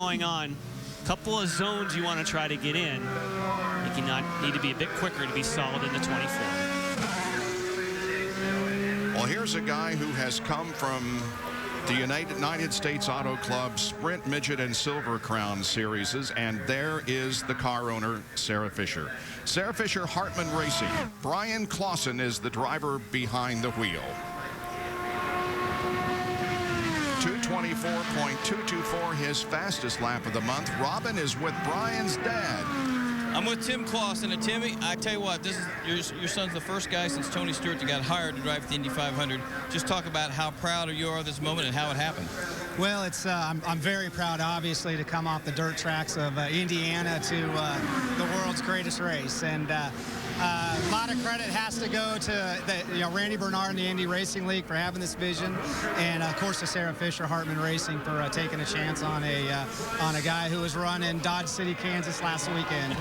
going on. Couple of zones you want to try to get in. You cannot need to be a bit quicker to be solid in the 24. Well, here's a guy who has come from the United States Auto Club Sprint, Midget, and Silver Crown series, and there is the car owner, Sarah Fisher. Sarah Fisher, Hartman Racing. Bryan Clauson is the driver behind the wheel. 224.224, his fastest lap of the month. Robin is with Bryan's dad. I'm with Tim Clauson. And Timmy, I tell you what, this is your son's the first guy since Tony Stewart that got hired to drive the Indy 500. Just talk about how proud you are of this moment and how it happened. Well, I'm very proud, obviously, to come off the dirt tracks of Indiana to the world's greatest race. And a lot of credit has to go to Randy Bernard and the Indy Racing League for having this vision, and of course to Sarah Fisher, Hartman Racing, for taking a chance on a guy who was running Dodge City, Kansas last weekend.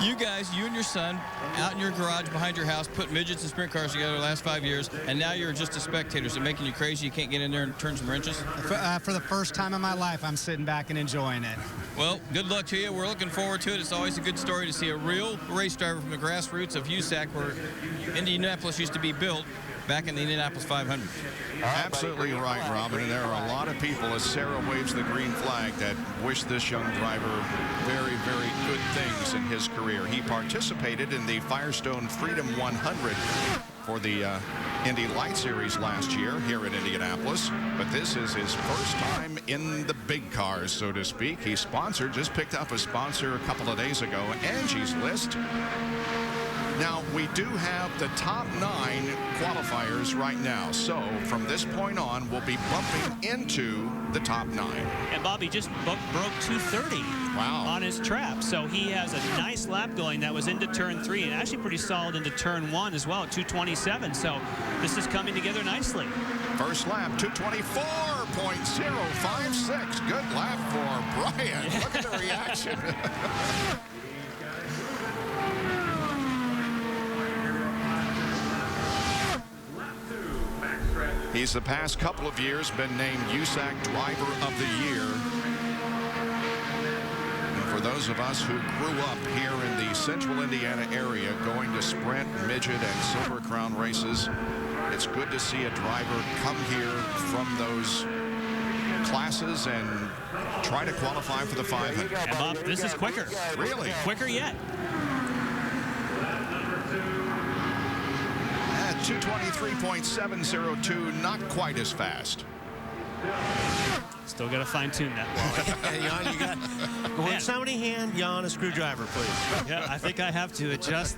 You guys, you and your son, out in your garage behind your house, put midgets and sprint cars together the last 5 years, and now you're just a spectator. Is it making you crazy? You can't get in there and turn some wrenches? For the first time in my life, I'm sitting back and enjoying it. Well, good luck to you. We're looking forward to it. It's always a good story to see a real race driver from the grassroots of USAC, where Indianapolis used to be built back in the Indianapolis 500. Absolutely right, Robin. And there are a lot of people, as Sarah waves the green flag, that wish this young driver very, very good things in his career. He participated in the Firestone Freedom 100 for the Indy Light Series last year here in Indianapolis, but this is his first time in the big cars, so to speak. He just picked up a sponsor a couple of days ago, Angie's List. Now, we do have the top 9 qualifiers right now, so from this point on, we'll be bumping into the top 9. And Bobby just broke 230 on his trap, so he has a nice lap going that was into turn 3 and actually pretty solid into turn 1 as well at 227, so this is coming together nicely. First lap, 224.056. Good lap for Bryan. Yeah. Look at the reaction. He's the past couple of years been named USAC Driver of the Year. And for those of us who grew up here in the central Indiana area going to Sprint, Midget, and Silver Crown races, it's good to see a driver come here from those classes and try to qualify for the 500. And Bob, this is quicker. Really? Quicker yet. 223.702, not quite as fast. Still got to fine-tune that wall. Jan, you got when somebody hand Jan a screwdriver, please. Yeah, I think I have to adjust.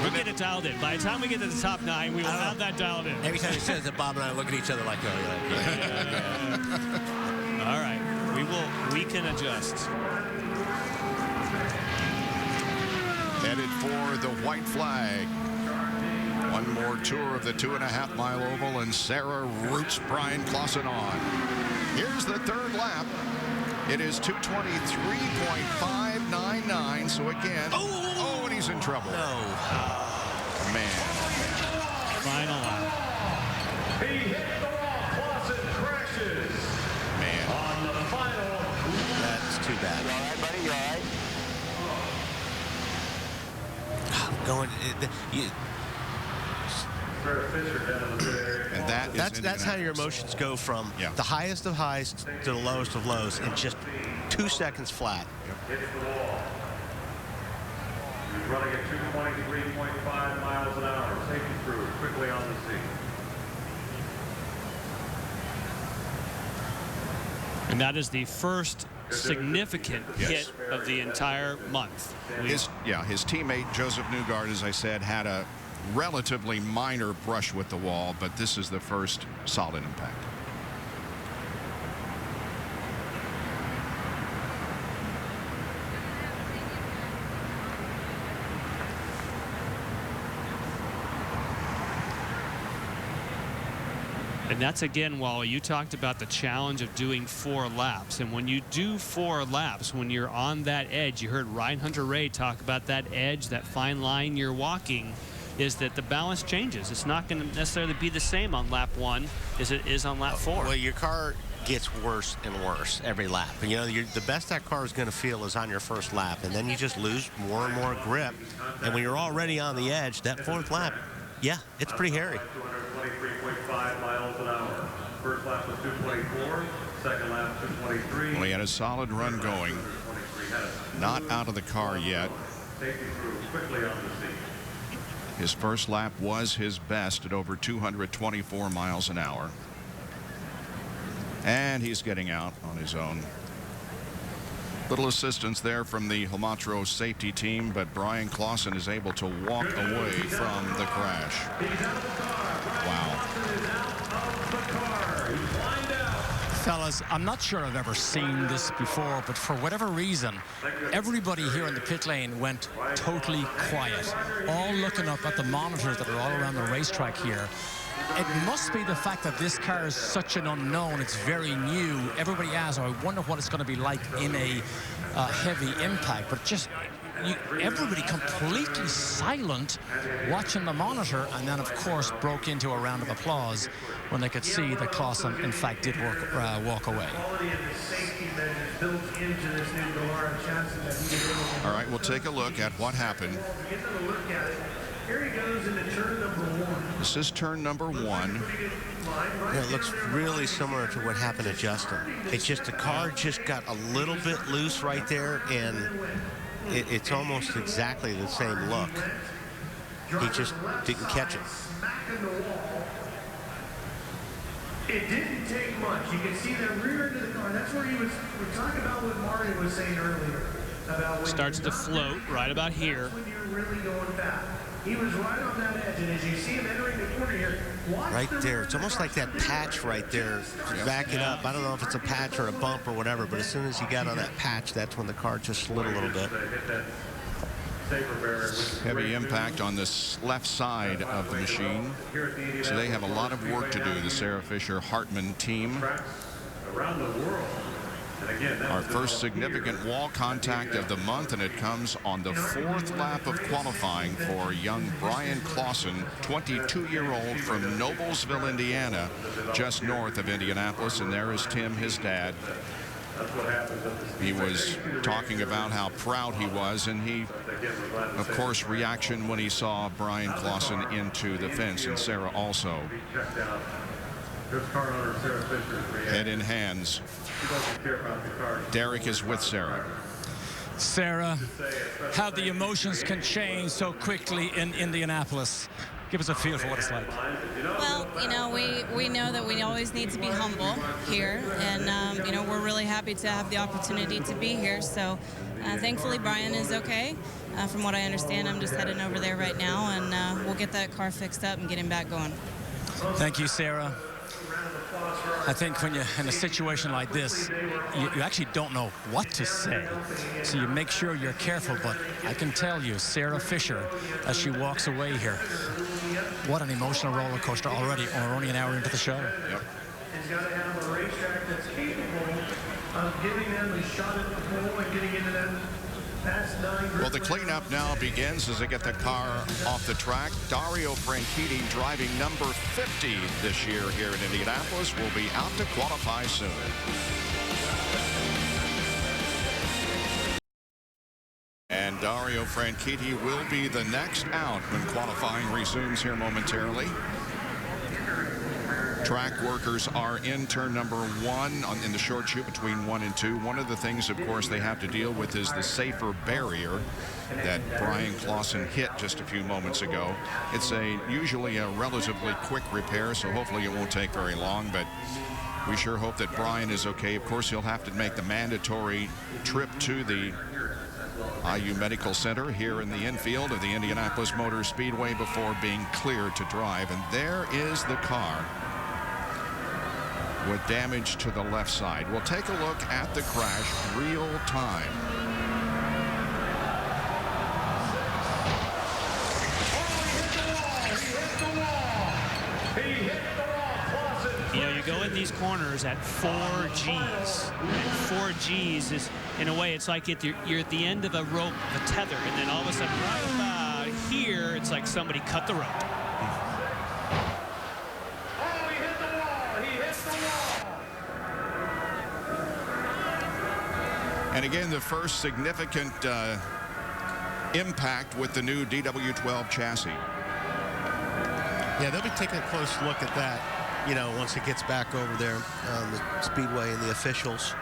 We'll get it dialed in. By the time we get to the top 9, we will have that dialed in. Every time he says that, Bob and I look at each other like, oh, yeah. All right, we can adjust. Headed for the white flag. One more tour of the 2.5-mile oval, and Sarah roots Bryan Clauson on. Here's the third lap. It is 223.599. So again, and he's in trouble. No. Man. Final lap. He hit the wall. Clauson crashes. Man. On the final. That's too bad. You all right, buddy? You all right? And that's how your emotions go from the highest of highs to the lowest of lows in just 2 seconds flat. Hits the wall. He's running at 223.5 miles an hour. Safety crew quickly on the scene. And that is the first significant hit of the entire month. His teammate Joseph Newgard, as I said, had a relatively minor brush with the wall, but this is the first solid impact. And that's, again, while you talked about the challenge of doing 4 laps. And when you do 4 laps, when you're on that edge, you heard Ryan Hunter-Reay talk about that edge, that fine line you're walking, is that the balance changes. It's not going to necessarily be the same on lap 1 as it is on lap 4. Well, your car gets worse and worse every lap. And, you know, the best that car is going to feel is on your first lap, and then you just lose more and more grip. And when you're already on the edge, that fourth lap, yeah, it's pretty hairy. 223.5 miles an hour. First lap was 224. Second lap 223. Well, he had a solid run going. Not out of the car yet. Safety crew quickly on the scene. His first lap was his best at over 224 miles an hour. And he's getting out on his own. Little assistance there from the Homatro safety team, but Bryan Clauson is able to walk away from the crash. Wow. Fellas, I'm not sure I've ever seen this before, but for whatever reason, everybody here in the pit lane went totally quiet, all looking up at the monitors that are all around the racetrack here. It must be the fact that this car is such an unknown. It's very new. Everybody asks, I wonder what it's going to be like in a heavy impact. But just everybody completely silent watching the monitor, and then, of course, broke into a round of applause when they could see that Clauson, in fact, did walk away. All right, we'll take a look at what happened. Here he goes into turn number 1. This is turn number 1. Yeah, it looks really similar to what happened to Justin. It's just the car just got a little bit loose right there, and it's almost exactly the same look. He just didn't catch it. It didn't take much. You can see that rear end of the car. That's where he was. We're talking about what Marty was saying earlier about when starts to float right about here. When you're really going fast. He was right on that edge, and as you see him entering the corner here, right there, it's almost like that patch right there, backing up. I don't know if it's a patch or a bump or whatever, but as soon as he got on that patch, that's when the car just slid a little bit. Heavy impact on this left side of the machine. So they have a lot of work to do, the Sarah Fisher Hartman team. Around the world. Our first significant wall contact of the month, and it comes on the 4th lap of qualifying for young Bryan Clauson, 22-year-old from Noblesville, Indiana, just north of Indianapolis. And there is Tim, his dad. He was talking about how proud he was, and he, of course, reaction when he saw Bryan Clauson into the fence, and Sarah also. Head in hands. Derek is with Sarah. Sarah, how the emotions can change so quickly in Indianapolis. Give us a feel for what it's like. Well, you know, we know that we always need to be humble here, and you know, we're really happy to have the opportunity to be here. So thankfully Bryan is okay. From what I understand, I'm just heading over there right now, and we'll get that car fixed up and get him back going. Thank you, Sarah. I think when you're in a situation like this, you actually don't know what to say. So you make sure you're careful, but I can tell you, Sarah Fisher, as she walks away here, what an emotional roller coaster already. We're only an hour into the show. Yep. He's got to have a racetrack that's capable of giving them a shot at the pole and getting into that past 9. Well, the cleanup now begins as they get the car off the track. Dario Franchitti, driving number 50 this year here in Indianapolis, will be out to qualify soon. And Dario Franchitti will be the next out when qualifying resumes here momentarily. Track workers are in turn number 1 in the short chute between 1 and 2. One of the things, of course, they have to deal with is the safer barrier that Bryan Clauson hit just a few moments ago. It's usually a relatively quick repair, so hopefully it won't take very long, but we sure hope that Bryan is okay. Of course, he'll have to make the mandatory trip to the IU Medical Center here in the infield of the Indianapolis Motor Speedway before being cleared to drive. And there is the car with damage to the left side. We'll take a look at the crash real time. You know, you go in these corners at 4 Gs. And 4 Gs is, in a way, it's like you're at the end of a rope, of a tether, and then all of a sudden, right about here, it's like somebody cut the rope. And again, the first significant impact with the new DW12 chassis. Yeah, they'll be taking a close look at that, you know, once it gets back over there on the Speedway and the officials.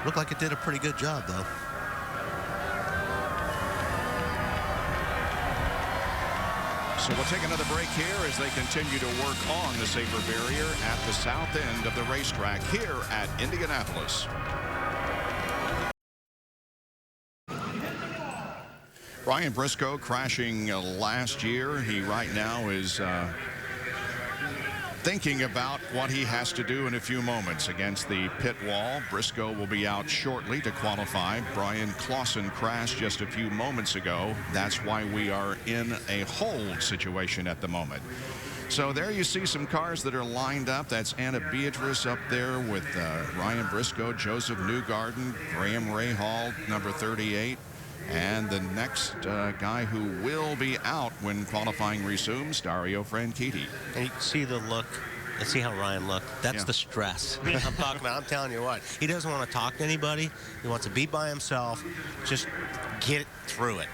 Looked like it did a pretty good job, though. So we'll take another break here as they continue to work on the safer barrier at the south end of the racetrack here at Indianapolis. Brian Briscoe crashing last year. He right now is thinking about what he has to do in a few moments against the pit wall. Briscoe will be out shortly to qualify. Bryan Clauson crashed just a few moments ago. That's why we are in a hold situation at the moment. So there you see some cars that are lined up. That's Anna Beatrice up there with Ryan Briscoe, Joseph Newgarden, Graham Rahal, number 38. And the next guy who will be out when qualifying resumes, Dario Franchitti. And you can see the look. Let's see how Ryan looked. That's the stress I'm talking about. I'm telling you what. He doesn't want to talk to anybody. He wants to be by himself. Just get through it.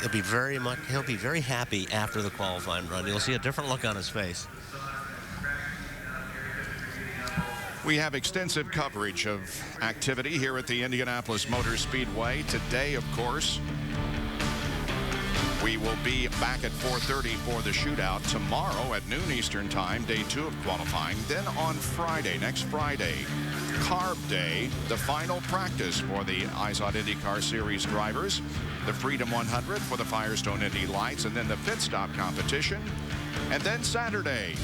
He'll be very happy after the qualifying run. You'll see a different look on his face. We have extensive coverage of activity here at the Indianapolis Motor Speedway. Today, of course, we will be back at 4:30 for the shootout. Tomorrow at noon Eastern Time, day 2 of qualifying. Then on Friday, next Friday, Carb Day, the final practice for the IZOD IndyCar Series drivers, the Freedom 100 for the Firestone Indy Lights, and then the pit stop competition. And then Saturday,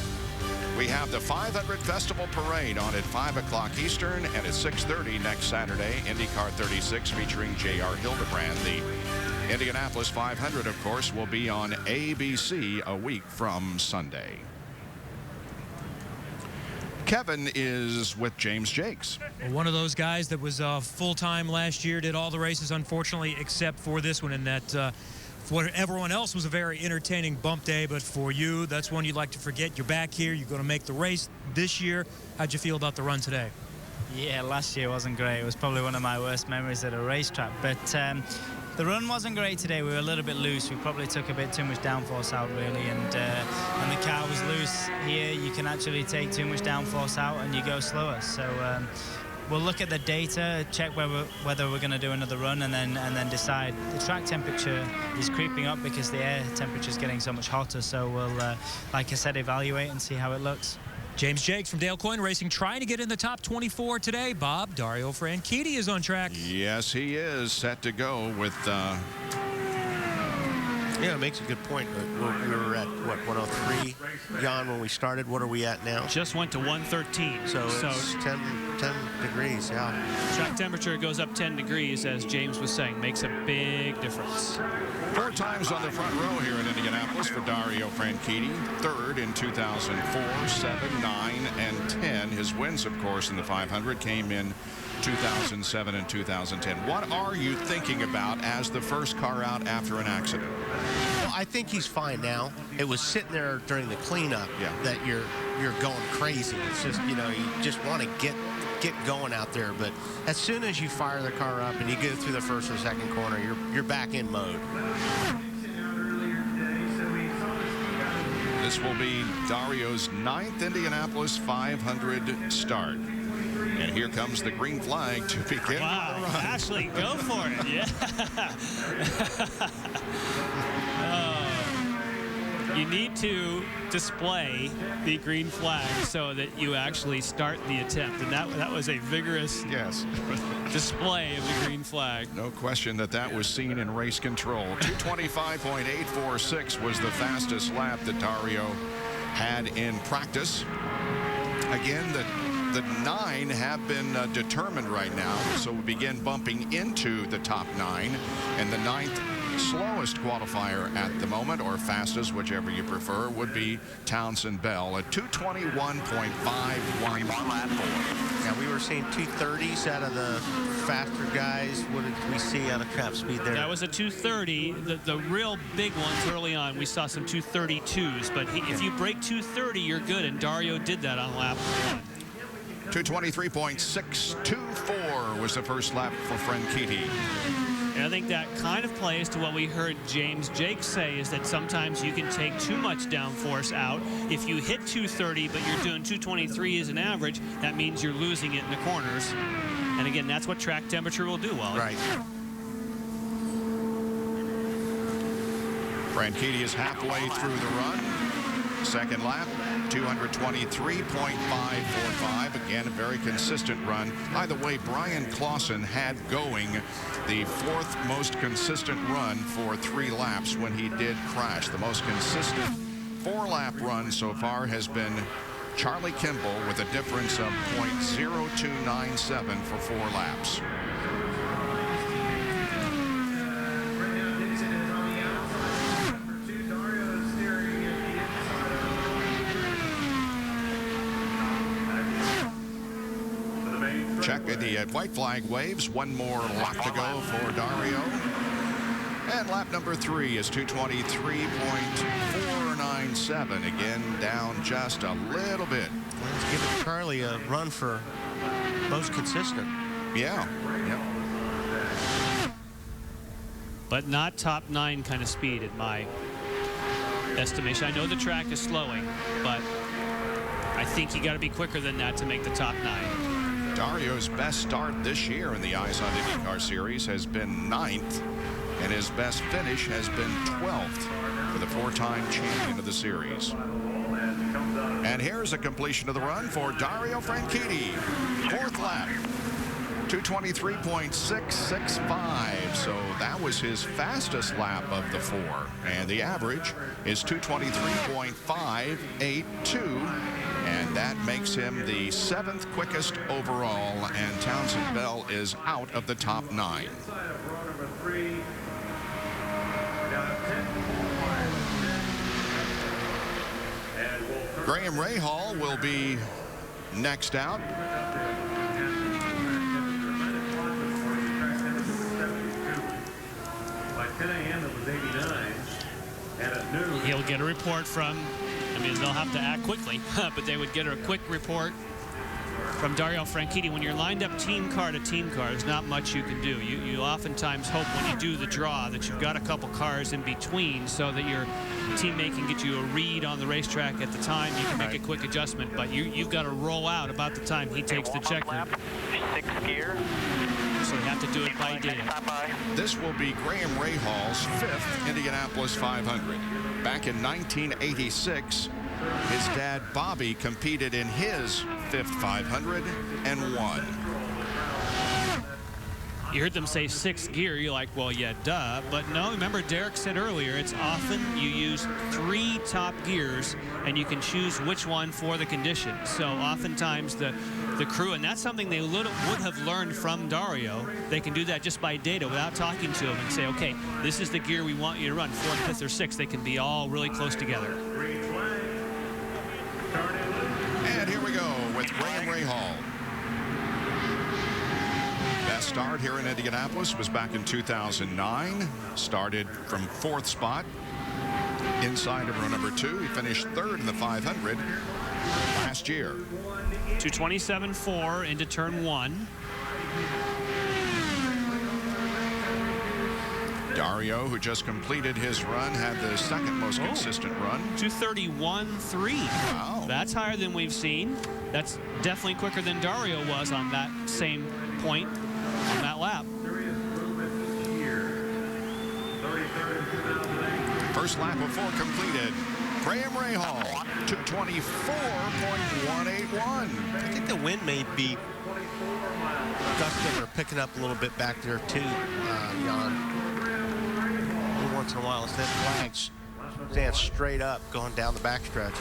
we have the 500 Festival Parade on at 5 o'clock Eastern, and at 6:30 next Saturday, IndyCar 36 featuring J.R. Hildebrand. The Indianapolis 500, of course, will be on ABC a week from Sunday. Kevin is with James Jakes. One of those guys that was full-time last year, did all the races, unfortunately, except for this one, and that for everyone else was a very entertaining bump day, but for you, that's one you'd like to forget. You're back here. You're going to make the race this year. How'd you feel about the run today? Yeah, last year wasn't great. It was probably one of my worst memories at a racetrack. But the run wasn't great today. We were a little bit loose. We probably took a bit too much downforce out, really, and the car was loose. Here, you can actually take too much downforce out and you go slower. So we'll look at the data, check whether we're going to do another run, and then decide. The track temperature is creeping up because the air temperature is getting so much hotter. So we'll, like I said, evaluate and see how it looks. James Jakes from Dale Coyne Racing trying to get in the top 24 today. Bob, Dario Franchitti is on track. Yes, he is set to go with... Yeah, it makes a good point. We were at, what, 103, Jan, when we started. What are we at now? Just went to 113. So it's 10 degrees, yeah. Track temperature goes up 10 degrees, as James was saying. Makes a big difference. 4 times on the front row here in Indianapolis for Dario Franchitti. 3rd in 2004, 7, 9, and 10. His wins, of course, in the 500 came in 2007 and 2010. What are you thinking about as the first car out after an accident? Well, I think he's fine now. It was sitting there during the cleanup that you're going crazy. It's just, you know, you just want to get going out there. But as soon as you fire the car up and you go through the first or second corner, you're back in mode. This will be Dario's 9th Indianapolis 500 start. And here comes the green flag to begin. Wow, Ashley, go for it. Yeah. You need to display the green flag so that you actually start the attempt. And that was a vigorous display of the green flag. No question that was seen in race control. 225.846 was the fastest lap that Dario had in practice. Again, the 9 have been determined right now, so we begin bumping into the top 9, and the 9th slowest qualifier at the moment, or fastest, whichever you prefer, would be Townsend Bell at 221.51. Yeah, we were seeing 230s out of the faster guys. What did we see out of trap speed there? That was a 230. The real big ones early on, we saw some 232s, but if you break 230, you're good, and Dario did that on lap 1. 2:23.624 was the first lap for Franchitti. And I think that kind of plays to what we heard James Jake say, is that sometimes you can take too much downforce out. If you hit 230, but you're doing 223 as an average, that means you're losing it in the corners. And again, that's what track temperature will do, Wally. Right. Franchitti is halfway through the run. Second lap, 223.545. Again, a very consistent run. By the way, Bryan Clauson had going the fourth most consistent run for 3 laps when he did crash. The most consistent 4-lap run so far has been Charlie Kimball with a difference of .0297 for 4 laps. Check the white flag waves. One more lap to go for Dario. And lap number 3 is 223.497. Again, down just a little bit. Let's give Charlie a run for most consistent. Yeah. Yep. But not top 9 kind of speed in my estimation. I know the track is slowing, but I think you got to be quicker than that to make the top 9. Dario's best start this year in the Eyes on IndyCar Series has been 9th, and his best finish has been 12th for the 4-time champion of the series. And here's a completion of the run for Dario Franchitti. 4th lap, 223.665. So that was his fastest lap of the 4. And the average is 223.582. And that makes him the 7th quickest overall, and Townsend Bell is out of the top 9. Graham Rahal will be next out. By 10 a.m. it was 89. And at noon, He'll get a report from, I mean, they'll have to act quickly, but they would get a quick report from Dario Franchitti. When you're lined up team car to team car, there's not much you can do. You oftentimes hope when you do the draw that you've got a couple cars in between so that your teammate can get you a read on the racetrack at the time. You can make a quick adjustment, but you've got to roll out about the time he takes the checker. 6th gear. So you have to do it by data. This will be Graham Rahal's 5th Indianapolis 500. Back in 1986, his dad Bobby competed in his 5th 500 and won. You heard them say 6th gear. You're like, well, yeah, duh. But no, remember Derek said earlier, it's often you use 3 top gears and you can choose which one for the condition. So oftentimes the crew, and that's something they would have learned from Dario. They can do that just by data without talking to him and say, okay, this is the gear we want you to run, 4th, 5th, or 6th. They can be all really close together. And here we go with Graham Rahal. Best start here in Indianapolis was back in 2009. Started from 4th spot inside of row number 2. He finished 3rd in the 500 last year. 227.4 into turn 1. Dario, who just completed his run, had the 2nd most consistent run. 231.3. Wow. That's higher than we've seen. That's definitely quicker than Dario was on that same point on that lap. First lap of 4 completed. Graham Rahal, 224.181. I think the wind may be gusting or picking up a little bit back there too, Jan. Every once in a while, instead of flags, stand straight up going down the backstretch.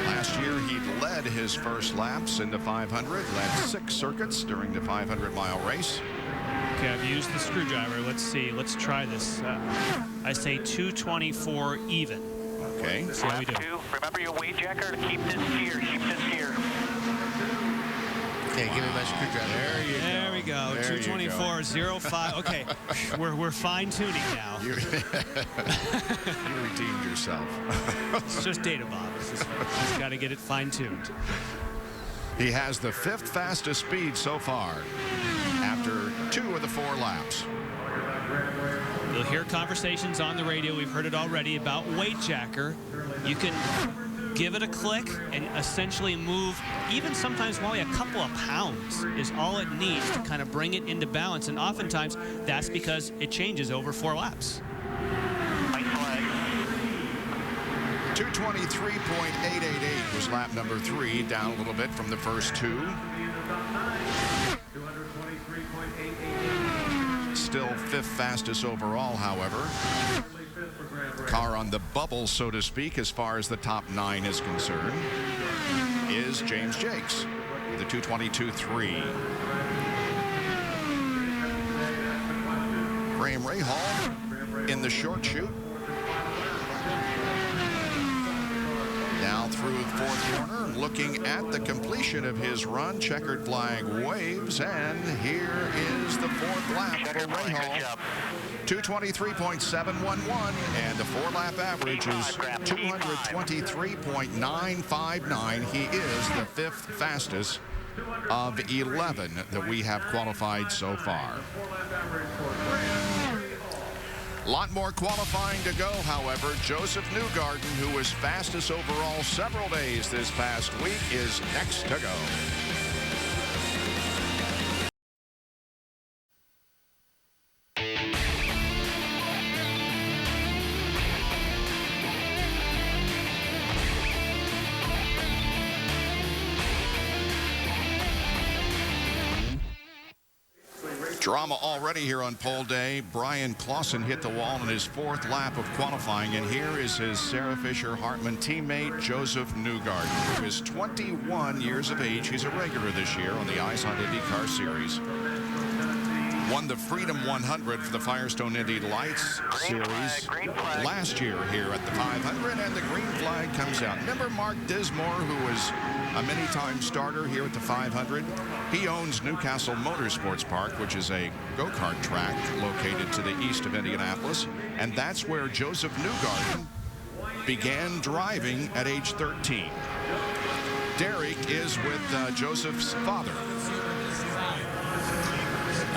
Last year, he led his first laps in the 500, led 6 circuits during the 500-mile race. Okay, I've used the screwdriver. Let's see. Let's try this. I say 224 even. Okay. See how we do. Remember your weight jacker to keep this gear. Keep this gear. Okay, give me my screwdriver. There we go. 224.05. Okay, we're fine tuning now. You were himself. It's just data, Bob. Just got to get it fine-tuned. He has the 5th fastest speed so far after 2 of the 4 laps. You'll hear conversations on the radio. We've heard it already about weight jacker. You can give it a click and essentially move, even sometimes only a couple of pounds is all it needs to kind of bring it into balance. And oftentimes that's because it changes over 4 laps. 223.888 was lap number 3, down a little bit from the first 2. Still 5th fastest overall, however. Car on the bubble, so to speak, as far as the top 9 is concerned, is James Jakes, the 222.3. Graham Rahal in the short chute. Now through the 4th corner, looking at the completion of his run. Checkered flag waves, and here is the 4th lap for Rahal. 223.711, and the 4-lap average is 223.959. He is the 5th fastest of 11 that we have qualified so far. A lot more qualifying to go, however. Joseph Newgarden, who was fastest overall several days this past week, is next to go. Drama already here on pole day. Bryan Clauson hit the wall in his 4th lap of qualifying, and here is his Sarah Fisher Hartman teammate, Joseph Newgarden, who is 21 years of age. He's a regular this year on the Eyes on IndyCar Series. Won the Freedom 100 for the Firestone Indy Lights Series last year here at the 500, and the green flag comes out. Remember Mark Dismore, who was a many-time starter here at the 500? He owns Newcastle Motorsports Park, which is a go-kart track located to the east of Indianapolis, and that's where Joseph Newgarden began driving at age 13. Derek is with Joseph's father.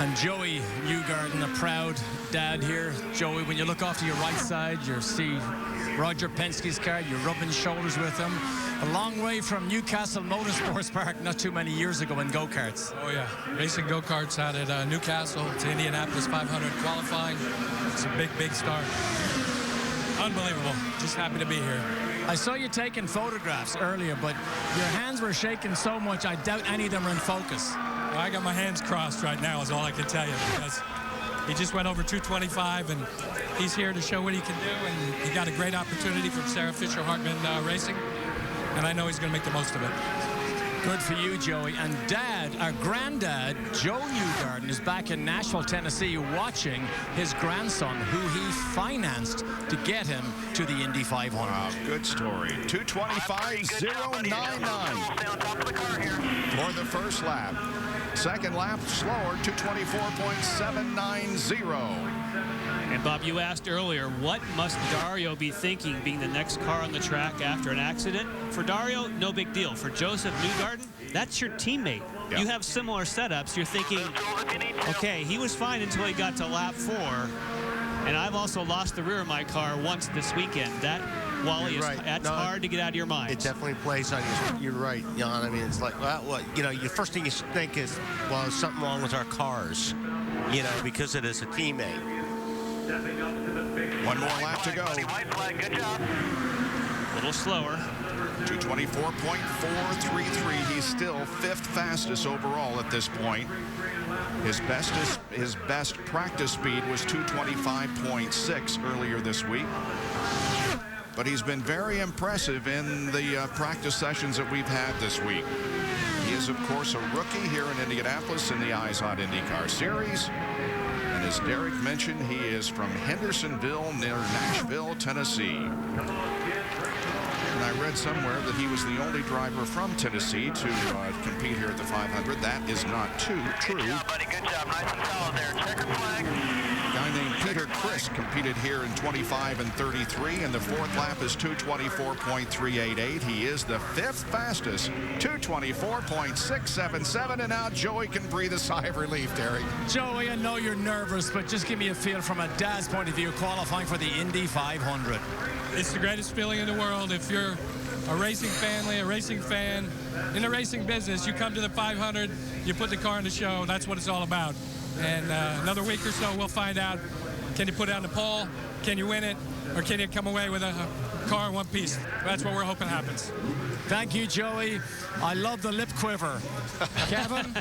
And Joey Newgarden, a proud dad here. Joey, when you look off to your right side, you see Roger Penske's car. You're rubbing shoulders with him. A long way from Newcastle Motorsports Park not too many years ago in go-karts. Oh, yeah. Racing go-karts out at Newcastle to Indianapolis 500 qualifying. It's a big, big start. Unbelievable. Just happy to be here. I saw you taking photographs earlier, but your hands were shaking so much, I doubt any of them are in focus. Well, I got my hands crossed right now is all I can tell you, because he just went over 225, and he's here to show what he can do, and he got a great opportunity from Sarah Fisher Hartman Racing, and I know he's going to make the most of it. Good for you, Joey. And Dad, our granddad, Joe Newgarden, is back in Nashville, Tennessee, watching his grandson, who he financed to get him to the Indy 500. Wow, good story. 225.099 for the first lap. Second lap slower, 224.790. And Bob, you asked earlier, what must Dario be thinking being the next car on the track after an accident? For Dario, no big deal. For Joseph Newgarden, that's your teammate. Yeah. You have similar setups. You're thinking, okay, he was fine until he got to lap 4. And I've also lost the rear of my car once this weekend. That, Wally, that's hard to get out of your mind. It definitely plays on you. You're right, Jan. I mean, it's like, well, you know, the first thing you think is, well, there's something wrong with our cars, you know, because it is a teammate. One more lap to go. Good job. A little slower. 224.433. He's still 5th fastest overall at this point. His best practice speed was 225.6 earlier this week. But he's been very impressive in the practice sessions that we've had this week. He is, of course, a rookie here in Indianapolis in the Eyes on IndyCar Series. And as Derek mentioned, he is from Hendersonville near Nashville, Tennessee. And I read somewhere that he was the only driver from Tennessee to compete here at the 500. That is not true. Good job, buddy. Good job. Nice and solid there. Checker flag. Guy guy named Peter Chris competed here in 25 and 33, and the fourth lap is 2:24.388. He is the fifth fastest, 2:24.677, and now Joey can breathe a sigh of relief, Derek. Joey, I know you're nervous, but just give me a feel from a dad's point of view qualifying for the Indy 500. It's the greatest feeling in the world. If you're a racing family, a racing fan, in the racing business, you come to the 500, you put the car in the show. That's what it's all about. And another week or so, we'll find out, can you put it on the pole? Can you win it? Or can you come away with a car in one piece? That's what we're hoping happens. Thank you, Joey. I love the lip quiver. Kevin?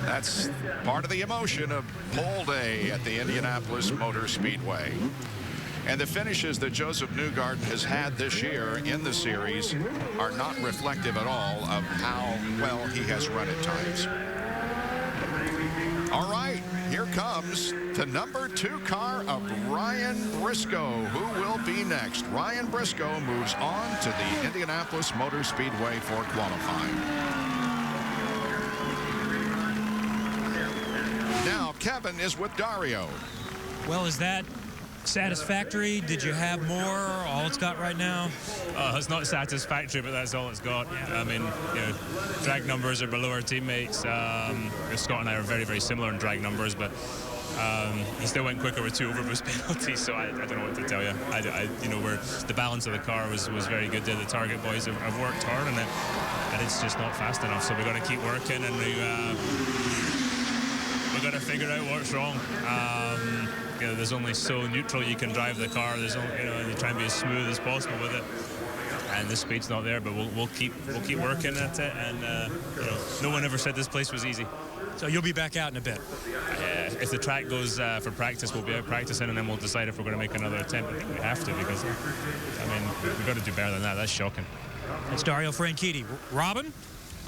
That's part of the emotion of pole day at the Indianapolis Motor Speedway. And the finishes that Joseph Newgarden has had this year in the series are not reflective at all of how well he has run at times. All right, here comes the number 2 car of Ryan Briscoe, who will be next. Ryan Briscoe moves on to the Indianapolis Motor Speedway for qualifying. Now, Kevin is with Dario. Well, is that satisfactory? Did you have more? All it's got right now? It's not satisfactory, but that's all it's got. Yeah. I mean, you know, drag numbers are below our teammates. Scott and I are very, very similar in drag numbers, but he still went quicker with 2 overboost penalties, so I don't know what to tell you. You know, the balance of the car was very good there. The Target boys have worked hard on it, and it's just not fast enough. So we've got to keep working, and we've got to figure out what's wrong. You know, there's only so neutral you can drive the car. There's only, you know, you try and be as smooth as possible with it, and the speed's not there. But we'll keep working at it. And you know, no one ever said this place was easy. So you'll be back out in a bit. If the track goes for practice, we'll be out practicing, and then we'll decide if we're going to make another attempt. I think we have to, because I mean, we've got to do better than that. That's shocking. That's Dario Franchitti. Robin?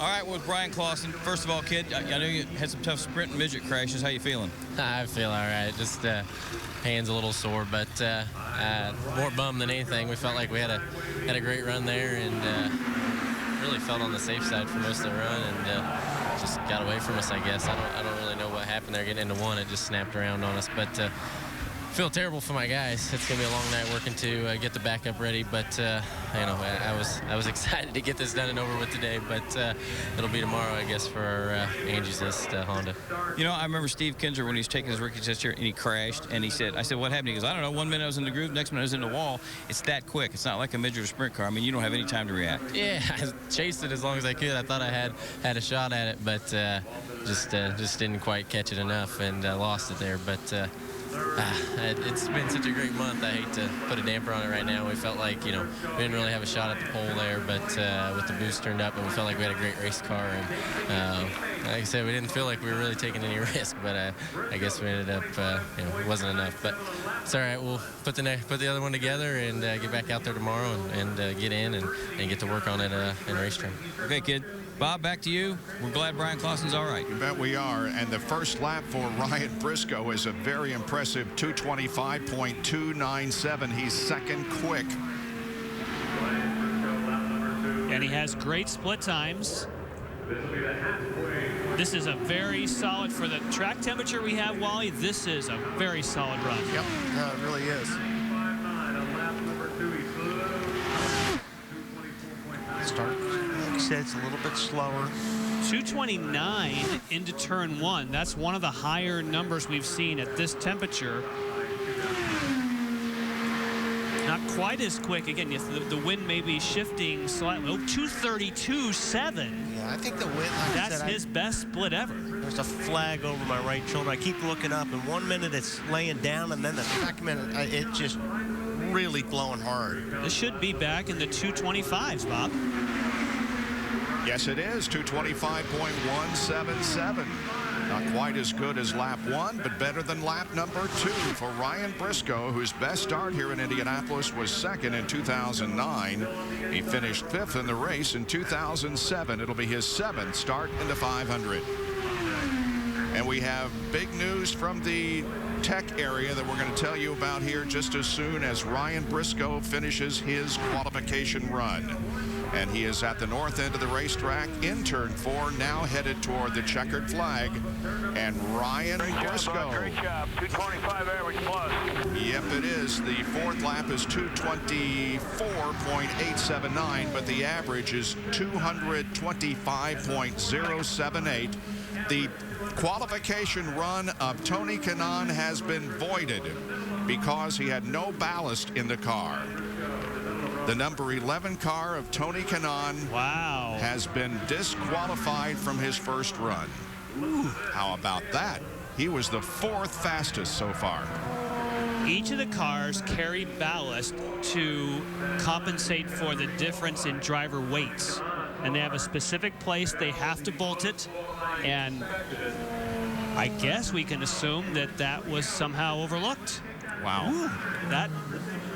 All right, with Bryan Clauson. First of all, kid, I know you had some tough sprint and midget crashes. How you feeling? I feel all right. Just hands a little sore, but more bummed than anything. We felt like we had a great run there, and really felt on the safe side for most of the run, and just got away from us, I guess. I don't really know what happened there. Getting into one, it just snapped around on us, but feel terrible for my guys. It's gonna be a long night working to get the backup ready, but you know, I was excited to get this done and over with today, but it'll be tomorrow, I guess, for our Angie's List Honda. You know, I remember Steve Kinzer when he was taking his rookie test here, and he crashed, and I said, what happened? He goes, I don't know, 1 minute I was in the groove, next minute I was in the wall. It's that quick. It's not like a midget or sprint car. I mean, you don't have any time to react. Yeah, I chased it as long as I could. I thought I had a shot at it, but just didn't quite catch it enough, and lost it there, but it's been such a great month. I hate to put a damper on it right now. We felt like, you know, we didn't really have a shot at the pole there, but with the boost turned up, and we felt like we had a great race car. And like I said, we didn't feel like we were really taking any risk, but I guess we ended up, you know, it wasn't enough. But it's all right. We'll put the other one together and get back out there tomorrow and get in and get to work on it in race train. Okay, kid. Bob, back to you. We're glad Bryan Clauson's all right. You bet we are. And the first lap for Ryan Briscoe is a very impressive 2:25.297. He's second quick. And he has great split times. This is a very solid, for the track temperature we have, Wally, this is a very solid run. Yep, it really is. Start, like you said, it's a little bit slower. 229 into turn 1. That's one of the higher numbers we've seen at this temperature. Not quite as quick. Again, the wind may be shifting slightly. Oh, 232.7. Yeah, I think the wind, like that's I said, his best split ever. There's a flag over my right shoulder. I keep looking up, and 1 minute it's laying down, and then the second minute it just really blowing hard. This should be back in the 225s, Bob. Yes, it is. 225.177. Not quite as good as lap 1, but better than lap number 2 for Ryan Briscoe, whose best start here in Indianapolis was second in 2009. He finished 5th in the race in 2007. It'll be his 7th start in the 500. And we have big news from the tech area that we're going to tell you about here just as soon as Ryan Briscoe finishes his qualification run. And he is at the north end of the racetrack in turn 4, now headed toward the checkered flag. and Ryan Briscoe. Great job. 225 average plus. Yep, it is. The fourth lap is 224.879, but the average is 225.078. The qualification run of Tony Kanaan has been voided because he had no ballast in the car. The number 11 car of Tony Kanaan has been disqualified from his first run. Ooh, how about that? He was the fourth fastest so far. Each of the cars carry ballast to compensate for the difference in driver weights. And they have a specific place they have to bolt it. And I guess we can assume that that was somehow overlooked. Wow. Ooh,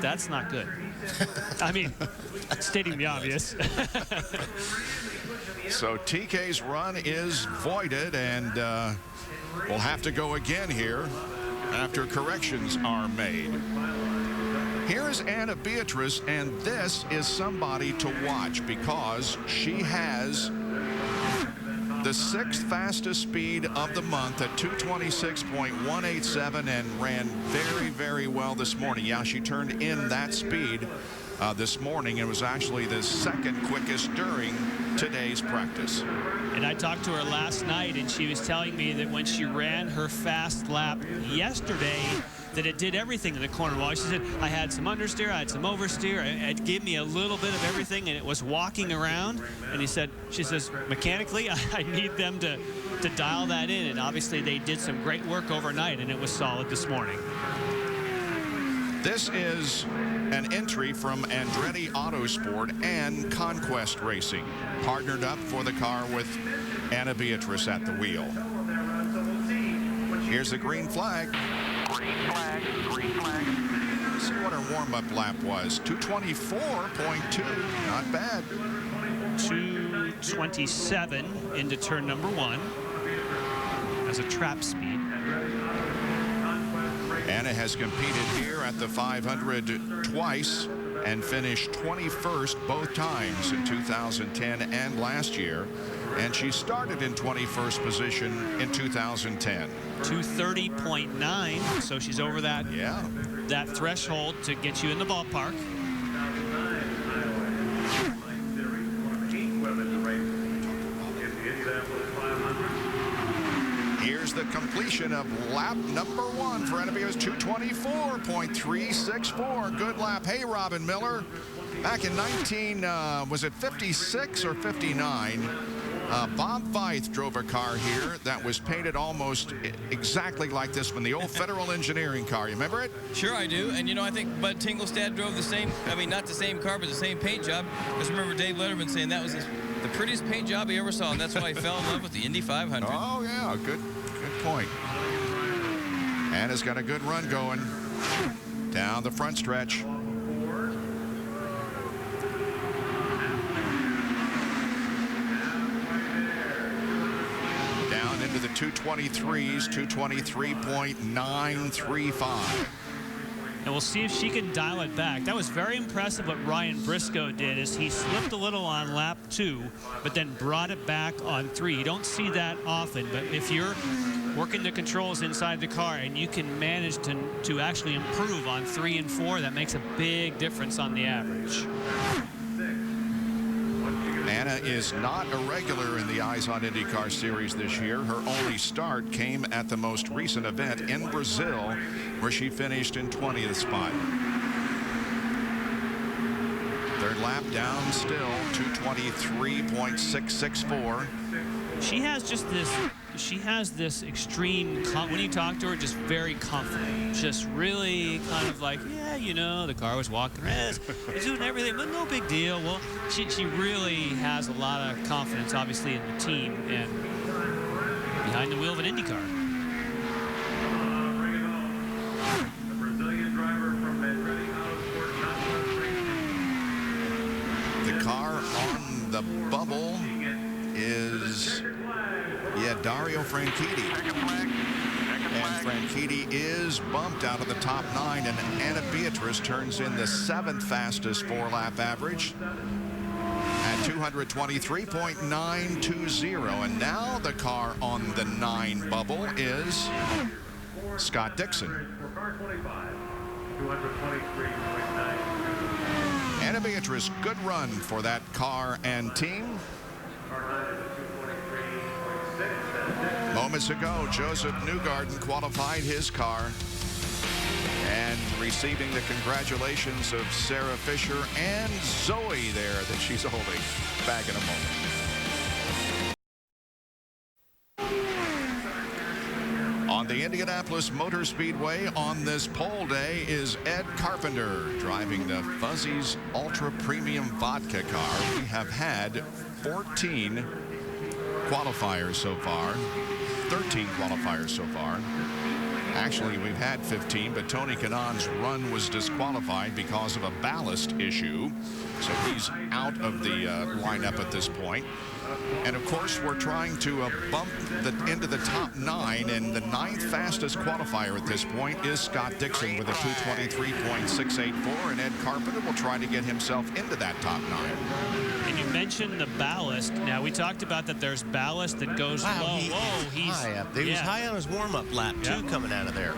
that's not good. I mean, stating the obvious. So TK's run is voided, and we'll have to go again here after corrections are made. Here is Anna Beatrice, and this is somebody to watch because she has the sixth fastest speed of the month at 226.187 and ran very, very well this morning. Yeah, she turned in that speed this morning. It was actually the second quickest during today's practice. And I talked to her last night, and she was telling me that when she ran her fast lap yesterday, that it did everything in the corner wall. She said, I had some understeer, I had some oversteer, it gave me a little bit of everything, and it was walking around. And she says, mechanically, I need them to dial that in. And obviously they did some great work overnight, and it was solid this morning. This is an entry from Andretti Autosport and Conquest Racing, partnered up for the car with Anna Beatrice at the wheel. Here's the green flag. Green flag, green flag. Let's see what her warm-up lap was. 224.2, not bad. 227 into turn number 1 as a trap speed. Anna has competed here at the 500 twice and finished 21st both times in 2010 and last year. And she started in 21st position in 2010. 230.9, so she's over that, that threshold to get you in the ballpark. Here's the completion of lap number 1 for NBC's 224.364. Good lap. Hey, Robin Miller. Back in was it 56 or 59? Bob Feith drove a car here that was painted almost exactly like this one, the old Federal Engineering car. You remember it? Sure, I do. And, you know, I think Bud Tinglestad drove the same, I mean, not the same car, but the same paint job. Because remember Dave Letterman saying that was the prettiest paint job he ever saw, and that's why he fell in love with the Indy 500. Oh, yeah, good point. Anna's got a good run going down the front stretch. Down into the 223s, 223.935. And we'll see if she can dial it back. That was very impressive what Ryan Briscoe did, is he slipped a little on lap 2, but then brought it back on 3. You don't see that often, but if you're working the controls inside the car and you can manage to actually improve on 3 and 4, that makes a big difference on the average. Anna is not a regular in the Eyes on IndyCar series this year. Her only start came at the most recent event in Brazil, where she finished in 20th spot. Third lap down still, 223.664. She has this extreme, when you talk to her, just very confident, just really kind of like, yeah, you know, the car was walking around, it's doing everything, but no big deal. Well, she really has a lot of confidence, obviously, in the team and behind the wheel of an Indy car. The car on the bubble is, Dario Franchitti. And Franchitti is bumped out of the top 9, and Anna Beatrice turns in the 7th fastest 4-lap average at 223.920. And now the car on the 9 bubble is Scott Dixon. Anna Beatrice, good run for that car and team. Moments ago, Joseph Newgarden qualified his car, and receiving the congratulations of Sarah Fisher and Zoe there that she's holding back in a moment. On the Indianapolis Motor Speedway on this pole day is Ed Carpenter driving the Fuzzy's Ultra Premium Vodka car. We have had 14 qualifiers so far, 13 qualifiers so far. Actually, we've had 15, but Tony Kanaan's run was disqualified because of a ballast issue. So he's out of the lineup at this point. And of course, we're trying to bump into the top 9, and the 9th fastest qualifier at this point is Scott Dixon with a 223.684, and Ed Carpenter will try to get himself into that top 9. And you mentioned the ballast. Now, we talked about that there's ballast that goes low. He's high up there. He was high on his warm-up lap, too, coming out of there.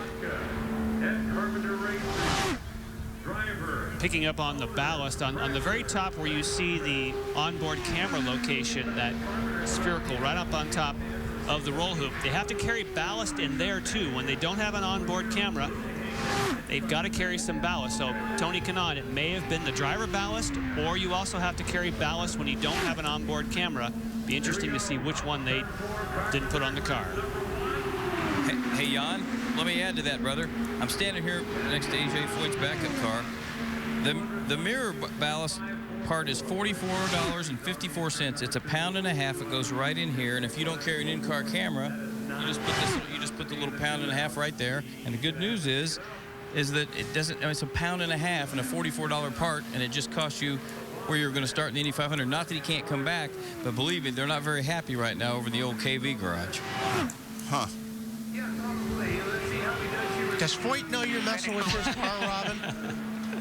Picking up on the ballast on the very top where you see the onboard camera location, that spherical right up on top of the roll hoop. They have to carry ballast in there too. When they don't have an onboard camera, they've got to carry some ballast. So Tony Kanaan, it may have been the driver ballast, or you also have to carry ballast when you don't have an onboard camera. Be interesting to see which one they didn't put on the car. Hey, Jan, let me add to that, brother. I'm standing here next to AJ Foyt's backup car. The mirror ballast part is $44.54. It's £1.50. It goes right in here, and if you don't carry an in-car camera, you just put the little £1.50 right there. And the good news is that it doesn't. I mean, it's £1.50 and a $44 part, and it just costs you where you're going to start in the Indy 500. Not that he can't come back, but believe me, they're not very happy right now over the old KV garage. Huh. Does Foyt know you're messing with his car, Robin?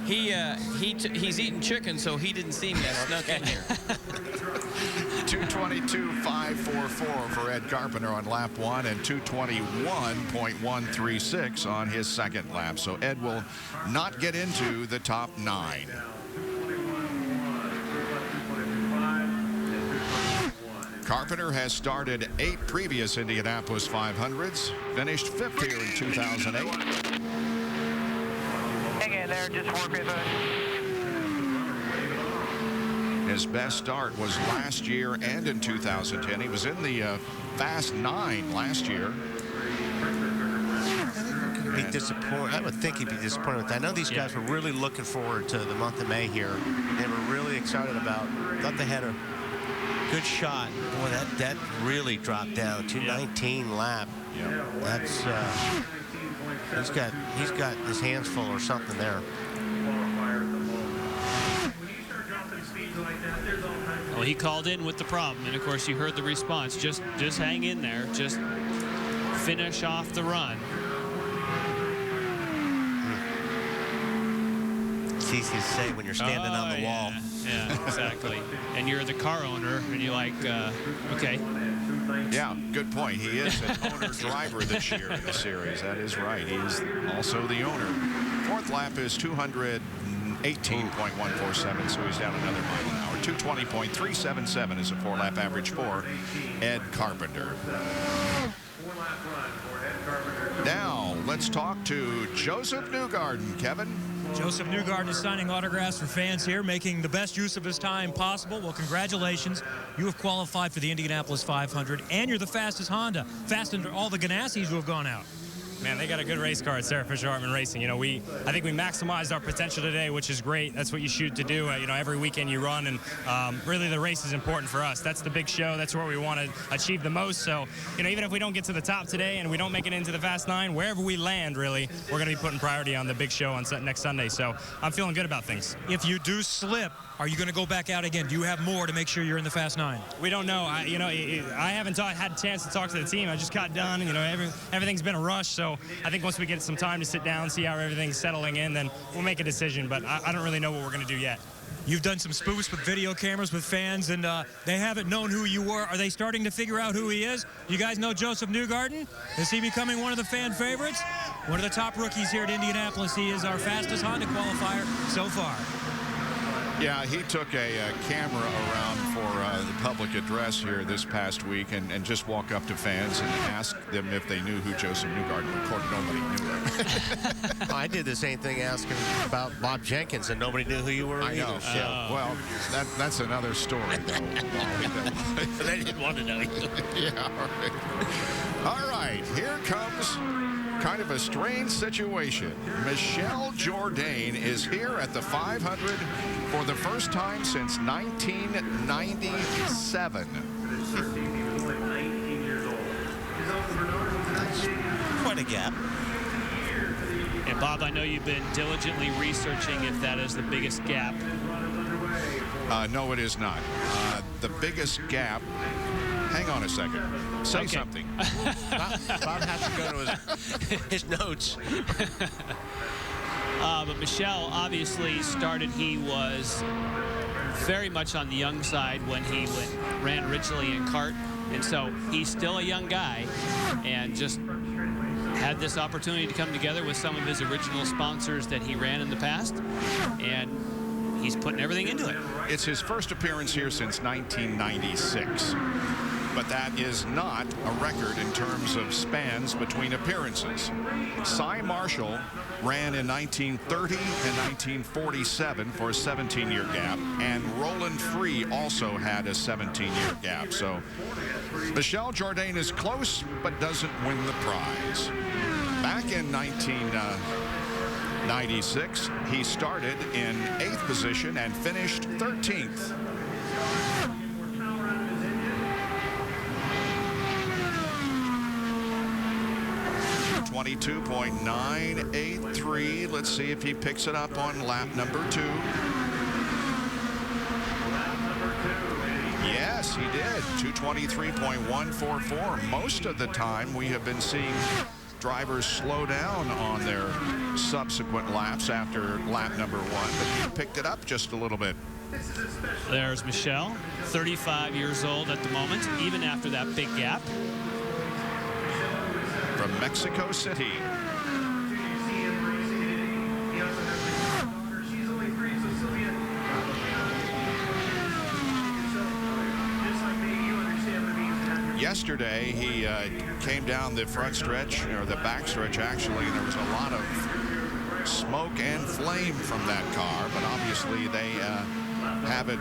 He's eating chicken, so he didn't see me. I snuck in here. 222.544 for Ed Carpenter on lap 1 and 221.136 on his second lap. So Ed will not get into the top 9. Carpenter has started 8 previous Indianapolis 500s, finished 5th here in 2008. Hang in there, just work with us. His best start was last year and in 2010. He was in the Fast 9 last year. Be disappointed. I would think he'd be disappointed with that. I know these guys were really looking forward to the month of May here. They were really excited about. Thought they had a good shot. Boy, that really dropped down. 219 lap. Yeah. That's he's got his hands full or something there. Well, he called in with the problem, and of course you heard the response. Just hang in there. Just finish off the run. It's easy to say when you're standing on the wall. Yeah, exactly. And you're the car owner, and you're like, okay. Yeah, good point. He is an owner-driver this year in the series. That is right. He is also the owner. 4th lap is 218.147, so he's down another mile an hour. 220.377 is a 4-lap average for Ed Carpenter. Now, let's talk to Joseph Newgarden. Kevin? Joseph Newgarden is signing autographs for fans here, making the best use of his time possible. Well, congratulations. You have qualified for the Indianapolis 500, and you're the fastest Honda, faster than all the Ganassis who have gone out. Man, they got a good race car at Sarah Fisher Hartman Racing. You know, I think we maximized our potential today, which is great. That's what you shoot to do. You know, every weekend you run, and really the race is important for us. That's the big show. That's where we want to achieve the most. So, you know, even if we don't get to the top today and we don't make it into the Fast 9, wherever we land, really, we're going to be putting priority on the big show on next Sunday. So I'm feeling good about things. If you do slip, are you going to go back out again? Do you have more to make sure you're in the Fast 9? We don't know. I haven't had a chance to talk to the team. I just got done. You know, everything's been a rush. So I think once we get some time to sit down, see how everything's settling in, then we'll make a decision. But I don't really know what we're going to do yet. You've done some spoofs with video cameras with fans, and they haven't known who you were. Are they starting to figure out who he is? You guys know Joseph Newgarden? Is he becoming one of the fan favorites? One of the top rookies here at Indianapolis. He is our fastest Honda qualifier so far. Yeah, he took a camera around for the public address here this past week and just walked up to fans and asked them if they knew who Joseph Newgarden was. Of course, nobody knew him. I did the same thing asking about Bob Jenkins, and nobody knew who you were I know. either. Well, that's another story, though. They didn't want to know you. Yeah, all right, here comes kind of a strange situation. Michelle Jourdain is here at the 500 for the first time since 1997. Quite a gap. And Bob, I know you've been diligently researching if that is the biggest gap. No, it is not. The biggest gap. Hang on a second. Say something. Bob has to go to his notes. But Michelle obviously started, he was very much on the young side when he ran originally in kart. And so he's still a young guy and just had this opportunity to come together with some of his original sponsors that he ran in the past. And he's putting everything into it. It's his first appearance here since 1996. But that is not a record in terms of spans between appearances. Cy Marshall ran in 1930 and 1947 for a 17-year gap, and Roland Free also had a 17-year gap. So Michelle Jourdain is close, but doesn't win the prize. Back in 1996, he started in 8th position and finished 13th. 22.983. Let's see if he picks it up on lap number 2. Yes, he did. 223.144. Most of the time, we have been seeing drivers slow down on their subsequent laps after lap number 1, but he picked it up just a little bit. There's Michelle, 35 years old at the moment, even after that big gap. From Mexico City. Yesterday, he came down the front stretch, or the back stretch actually, and there was a lot of smoke and flame from that car, but obviously they have it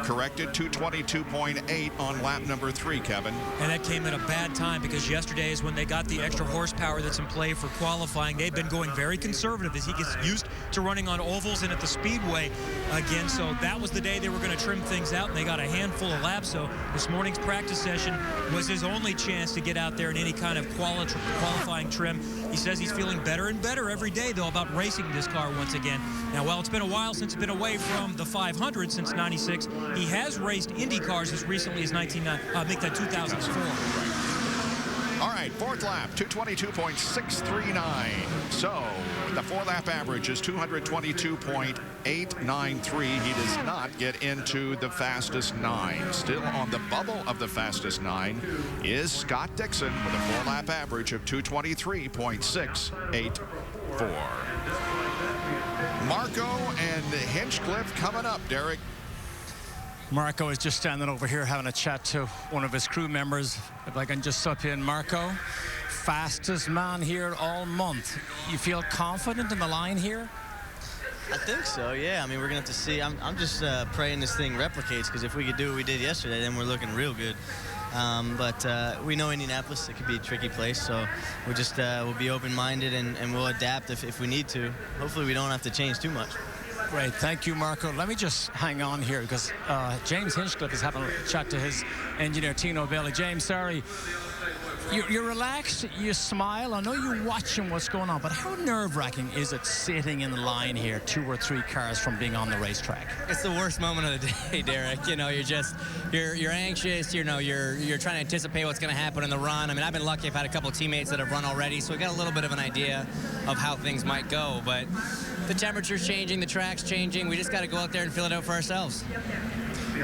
corrected. 222.8 on lap number 3, Kevin. And that came at a bad time because yesterday is when they got the extra horsepower that's in play for qualifying. They've been going very conservative as he gets used to running on ovals and at the speedway again. So that was the day they were going to trim things out, and they got a handful of laps. So this morning's practice session was his only chance to get out there in any kind of qualifying trim. He says he's feeling better and better every day, though, about racing this car once again. Now, while it's been a while since he's been away from the 500 since '96, he has raced Indy cars as recently as 2004. All right, 4th lap, 222.639. So the 4-lap average is 222.893. He does not get into the fastest 9. Still on the bubble of the fastest 9 is Scott Dixon with a 4-lap average of 223.684. Marco and Hinchcliffe coming up, Derek. Marco is just standing over here having a chat to one of his crew members. If I can just step in, Marco, fastest man here all month. You feel confident in the line here? I think so, yeah. I mean, we're going to have to see. I'm just praying this thing replicates, because if we could do what we did yesterday, then we're looking real good. But we know Indianapolis, it could be a tricky place, so we'll just we'll be open-minded and we'll adapt if we need to. Hopefully we don't have to change too much. Great, thank you, Marco. Let me just hang on here because James Hinchcliffe is having a chat to his engineer, Tino Bailey. James, sorry. You're relaxed, you smile. I know you're watching what's going on, but how nerve-wracking is it sitting in the line here, 2 or 3 cars from being on the racetrack? It's the worst moment of the day, Derek. You know, you're anxious. You know, you're trying to anticipate what's going to happen in the run. I mean, I've been lucky. I've had a couple teammates that have run already, so we got a little bit of an idea of how things might go. But the temperature's changing, the track's changing. We just got to go out there and fill it out for ourselves.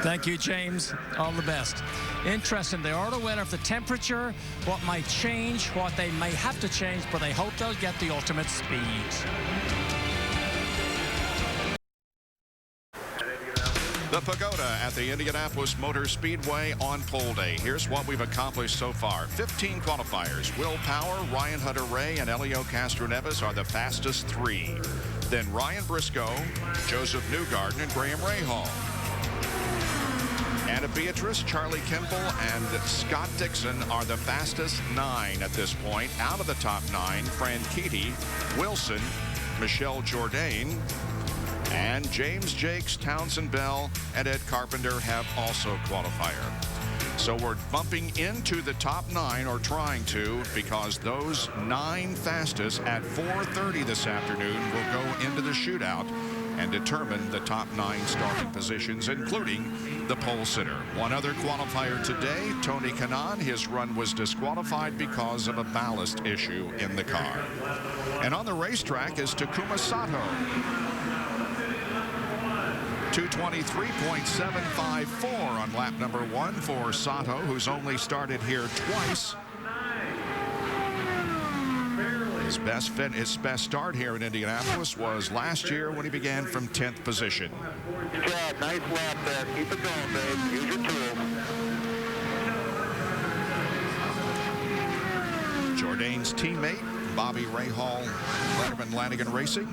Thank you, James. All the best. Interesting. They are aware of the temperature, what might change, what they may have to change, but they hope they'll get the ultimate speed. The Pagoda at the Indianapolis Motor Speedway on pole day. Here's what we've accomplished so far. 15 qualifiers. Will Power, Ryan Hunter-Reay, and Helio Castroneves are the fastest 3. Then Ryan Briscoe, Joseph Newgarden, and Graham Rahal. Anna Beatrice, Charlie Kimball, and Scott Dixon are the fastest 9 at this point. Out of the top 9, Fran Keaty, Wilson, Michelle Jourdain, and James Jakes, Townsend Bell, and Ed Carpenter have also qualifier. So we're bumping into the top 9, or trying to, because those 9 fastest at 4:30 this afternoon will go into the shootout and determine the top 9 starting positions, including the pole sitter. One other qualifier today, Tony Kanaan. His run was disqualified because of a ballast issue in the car. And on the racetrack is Takuma Sato. 223.754 on lap number 1 for Sato, who's only started here twice. His best start here in Indianapolis was last year when he began from 10th position. Good job. Nice lap there. Keep it going, babe. Use your tool. Jourdain's teammate, Bobby Rahal, Letterman Lanigan Racing.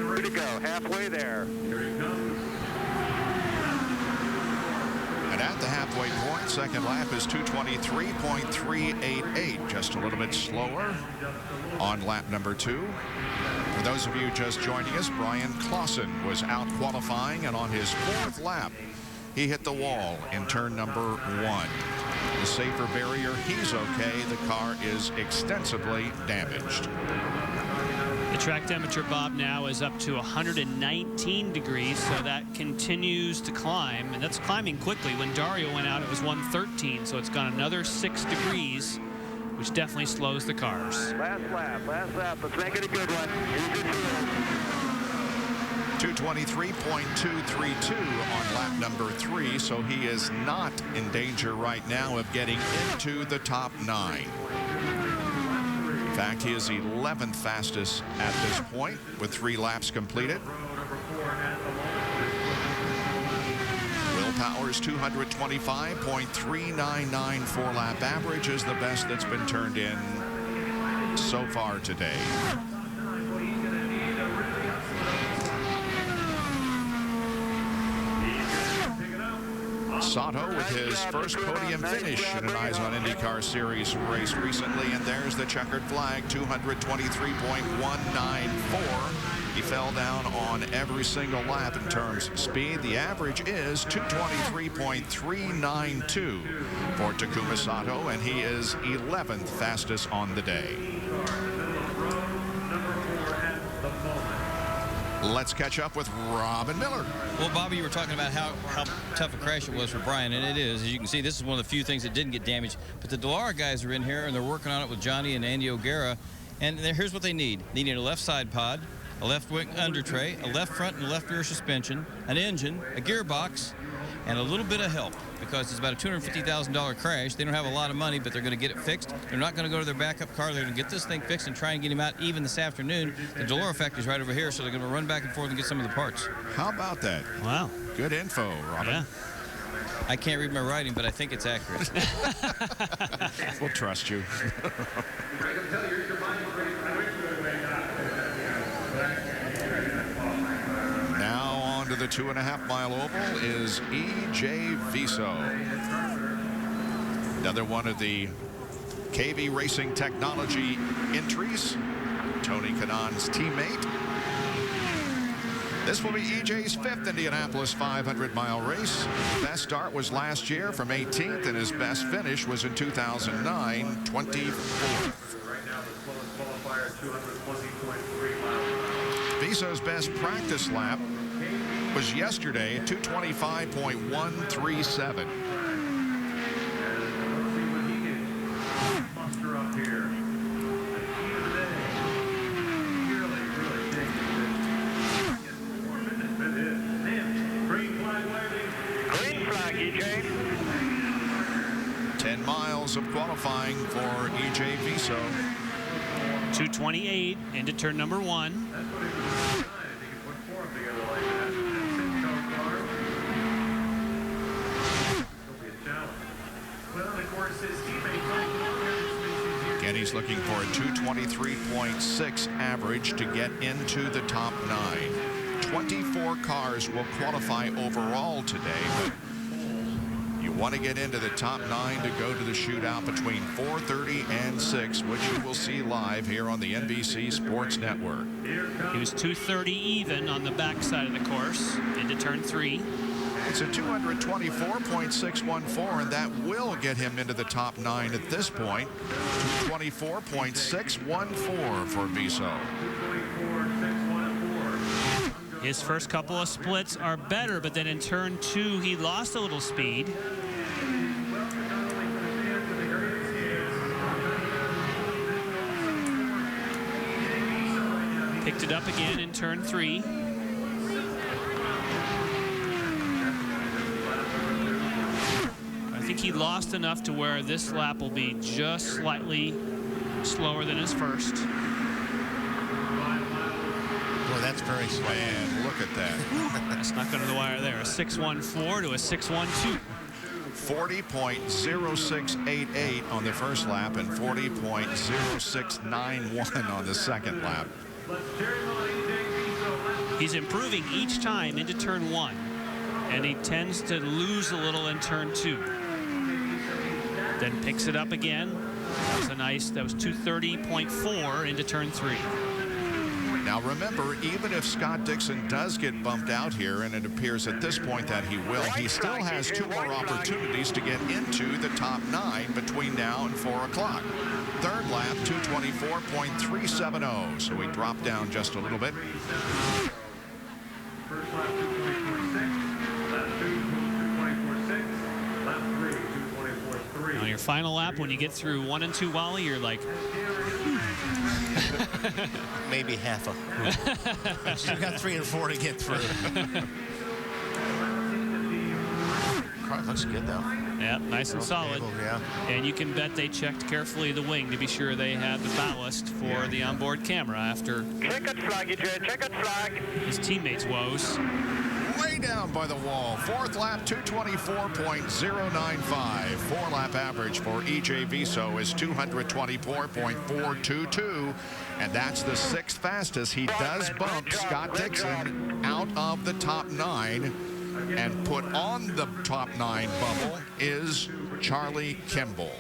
Way to go. Halfway there. And at the halfway point, second lap is 223.388, just a little bit slower on lap number 2. For those of you just joining us, Bryan Clauson was out qualifying, and on his 4th lap, he hit the wall in turn number 1. The safer barrier, he's okay. The car is extensively damaged. The track temperature, Bob, now is up to 119 degrees, so that continues to climb, and that's climbing quickly. When Dario went out, it was 113, so it's gone another 6 degrees, which definitely slows the cars. Last lap. Let's make it a good one. 223.232 on lap number 3, so he is not in danger right now of getting into the top 9. In fact, he is 11th fastest at this point with 3 laps completed. Will Power's 225.399 4-lap average is the best that's been turned in so far today. Sato with his first podium finish in an Eyes on IndyCar Series race recently, and there's the checkered flag, 223.194. He fell down on every single lap in terms of speed. The average is 223.392 for Takuma Sato, and he is 11th fastest on the day. Let's catch up with Robin Miller. Well, Bobby, you were talking about how tough a crash it was for Bryan, and it is. As you can see, this is one of the few things that didn't get damaged. But the Dallara guys are in here, and they're working on it with Johnny and Andy O'Gara. And here's what they need. They need a left side pod, a left wing under tray, a left front and a left rear suspension, an engine, a gearbox, and a little bit of help, because it's about a $250,000 crash. They don't have a lot of money, but they're going to get it fixed. They're not going to go to their backup car. They're going to get this thing fixed and try and get him out even this afternoon. The Dallara factory's right over here, so they're going to run back and forth and get some of the parts. How about that? Wow. Good info, Robin. Yeah. I can't read my writing, but I think it's accurate. We'll trust you. Now on to the 2.5-mile oval is E.J. Viso. Another one of the KV Racing Technology entries. Tony Kanaan's teammate. This will be EJ's 5th Indianapolis 500-mile race. Best start was last year from 18th, and his best finish was in 2009, 24th. Viso's best practice lap was yesterday at 225.137. miles of qualifying for E.J. Viso. 2:28 into turn number 1. And he's looking for a 223.6 average to get into the top 9. 24 cars will qualify overall today, but you want to get into the top 9 to go to the shootout between 4:30 and 6, which you will see live here on the NBC Sports Network. He was 230 even on the backside of the course into turn 3. It's a 224.614, and that will get him into the top 9 at this point. 224.614 for Viso. His first couple of splits are better, but then in turn 2, he lost a little speed. Picked it up again in turn 3. I think he lost enough to where this lap will be just slightly slower than his first. Boy, that's very slow. Man, look at that. That's not going to the wire there. A 6.14 to a 6.12. 40.0688 on the first lap and 40.0691 on the second lap. He's improving each time into turn 1, and he tends to lose a little in turn 2. Then picks it up again. That was 230.4 into turn 3. Now remember, even if Scott Dixon does get bumped out here, and it appears at this point that he will, he still has 2 more opportunities to get into the top 9 between now and 4 o'clock. Third lap, 224.370, so he dropped down just a little bit. First lap 224.6, lap 2 224.6, lap 3 224.3. On your final lap, when you get through 1 and 2, Wally, you're like, maybe half a. Still got 3 and 4 to get through. Car looks good though. Yeah, nice and solid. Yeah. And you can bet they checked carefully the wing to be sure they had the ballast for the onboard camera after Checkered flag, Adrian. Checkered flag. his teammates' woes. Way down by the wall. Fourth lap, 224.095. 4-lap average for E.J. Viso is 224.422. And that's the 6th fastest. He does bump Scott Dixon out of the top 9. And put on the top 9 bubble is Charlie Kimball.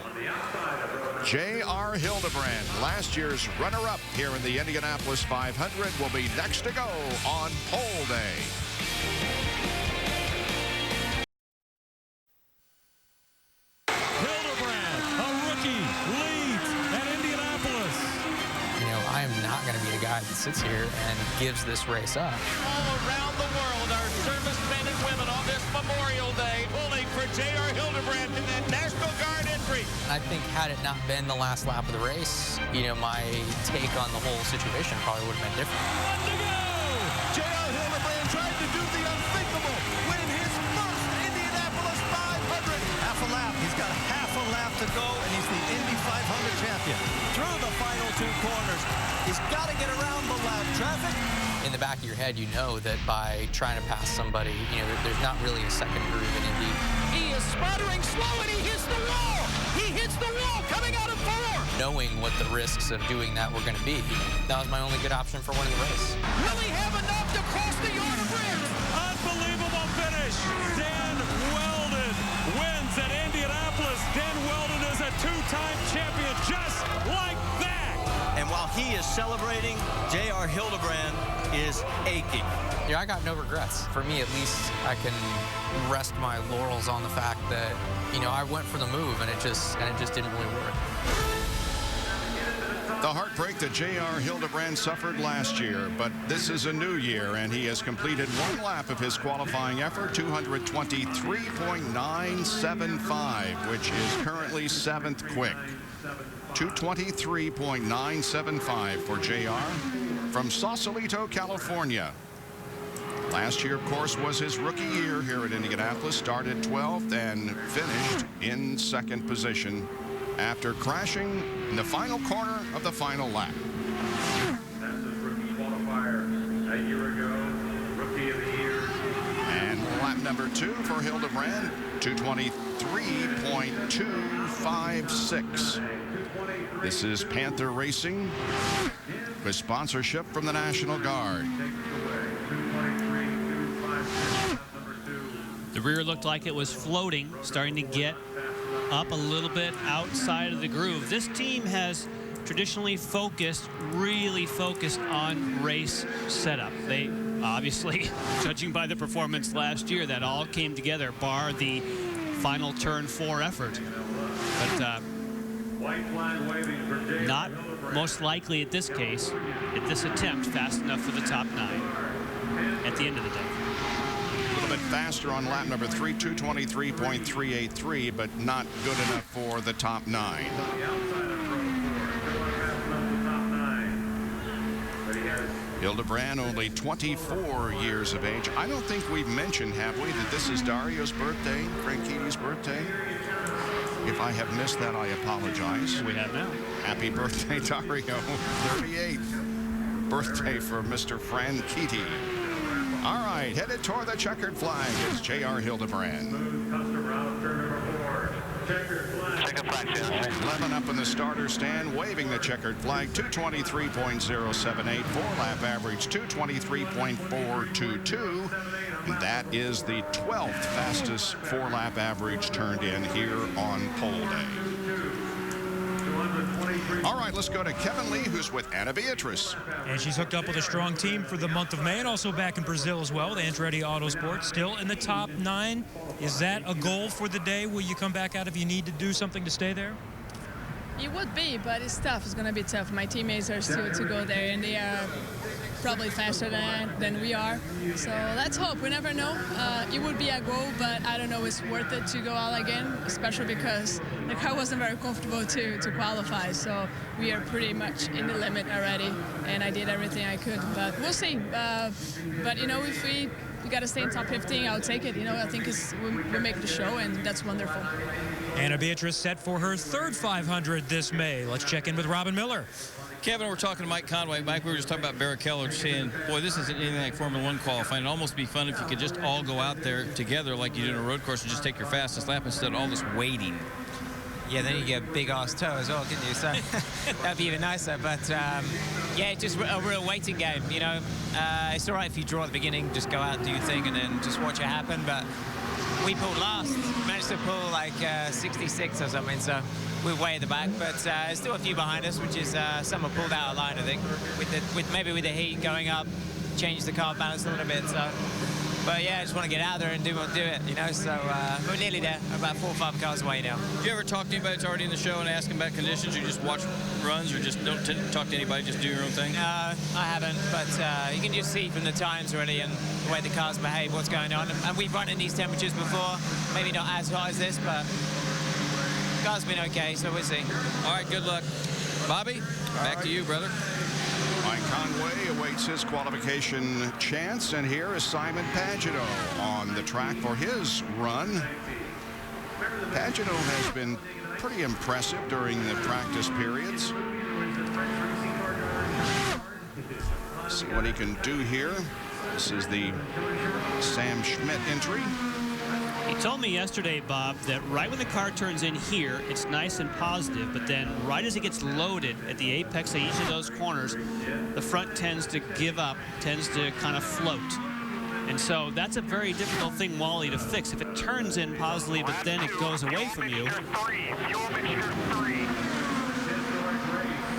J.R. Hildebrand, last year's runner-up here in the Indianapolis 500, will be next to go on pole day. Hildebrand, a rookie, leads at Indianapolis. You know, I am not going to be the guy that sits here and gives this race up. All around the world, our servicemen and women on this Memorial Day pulling for J.R. Hildebrand in that National Guard entry. I think had it not been the last lap of the race, you know, my take on the whole situation probably would have been different. J.R. Hildebrand tried to do the unthinkable, win his first Indianapolis 500. Half a lap. He's got half a lap to go, and he's the Indy 500 champion. Through the final 2 corners. He's got to get around the lap traffic. In the back of your head, you know that by trying to pass somebody, you know, there's not really a second groove in Indy. He is sputtering slow, and he hits the wall. He hits the wall coming out of 4. Knowing what the risks of doing that were going to be, that was my only good option for winning the race. Will he have enough to cross the yard of rim? Unbelievable finish. Dan Weldon wins at Indianapolis. Dan Weldon is a 2-time champion just like that. And while he is celebrating, J.R. Hildebrand is aching. Yeah, I got no regrets. For me, at least, I can rest my laurels on the fact that, you know, I went for the move and it just didn't really work. The heartbreak that J.R. Hildebrand suffered last year, but this is a new year, and he has completed 1 lap of his qualifying effort, 223.975, which is currently 7th quick. 223.975 for J.R. from Sausalito, California. Last year, of course, was his rookie year here at Indianapolis. Started 12th and finished in 2nd position after crashing in the final corner of the final lap. A year ago, Rookie of the Year. And lap number 2 for Hildebrand, 223.256. This is Panther Racing with sponsorship from the National Guard. The rear looked like it was floating, starting to get up a little bit outside of the groove. This team has traditionally really focused on race setup. They obviously, judging by the performance last year, that all came together, bar the final turn 4 effort. But not most likely at this case, at this attempt, fast enough for the top 9 at the end of the day. A little bit faster on lap number 3, 223.383, but not good enough for the top 9. Hildebrand, only 24 years of age. I don't think we've mentioned, have we, that this is Dario's birthday, Frankini's birthday? If I have missed that, I apologize. We have now. Happy birthday, Dario. 38th birthday for Mr. Franchitti. All right, headed toward the checkered flag is J.R. Hildebrand. 11 up in the starter stand, waving the checkered flag, 223.078, 4-lap average, 223.422. And that is the 12th fastest 4-lap average turned in here on pole day. All right, let's go to Kevin Lee, who's with Anna Beatrice. And she's hooked up with a strong team for the month of May and also back in Brazil as well. The Andretti Autosport still in the top 9. Is that a goal for the day? Will you come back out if you need to do something to stay there? It would be, but it's tough. It's going to be tough. My teammates are still to go there, and they are probably faster than we are. So let's hope. We never know. It would be a goal, but I don't know it's worth it to go out again, especially because the car wasn't very comfortable to qualify. So we are pretty much in the limit already, and I did everything I could. But we'll see. But, you know, if we got to stay in top 15, I'll take it. You know, I think we make the show, and that's wonderful. Anna Beatrice set for her 3rd 500 this May. Let's check in with Robin Miller. Kevin, we're talking to Mike Conway. Mike, we were just talking about Barrichello, saying, boy, this isn't anything like Formula 1 qualifying. It'd almost be fun if you could just all go out there together like you do in a road course and just take your fastest lap instead of all this waiting. Yeah, then you get a big-ass toe as well, couldn't you? So that'd be even nicer. But, yeah, just a real waiting game, you know. It's all right if you draw at the beginning, just go out and do your thing and then just watch it happen. But we pulled last, managed to pull like 66 or something, so we're way at the back. But there's still a few behind us, which is some are pulled out of line, I think, maybe with the heat going up, changed the car balance a little bit. So, but yeah, I just want to get out there and do it, you know. So we're nearly there, about 4 or 5 cars away now. Do you ever talk to anybody that's already in the show and ask them about conditions, or just watch runs, or just don't talk to anybody, just do your own thing? No, I haven't, but you can just see from the times really and the way the cars behave what's going on. And we've run in these temperatures before, maybe not as hot as this, but the car's been okay, so we'll see. All right, good luck. Bobby, back to you, brother. Mike Conway awaits his qualification chance, and here is Simon Pagenaud on the track for his run. Pagenaud has been pretty impressive during the practice periods. See what he can do here. This is the Sam Schmidt entry. He told me yesterday, Bob, that right when the car turns in here, it's nice and positive, but then right as it gets loaded at the apex of each of those corners, the front tends to give up, tends to kind of float. And so that's a very difficult thing, Wally, to fix. If it turns in positively, but then it goes away from you.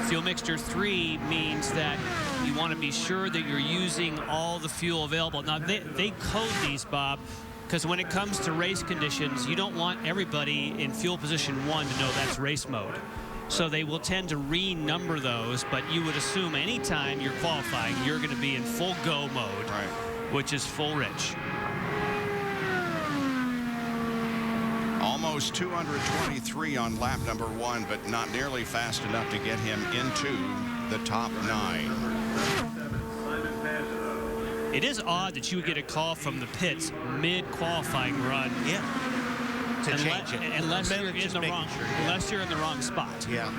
Fuel mixture 3 means that you want to be sure that you're using all the fuel available. Now, they code these, Bob, because when it comes to race conditions, you don't want everybody in fuel position 1 to know that's race mode. So they will tend to renumber those, but you would assume anytime you're qualifying, you're going to be in full go mode, right, which is full rich. Almost 223 on lap number 1, but not nearly fast enough to get him into the top 9. It is odd that you would get a call from the pits mid-qualifying run. Yeah. to change it. Unless you're in the wrong spot. Yeah.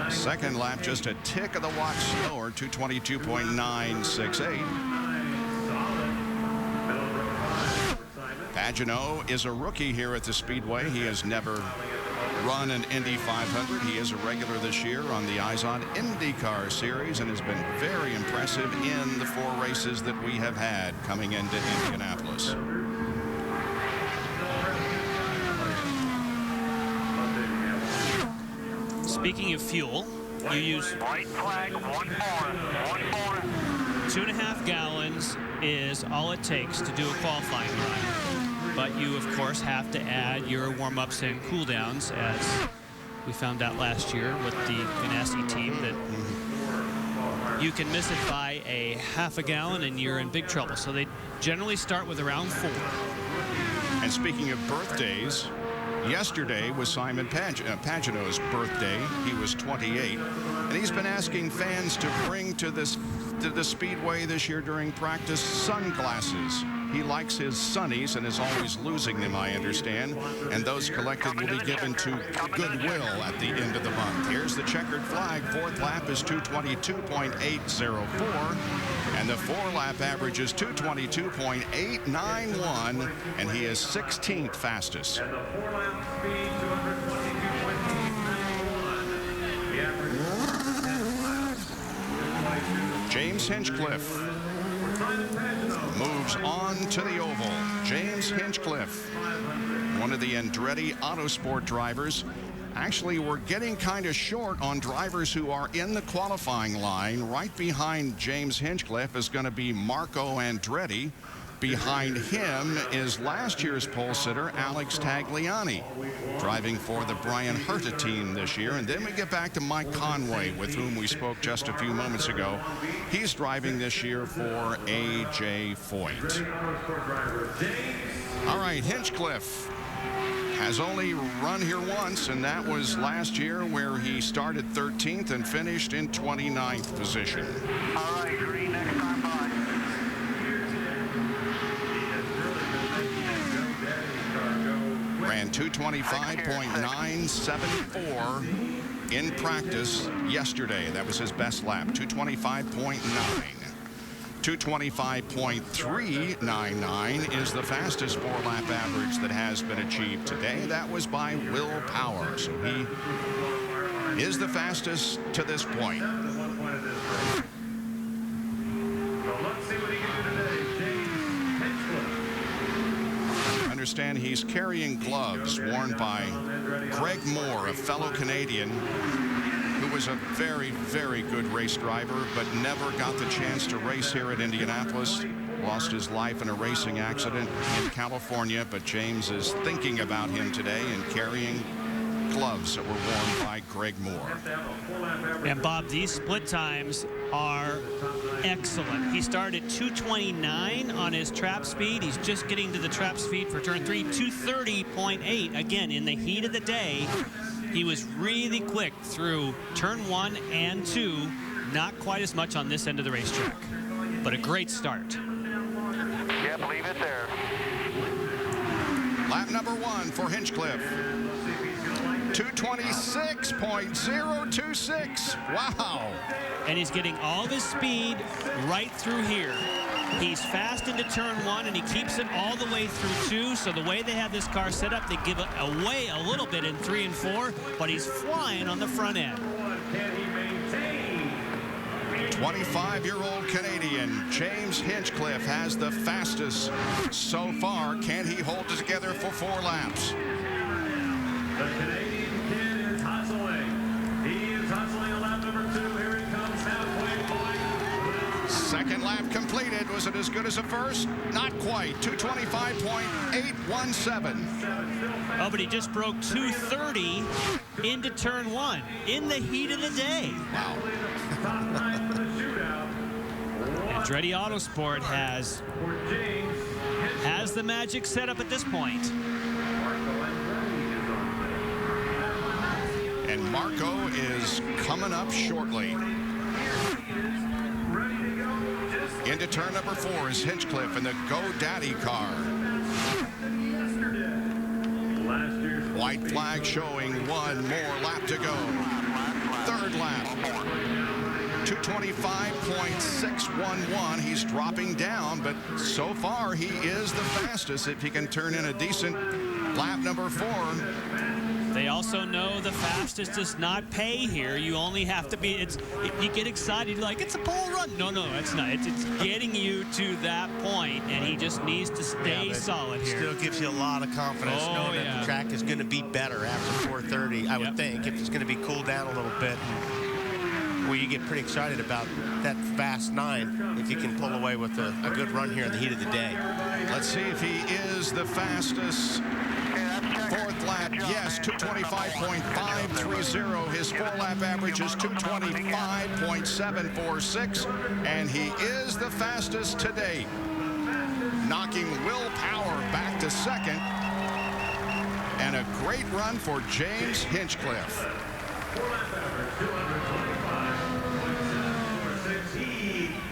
Second lap, just a tick of the watch slower, 222.968. Pagenaud is a rookie here at the Speedway. He has never run an Indy 500. He is a regular this year on the Eyes on IndyCar series and has been very impressive in the 4 races that we have had coming into Indianapolis. Speaking of fuel, you use White flag, 2.5 gallons is all it takes to do a qualifying run. But you, of course, have to add your warm-ups and cool-downs, as we found out last year with the Ganassi team, that you can miss it by a half a gallon and you're in big trouble. So they generally start with around 4. And speaking of birthdays, yesterday was Simon Pagenaud's birthday. He was 28. And he's been asking fans to bring to the Speedway this year during practice sunglasses. He likes his sunnies and is always losing them, I understand. And those collected will be given to Goodwill at the end of the month. Here's the checkered flag. 4th lap is 222.804. And the 4-lap average is 222.891. And he is 16th fastest. And the 4-lap speed, 222.1. James Hinchcliffe moves on to the oval. James Hinchcliffe, one of the Andretti Autosport drivers. Actually, we're getting kind of short on drivers who are in the qualifying line. Right behind James Hinchcliffe is going to be Marco Andretti. Behind him is last year's pole sitter, Alex Tagliani, driving for the Brian Herta team this year. And then we get back to Mike Conway, with whom we spoke just a few moments ago. He's driving this year for A.J. Foyt. All right, Hinchcliffe has only run here once, and that was last year, where he started 13th and finished in 29th position. All right, green, next time by. Ran 225.974 in practice yesterday. That was his best lap, 225.9. 225.399 is the fastest 4-lap average that has been achieved today. That was by Will Power. So he is the fastest to this point. I understand he's carrying gloves worn by Greg Moore, a fellow Canadian who was a very, very good race driver, but never got the chance to race here at Indianapolis. Lost his life in a racing accident in California, but James is thinking about him today and carrying gloves that were worn by Greg Moore. And Bob, these split times are excellent. He started 229 on his trap speed. He's just getting to the trap speed for turn 3, 230.8. Again, in the heat of the day, he was really quick through turn 1 and 2. Not quite as much on this end of the racetrack, but a great start. Yeah, leave it there. Lap number 1 for Hinchcliffe. 226.026. Wow. And he's getting all of his speed right through here. He's fast into turn 1, and he keeps it all the way through 2. So the way they have this car set up, they give it away a little bit in 3 and 4, but he's flying on the front end. 25-year-old Canadian James Hinchcliffe has the fastest so far. Can he hold it together for 4 laps? The Canadian kid is hustling. He is hustling on lap number 2. Here he comes, halfway point. Second lap completed. Was it as good as the first? Not quite. 225.817. Oh, but he just broke 230 into turn 1 in the heat of the day. Wow. Andretti Autosport has the magic set up at this point. And Marco is coming up shortly. Into turn number 4 is Hinchcliffe in the GoDaddy car. White flag showing one more lap to go. Third lap. 225.611. He's dropping down, but so far he is the fastest if he can turn in a decent lap number 4. They also know the fastest does not pay here. You only have to be, you get excited, like, it's a pole run. No, it's not. It's getting you to that point, and he just needs to stay solid here. Still gives you a lot of confidence knowing that the track is going to be better after 4:30, I would think, if it's going to be cooled down a little bit. Well, you get pretty excited about that fast 9 if you can pull away with a good run here in the heat of the day. Let's see if he is the fastest. 4th lap, yes, 225.530. His 4-lap average is 225.746, and he is the fastest today, knocking Will Power back to 2nd. And a great run for James Hinchcliffe.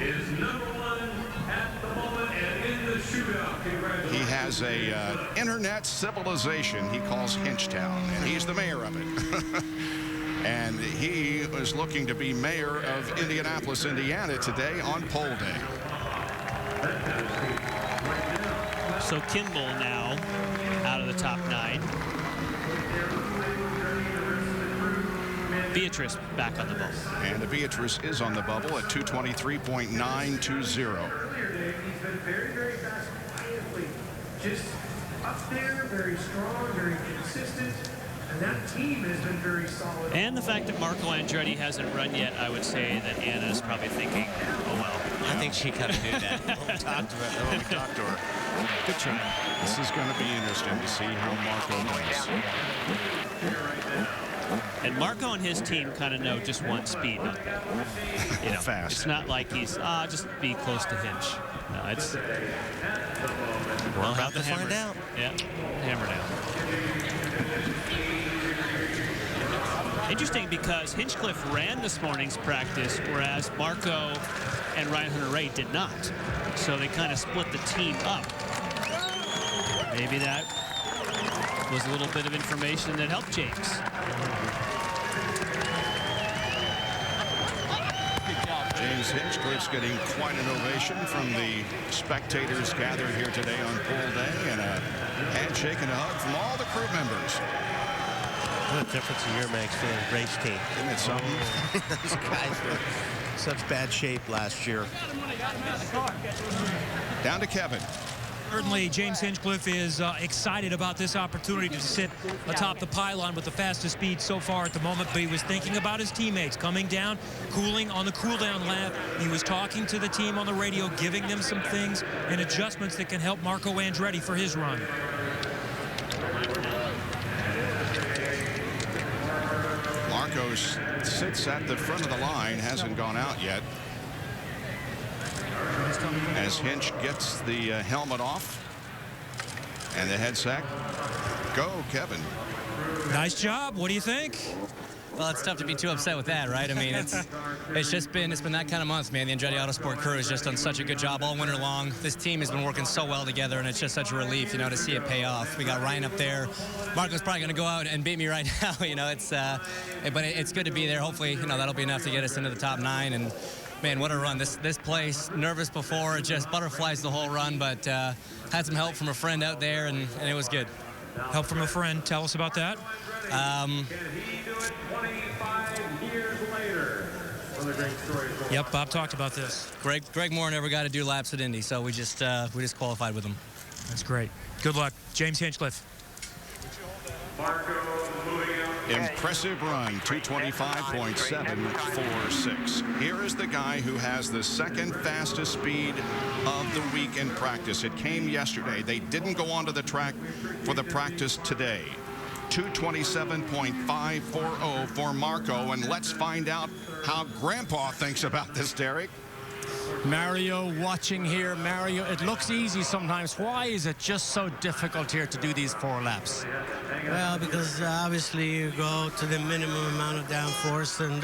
Is number 1 at the moment and in the shootout. Congratulations. He has a internet civilization he calls Hinchtown, and he's the mayor of it. And he is looking to be mayor of Indianapolis, Indiana today on pole day. So Kimball now out of the top 9. Beatrice back on the bubble. And Beatrice is on the bubble at 223.920. He's been very fast, quietly, just up there, very strong, very consistent, and that team has been very solid. And the fact that Marco Andretti hasn't run yet, I would say that Anna's probably thinking, oh well. I think she kind of knew that. When we talked to her. Good try. This is going to be interesting to see how Marco does. And Marco and his team kind of know just one speed. You know, fast. It's not like he's just be close to Hinch. No, it's. We're about to find out. Yeah, hammer down. Interesting because Hinchcliffe ran this morning's practice, whereas Marco and Ryan Hunter-Reay did not. So they kind of split the team up. Maybe that was a little bit of information that helped James. James Hinchcliffe's getting quite an ovation from the spectators gathered here today on pole day, and a handshake and a hug from all the crew members. What a difference a year makes for a race team. Isn't it something? Those guys were in such bad shape last year. Down to Kevin. Certainly, James Hinchcliffe is excited about this opportunity to sit atop the pylon with the fastest speed so far at the moment, but he was thinking about his teammates coming down, cooling on the cool-down lap. He was talking to the team on the radio, giving them some things and adjustments that can help Marco Andretti for his run. Marco sits at the front of the line, hasn't gone out yet. As Hinch gets the helmet off and the headset. Go, Kevin. Nice job. What do you think? Well, it's tough to be too upset with that, right? I mean, it's been that kind of month, man. The Andretti Autosport crew has just done such a good job all winter long. This team has been working so well together, and it's just such a relief, you know, to see it pay off. We got Ryan up there. Marco's probably going to go out and beat me right now, you know. But it's good to be there. Hopefully, you know, that'll be enough to get us into the top 9. And man, what a run. This place, nervous before, just butterflies the whole run, but had some help from a friend out there, and it was good. Help from a friend. Tell us about that. Yep, Bob talked about this. Greg Moore never got to do laps at Indy, so we just qualified with him. That's great. Good luck. James Hinchcliffe. Impressive run, 225.746. Here is the guy who has the second fastest speed of the week in practice. It came yesterday. They didn't go onto the track for the practice today. 227.540 for Marco, and let's find out how Grandpa thinks about this, Derek. Mario watching here. Mario, it looks easy sometimes. Why is it just so difficult here to do these 4 laps? Well, because obviously you go to the minimum amount of downforce, and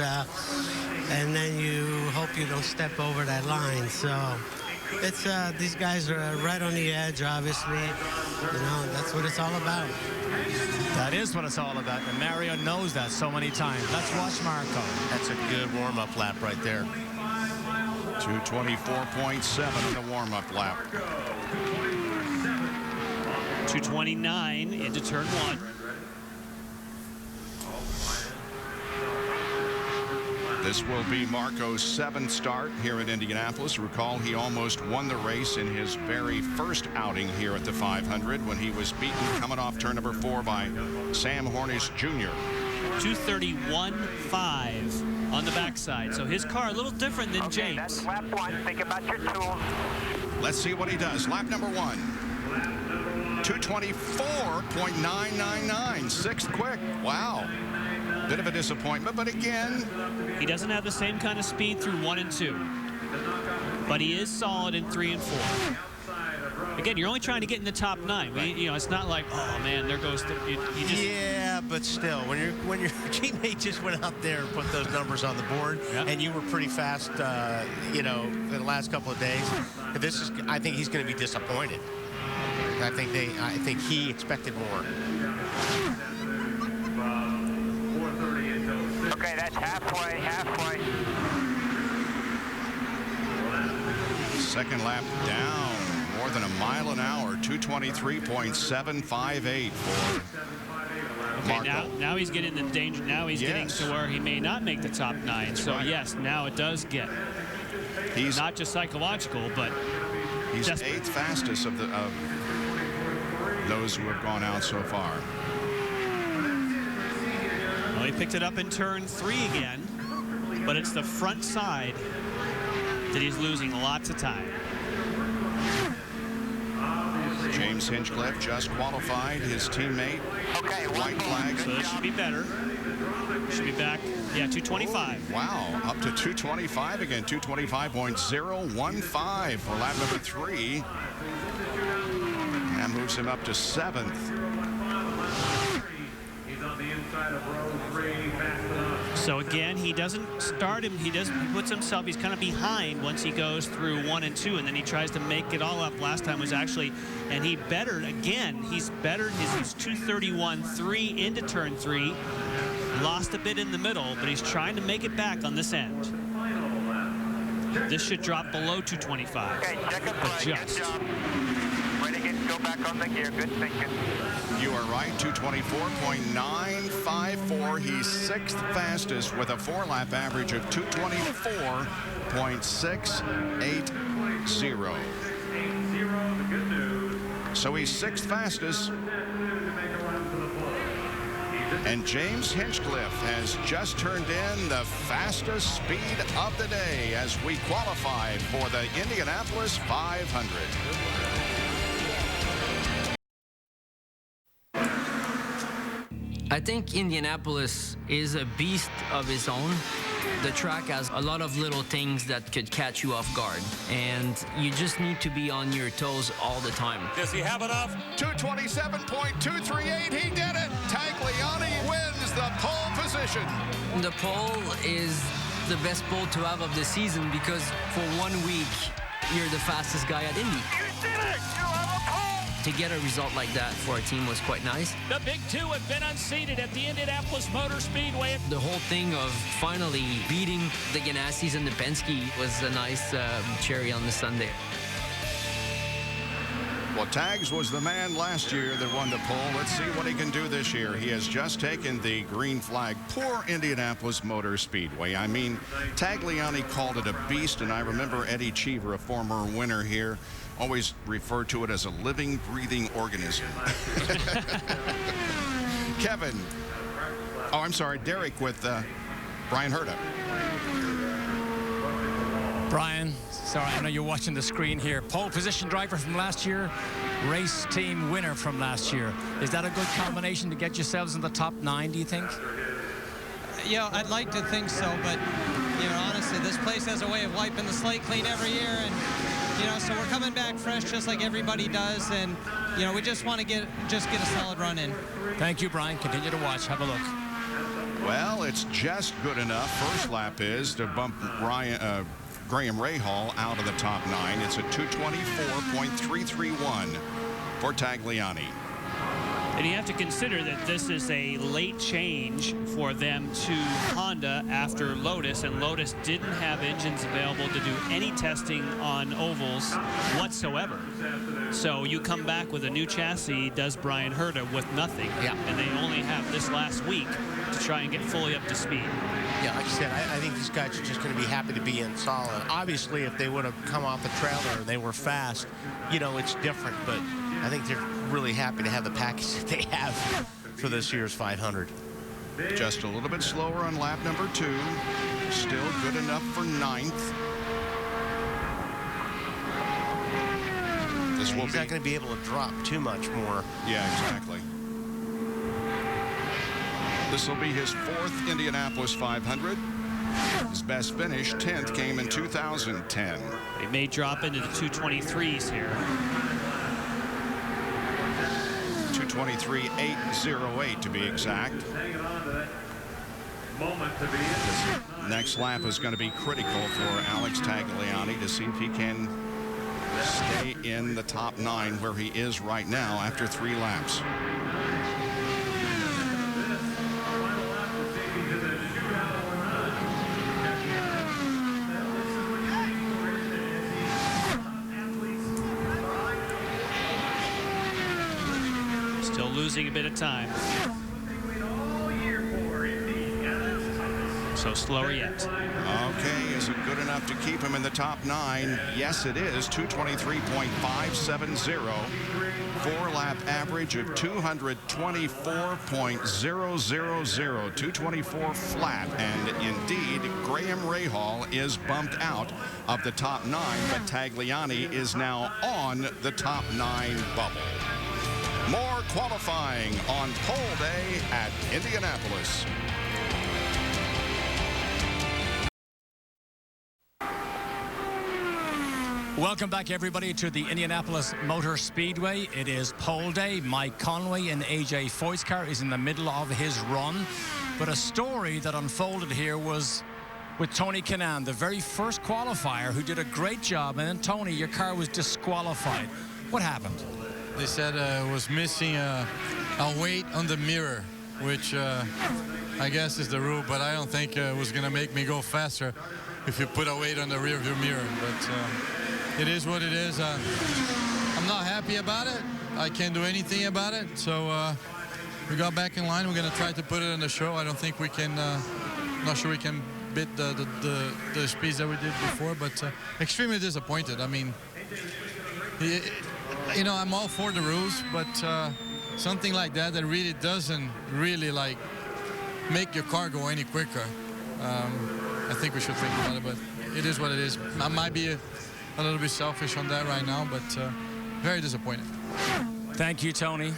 then you hope you don't step over that line. So It's these guys are right on the edge, obviously. You know, that's what it's all about. That is what it's all about, and Mario knows that so many times. Let's watch Marco. That's a good warm-up lap right there. 224.7 in the warm-up lap. 229 into turn 1. This will be Marco's 7th start here at Indianapolis. Recall, he almost won the race in his very first outing here at the 500 when he was beaten coming off turn number 4 by Sam Hornish Jr. 231.5 on the backside. So his car a little different than James. That's lap 1. Think about your tools. Let's see what he does. Lap number 1. 224.999. 6th quick. Wow. Bit of a disappointment, but again, he doesn't have the same kind of speed through 1 and 2, but he is solid in 3 and 4. Again, you're only trying to get in the top 9. You know, it's not like, oh man, there goes you just. Yeah, but still, when your teammate just went out there and put those numbers on the board, and you were pretty fast, you know, in the last couple of days. I think he's going to be disappointed. I think he expected more. Okay, that's halfway. Second lap down more than a mile an hour. 223.758 for Marco. Now he's getting the danger. Now he's getting to where he may not make the top 9. So right. Yes, now it does get. He's not just psychological, but he's 8th fastest of those who have gone out so far. Well, he picked it up in turn 3 again, but it's the front side that he's losing lots of time. James Hinchcliffe just qualified his teammate. Okay, white flag. So this should be better. Should be back. Yeah, 225. Oh, wow, up to 225 again. 225.015 for lap number 3. That moves him up to 7th. So again, he doesn't start him. He puts himself. He's kind of behind once he goes through 1 and 2, and then he tries to make it all up. Last time was actually, and he bettered again. He's bettered his 231.3 into turn 3. Lost a bit in the middle, but he's trying to make it back on this end. This should drop below 225. Okay, check up right. Good job. Ready to go back on the gear. Good thinking. You are right. 224.954. He's 6th fastest with a 4-lap average of 224.680. So he's 6th fastest. And James Hinchcliffe has just turned in the fastest speed of the day as we qualify for the Indianapolis 500. I think Indianapolis is a beast of its own. The track has a lot of little things that could catch you off guard, and you just need to be on your toes all the time. Does he have enough? 227.238, he did it! Tagliani wins the pole position. The pole is the best pole to have of the season because for 1 week, you're the fastest guy at Indy. You did it! You have a pole! To get a result like that for a team was quite nice. The big two have been unseated at the Indianapolis Motor Speedway. The whole thing of finally beating the Ganassis and the Penske was a nice cherry on the sundae. Well, Tags was the man last year that won the pole. Let's see what he can do this year. He has just taken the green flag. Poor Indianapolis Motor Speedway. I mean, Tagliani called it a beast, and I remember Eddie Cheever, a former winner here, always referred to it as a living, breathing organism. Kevin. Oh, I'm sorry, Derek with Brian Herta. Brian, sorry, I know you're watching the screen here. Pole position driver from last year, race team winner from last year. Is that a good combination to get yourselves in the top 9, do you think? Yeah, I'd like to think so, but, you know, honestly, this place has a way of wiping the slate clean every year, and, you know, so we're coming back fresh just like everybody does, and, you know, we just want to get a solid run in. Thank you, Brian. Continue to watch. Have a look. Well, it's just good enough. First lap is to bump Graham Rahal out of the top 9. It's a 224.331 for Tagliani. And you have to consider that this is a late change for them to Honda after Lotus, and Lotus didn't have engines available to do any testing on ovals whatsoever. So you come back with a new chassis, does Bryan Herta, with nothing. Yeah. And they only have this last week to try and get fully up to speed. Yeah, like I said, I think these guys are just going to be happy to be in solid. Obviously, if they would have come off the trailer and they were fast, you know, it's different. But I think they're really happy to have the package that they have for this year's 500. Just a little bit slower on lap number 2. Still good enough for 9th. This will He's not going to be able to drop too much more. Yeah, exactly. This will be his 4th Indianapolis 500. His best finish, 10th, came in 2010. He may drop into the 223s here. 223.808 to be exact. Next lap is going to be critical for Alex Tagliani to see if he can stay in the top 9 where he is right now after 3 laps. Still losing a bit of time. So slower yet. Okay, is it good enough to keep him in the top 9? Yes, it is. 223.570. 4-lap average of 224.000. 224 flat. And indeed, Graham Rahal is bumped out of the top 9, but Tagliani is now on the top 9 bubble. More qualifying on pole day at Indianapolis. Welcome back, everybody, to the Indianapolis Motor Speedway. It is pole day. Mike Conway in AJ Foyt's car is in the middle of his run. But a story that unfolded here was with Tony Kanaan, the very first qualifier, who did a great job. And then, Tony, your car was disqualified. What happened? They said it was missing a weight on the mirror, which I guess is the rule, but I don't think it was going to make me go faster if you put a weight on the rear view mirror. But it is what it is. I'm not happy about it. I can't do anything about it. So we got back in line. We're going to try to put it on the show. I don't think we can, not sure we can beat the speeds that we did before, but extremely disappointed. I mean, you know, I'm all for the rules, but something like that really doesn't really like make your car go any quicker. I think we should think about it, but it is what it is. I might be a little bit selfish on that right now, but very disappointed. Thank you, Tony.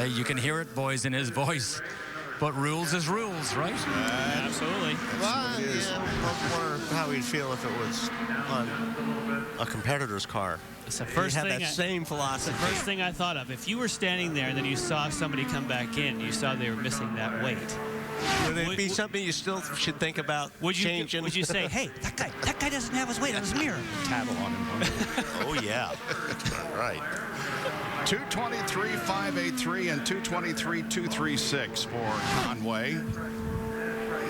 You can hear it, boys, in his voice. But rules is rules, right? Absolutely. Well, yeah, I wonder how he'd feel if it was on a competitor's car. It's the first he had thing that same philosophy. The first thing I thought of, if you were standing there and then you saw somebody come back in, you saw they were missing that weight. Would it be something you still should think about changing? Would you say, hey, that guy doesn't have his weight on his mirror? Tattle on him. Oh, yeah. Right. 223.583 and 223.236 for Conway.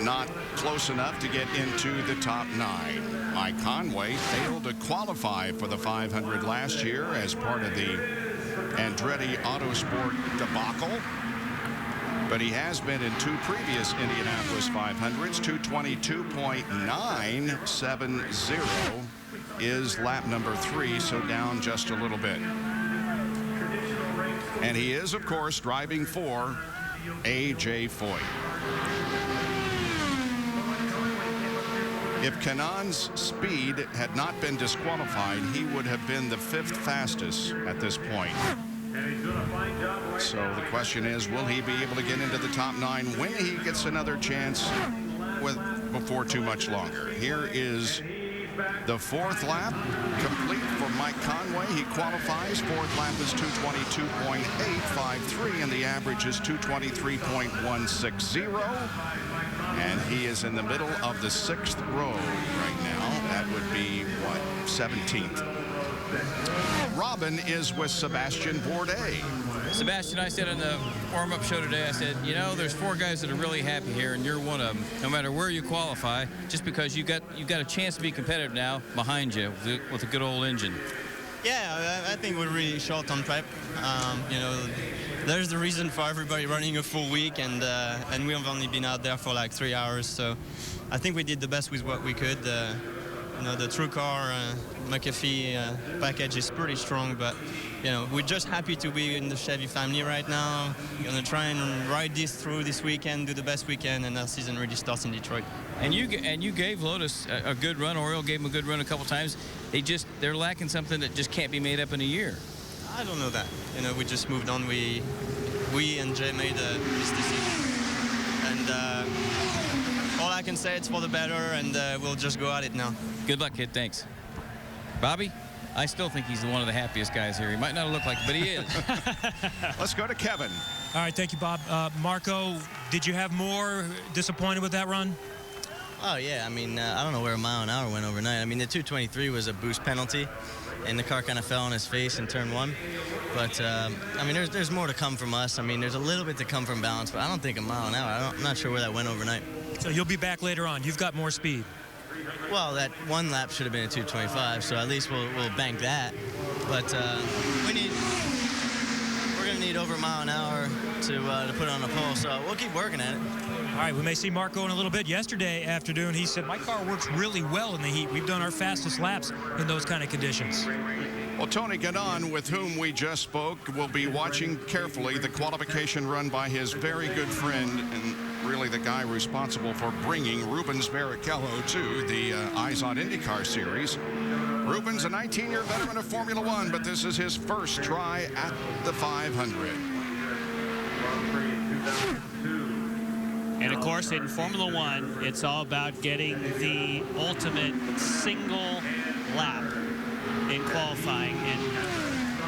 Not close enough to get into the top 9. Mike Conway failed to qualify for the 500 last year as part of the Andretti Autosport debacle. But he has been in 2 previous Indianapolis 500s. 222.970 is lap number 3, so down just a little bit. And he is, of course, driving for AJ Foyt. If Kanaan's speed had not been disqualified, he would have been the 5th fastest at this point. So the question is, will he be able to get into the top 9 when he gets another chance before too much longer? Here is the 4th lap complete for Mike Conway. He qualifies. 4th lap is 222.853, and the average is 223.160. And he is in the middle of the 6th row right now. That would be 17th. Robin is with Sebastian Bourdais. Sebastian, I said on the warm-up show today, I said, you know, there's 4 guys that are really happy here, and you're one of them. No matter where you qualify, just because you got a chance to be competitive now behind you with a good old engine. Yeah, I think we're really short on prep. You know, there's the reason for everybody running a full week, and we have only been out there for like 3 hours. So I think we did the best with what we could. You know, the TrueCar McAfee package is pretty strong, but you know, we're just happy to be in the Chevy family right now. We're gonna try and ride this through this weekend, do the best we can, and our season really starts in Detroit. And you gave Lotus a good run. Oriol gave him a good run a couple times. They're lacking something that just can't be made up in a year. I don't know that. You know, we just moved on. We and Jay made this decision, and all I can say, it's for the better, and we'll just go at it now. Good luck, kid. Thanks. Bobby, I still think he's one of the happiest guys here. He might not look like it, but he is. Let's go to Kevin. All right, thank you, Bob. Marco, did you have more disappointed with that run? Oh, yeah. I mean, I don't know where a mile an hour went overnight. I mean, the 223 was a boost penalty, and the car kind of fell on his face in turn 1. But, I mean, there's more to come from us. I mean, there's a little bit to come from balance, but I don't think a mile an hour. I'm not sure where that went overnight. So you'll be back later on. You've got more speed. Well, that one lap should have been a 225, so at least we'll bank that. But we're going to need over a mile an hour to put it on the pole, so we'll keep working at it. All right, we may see Marco in a little bit. Yesterday afternoon, he said, my car works really well in the heat. We've done our fastest laps in those kind of conditions. Well, Tony Kanaan, with whom we just spoke, will be watching carefully the qualification run by his very good friend and really the guy responsible for bringing Rubens Barrichello to the Eyes on IndyCar series. Rubens, a 19-year veteran of Formula One, but this is his first try at the 500. And of course, in Formula One, it's all about getting the ultimate single lap in qualifying. And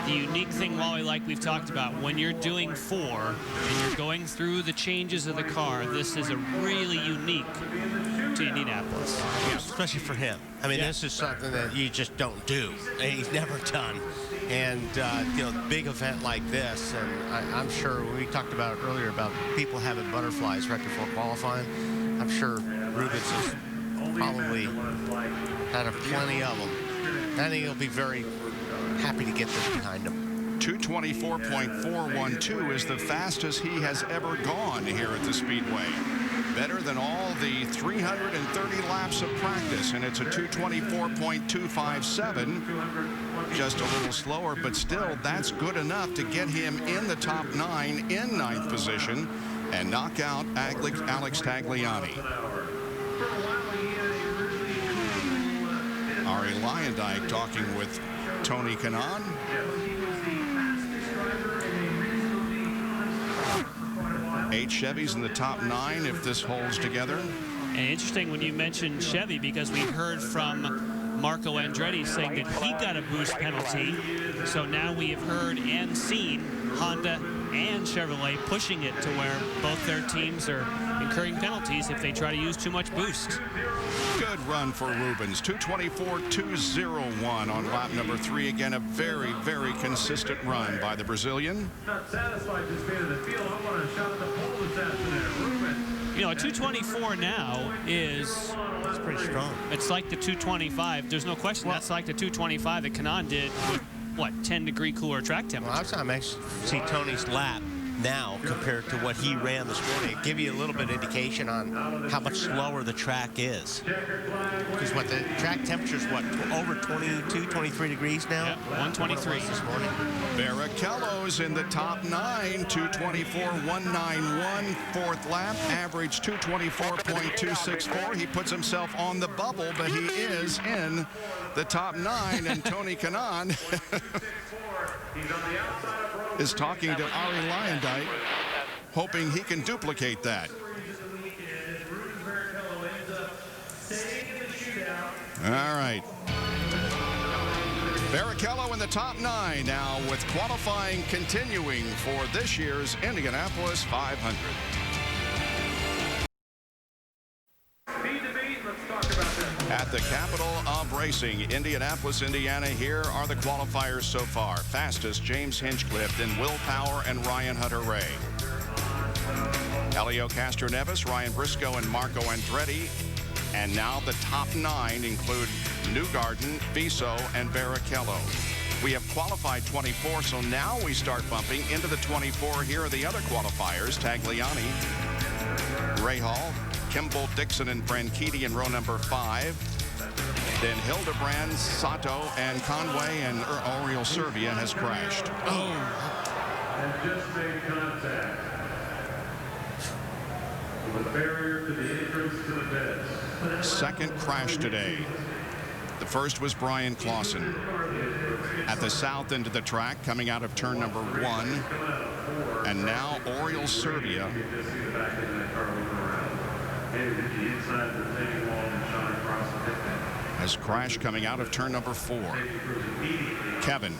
the unique thing, Wally, like we've talked about, when you're doing 4 and you're going through the changes of the car, this is a really unique to Indianapolis. Yeah, especially for him. I mean, this is something that you just don't do, and he's never done. And, you know, big event like this, and I'm sure we talked about earlier about people having butterflies right before qualifying. I'm sure Rubens has probably had plenty of them. I think he'll be very happy to get this behind him. 224.412 is the fastest he has ever gone here at the Speedway. Better than all the 330 laps of practice, and it's a 224.257. Just a little slower, but still, that's good enough to get him in the top 9 in 9th position and knock out Alex Tagliani. Ari Luyendyk talking with Tony Kanaan. Eight Chevys in the top 9 if this holds together. And interesting when you mentioned Chevy, because we heard from Marco Andretti saying that he got a boost penalty. So now we have heard and seen Honda and Chevrolet pushing it to where both their teams are incurring penalties if they try to use too much boost. Good run for Rubens. 224.201 on lap number 3. Again, a very, very consistent run by the Brazilian. Not satisfied to stay in the field. I want a shot at the pole this afternoon. Rubens. You know, a 224 now is... It's pretty strong. It's like the 225. There's no question that's like the 225 that Kanaan did with, what, 10-degree cooler track temperature. Well, I was going to see Tony's lap now compared to what he ran this morning. Give you a little bit of indication on how much slower the track is. Because what the track temperature is, what, over 22, 23 degrees now? Yeah, 123 this morning. Barrichello's in the top 9, 224.191, 4th lap, average 224.264. He puts himself on the bubble, but he is in the top 9, and Tony Kanaan is talking to Ari Luyendyk, hoping he can duplicate that. All right. Barrichello in the top 9 now, with qualifying continuing for this year's Indianapolis 500. At the capital of racing. Indianapolis, Indiana. Here are the qualifiers so far. Fastest, James Hinchcliffe, then Will Power and Ryan Hunter-Ray. Elio Castroneves, Ryan Briscoe, and Marco Andretti. And now the top 9 include Newgarden, Viso, and Barrichello. We have qualified 24, so now we start bumping into the 24. Here are the other qualifiers. Tagliani, Rahal, Kimball, Dixon, and Franchitti in row number 5. Then Hildebrand, Sato, and Conway, and Oriol Servia has crashed. And just made contact with a barrier to the entrance to the beds. Second crash today. The first was Bryan Clauson at the south end of the track, coming out of turn number 1. And now Oriol Servia has crashed coming out of turn number 4. Kevin.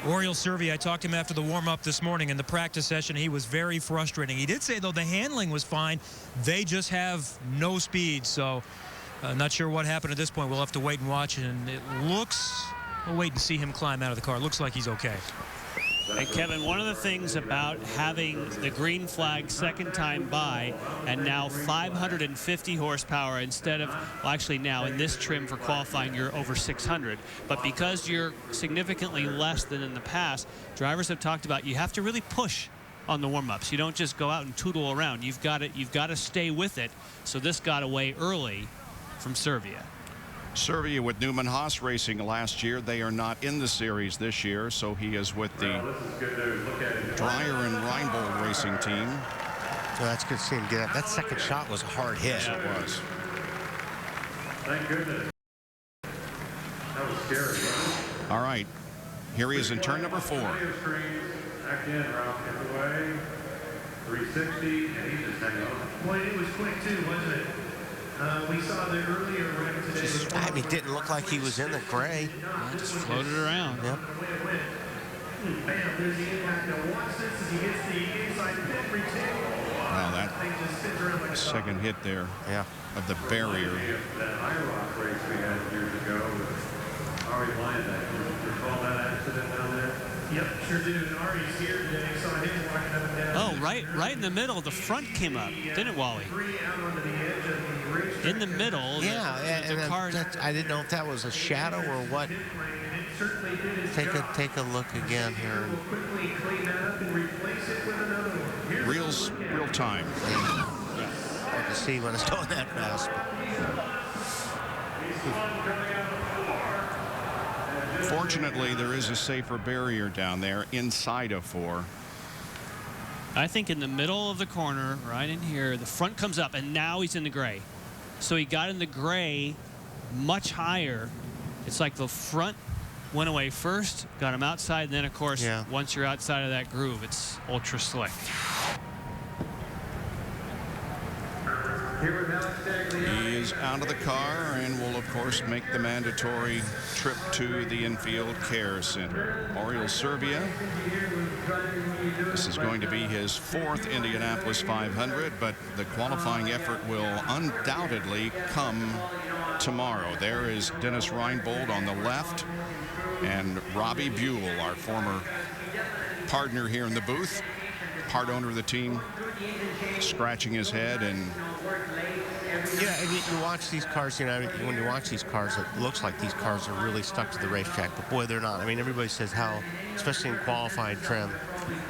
Oriol Servia, I talked to him after the warm-up this morning in the practice session. He was very frustrating. He did say, though, the handling was fine. They just have no speed, so not sure what happened at this point. We'll have to wait and watch, and it looks, we'll wait and see him climb out of the car. It looks like he's okay. And Kevin, one of the things about having the green flag second time by and now 550 horsepower instead of, well, actually now in this trim for qualifying you're over 600, but because you're significantly less than in the past, drivers have talked about you have to really push on the warm-ups. You don't just go out and tootle around. You've got to stay with it. So this got away early from Servia. Servia with Newman Haas Racing last year. They are not in the series this year, so he is with the Dreyer and Reinbold racing team. So that's good to see him get up. That second shot was a hard hit. Yes, it was. Thank goodness. That was scary. All right. Here he is in turn number 4. Back in, Ralph, get away. 360, and he just hanging on. Boy, it was quick too, wasn't it? We saw the earlier wreck today. I mean, it didn't look like he was in the gray. Yeah, just floated around. Yep. Bam, there's the impact. Now watch this as he gets the inside pit retain. Wow, that second hit there of the barrier. That IROC race we had years ago with Ari Blandak. Recall that accident down there? Yep, sure do. And Ari's here today. Saw him walking up and down. Oh, right in the middle. The front came up, didn't it, Wally? In the middle. Yeah, the car. I didn't know if that was a shadow or what. Take a look again here. Real time. Hard to see when it's going that fast. Fortunately, there is a safer barrier down there inside of 4. I think in the middle of the corner, right in here, the front comes up, and now he's in the gray. So he got in the gray much higher. It's like the front went away first, got him outside, and then, of course, once you're outside of that groove, it's ultra slick. He is out of the car and will, of course, make the mandatory trip to the infield care center. Oriol Servia. This is going to be his 4th Indianapolis 500, but the qualifying effort will undoubtedly come tomorrow. There is Dennis Reinbold on the left, and Robbie Buell, our former partner here in the booth, part owner of the team, scratching his head. And yeah, I mean, you watch these cars, you know, when you watch these cars, it looks like these cars are really stuck to the racetrack, but boy, they're not. I mean, everybody says how, especially in qualifying trim,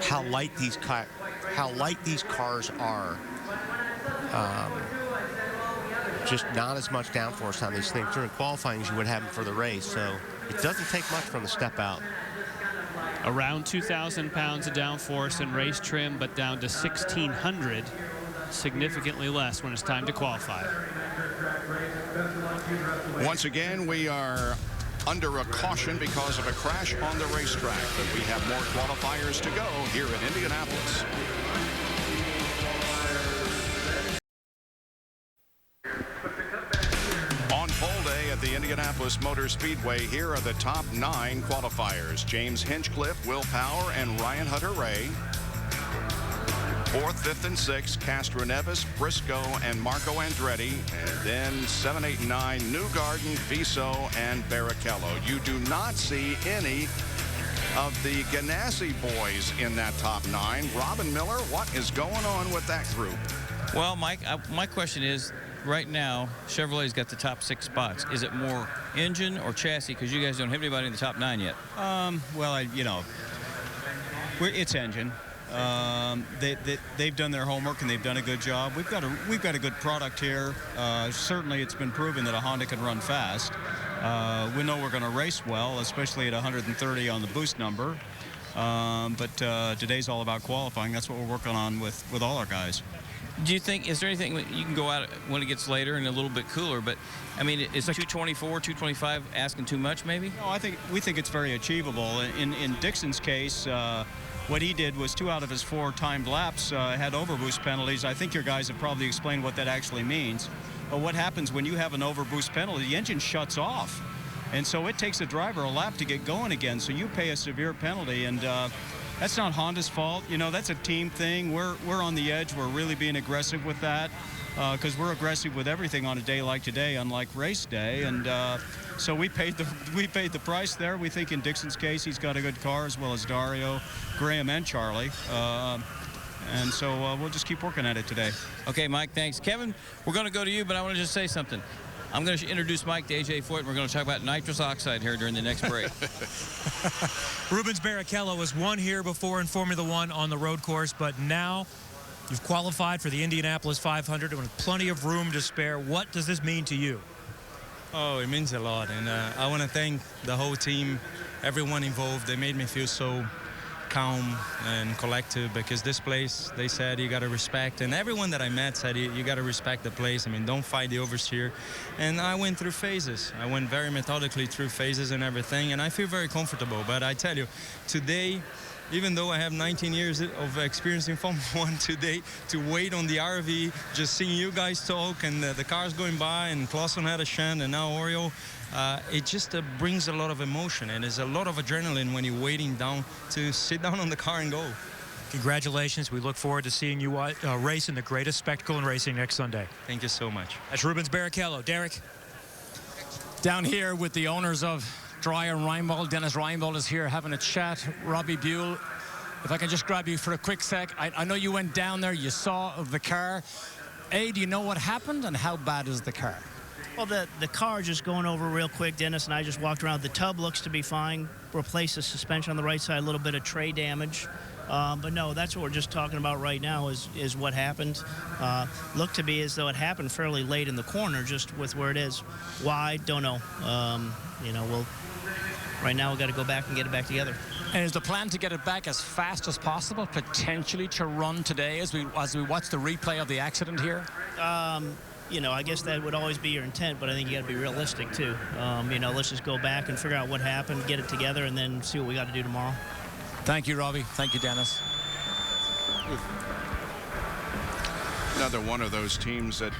how light these cars are. Just not as much downforce on these things during qualifying as you would have them for the race, so it doesn't take much from the step out. Around 2,000 pounds of downforce in race trim, but down to 1,600, significantly less when it's time to qualify. Once again, we are under a caution because of a crash on the racetrack, but we have more qualifiers to go here in Indianapolis. On pole day at the Indianapolis Motor Speedway, here are the top 9 qualifiers. James Hinchcliffe, Will Power, and Ryan Hunter-Ray. 4th, 5th, and 6th, Castro Neves, Briscoe, and Marco Andretti. And then 7, 8, and 9, Newgarden, Viso, and Barrichello. You do not see any of the Ganassi boys in that top 9. Robin Miller, what is going on with that group? Well, Mike, my question is, right now, Chevrolet's got the top 6 spots. Is it more engine or chassis? Because you guys don't have anybody in the top 9 yet. Well, it's engine. They've done their homework and they've done a good job. We've got a good product here. Certainly, it's been proven that a Honda can run fast. We know we're going to race well, especially at 130 on the boost number. But today's all about qualifying. That's what we're working on with all our guys. Do you think, is there anything you can go out when it gets later and a little bit cooler? But I mean, is 224, 225 asking too much, maybe? No, we think it's very achievable. In Dixon's case, what he did was 2 out of his 4 timed laps had overboost penalties. I think your guys have probably explained what that actually means. But what happens when you have an overboost penalty? The engine shuts off. And so it takes a driver a lap to get going again. So you pay a severe penalty. And that's not Honda's fault. That's a team thing. We're on the edge. We're really being aggressive with that because we're aggressive with everything on a day like today, unlike race day. And so we paid the price there. We think in Dixon's case, he's got a good car, as well as Dario, Graham, and Charlie. And so we'll just keep working at it today. Okay, Mike, thanks. Kevin, we're going to go to you, but I want to just say something. I'm going to introduce Mike to AJ Foyt, and we're going to talk about nitrous oxide here during the next break. Rubens Barrichello was won here before in Formula One on the road course, but now you've qualified for the Indianapolis 500 with plenty of room to spare. What does this mean to you? Oh, it means a lot, and I want to thank the whole team, everyone involved. They made me feel so calm and collective because this place, they said, you got to respect, and everyone that I met said you got to respect the place. I mean, don't fight the oversteer. And I went through phases. I went very methodically through phases and everything, and I feel very comfortable. But I tell you, today, even though I have 19 years of experience in Formula One, today, to wait on the RV, just seeing you guys talk and the cars going by, and Clauson had a chant, and now Oriol, it just brings a lot of emotion, and there's a lot of adrenaline when you're waiting down to sit down on the car and go. Congratulations. We look forward to seeing you race in the greatest spectacle in racing next Sunday. Thank you so much. That's Rubens Barrichello. Derek? Down here with the owners of Dreyer and Reinbold. Dennis Reinbold is here having a chat. Robbie Buell, if I can just grab you for a quick sec. I know you went down there, you saw the car. Do you know what happened, and how bad is the car? Well, the car just going over real quick. Dennis and I just walked around. The tub looks to be fine. Replaced the suspension on the right side, a little bit of tray damage. But no, that's what we're just talking about right now is what happened. Looked to be as though it happened fairly late in the corner, just with where it is. Why? Don't know. Right now we've got to go back and get it back together. And is the plan to get it back as fast as possible, potentially to run today as we watch the replay of the accident here? I guess that would always be your intent, but I think you got to be realistic too. Let's just go back and figure out what happened, get it together, and then see what we got to do tomorrow. Thank you, Robbie. Thank you, Dennis. Another one of those teams that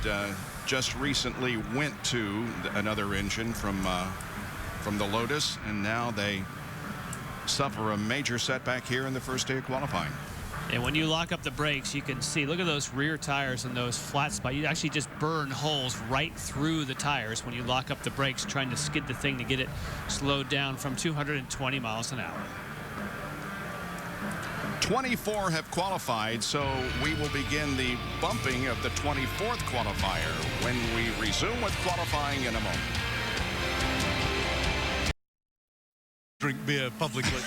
just recently went to another engine from the Lotus, and now they suffer a major setback here in the first day of qualifying. And when you lock up the brakes, you can see, look at those rear tires and those flat spots. You actually just burn holes right through the tires when you lock up the brakes, trying to skid the thing to get it slowed down from 220 miles an hour. 24 have qualified, so we will begin the bumping of the 24th qualifier when we resume with qualifying in a moment. Drink beer publicly.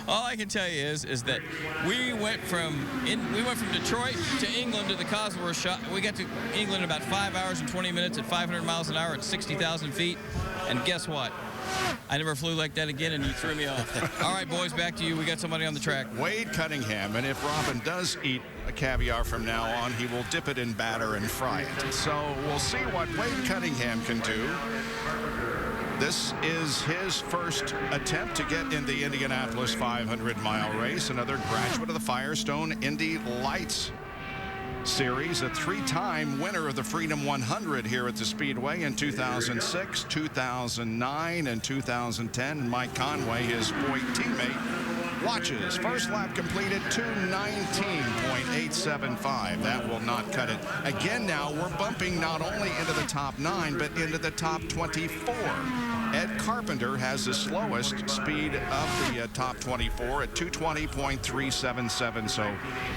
All I can tell you is that we went from Detroit to England to the Cosworth shop. We got to England in about 5 hours and 20 minutes at 500 miles an hour at 60,000 feet. And guess what? I never flew like that again, and you threw me off. All right, boys, back to you. We got somebody on the track. Wade Cunningham, and if Robin does eat a caviar from now on, he will dip it in batter and fry it. So we'll see what Wade Cunningham can do. This is his first attempt to get in the Indianapolis 500-mile race. Another graduate of the Firestone Indy Lights Series, a three-time winner of the Freedom 100 here at the Speedway in 2006, 2009, and 2010. Mike Conway, his boy teammate, Watches, first lap completed, 2:19.875. That will not cut it. Again, now we're bumping not only into the top 9, but into the top 24. Ed Carpenter has the slowest speed of the top 24 at 2:20.377. So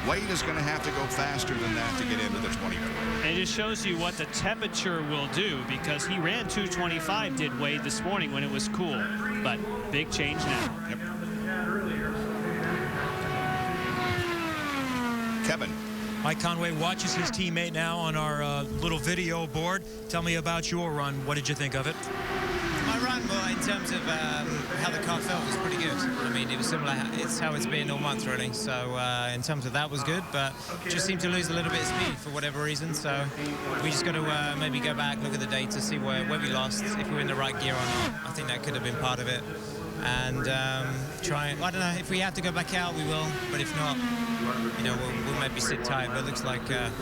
Wade is going to have to go faster than that to get into the 24. And it just shows you what the temperature will do, because he ran 2:25, did Wade, this morning when it was cool. But big change now. Yep. Kevin. Mike Conway watches his teammate now on our little video board. Tell me about your run. What did you think of it? My run, well, in terms of how the car felt, was pretty good. I mean, it was similar. It's how it's been all month, really. So in terms of that was good, but just seemed to lose a little bit of speed for whatever reason. So we just got to maybe go back, look at the data, see where we lost, if we were in the right gear or not. I think that could have been part of it. And try, I don't know, if we have to go back out, we will. But if not, you know, we'll maybe sit tight. But it looks like it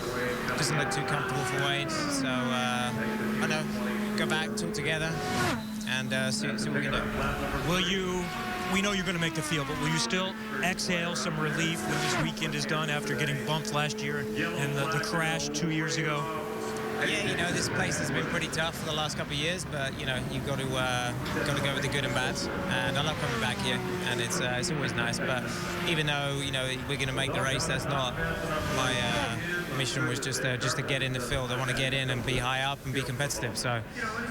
doesn't look too comfortable for Wade. So I don't know, go back, talk together, and see what we can do. Will you, we know you're going to make the field, but will you still exhale some relief when this weekend is done after getting bumped last year and the crash 2 years ago? Yeah, you know, this place has been pretty tough for the last couple of years, but you know, you've got to go with the good and bad. And I love coming back here, and it's always nice. But even though, you know, we're going to make the race, that's not my mission. Was just to get in the field. I want to get in and be high up and be competitive. So,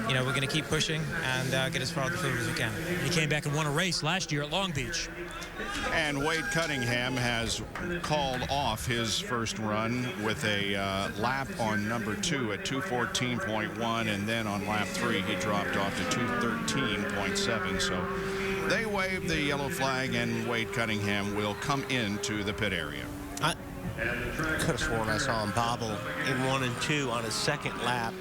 you know, we're going to keep pushing and get as far out the field as we can. He came back and won a race last year at Long Beach. And Wade Cunningham has called off his first run with a lap on number 2 at 2:14.1, and then on lap 3 he dropped off to 2:13.7. So they wave the yellow flag, and Wade Cunningham will come into the pit area. I could have sworn I saw him bobble in 1 and 2 on his second lap.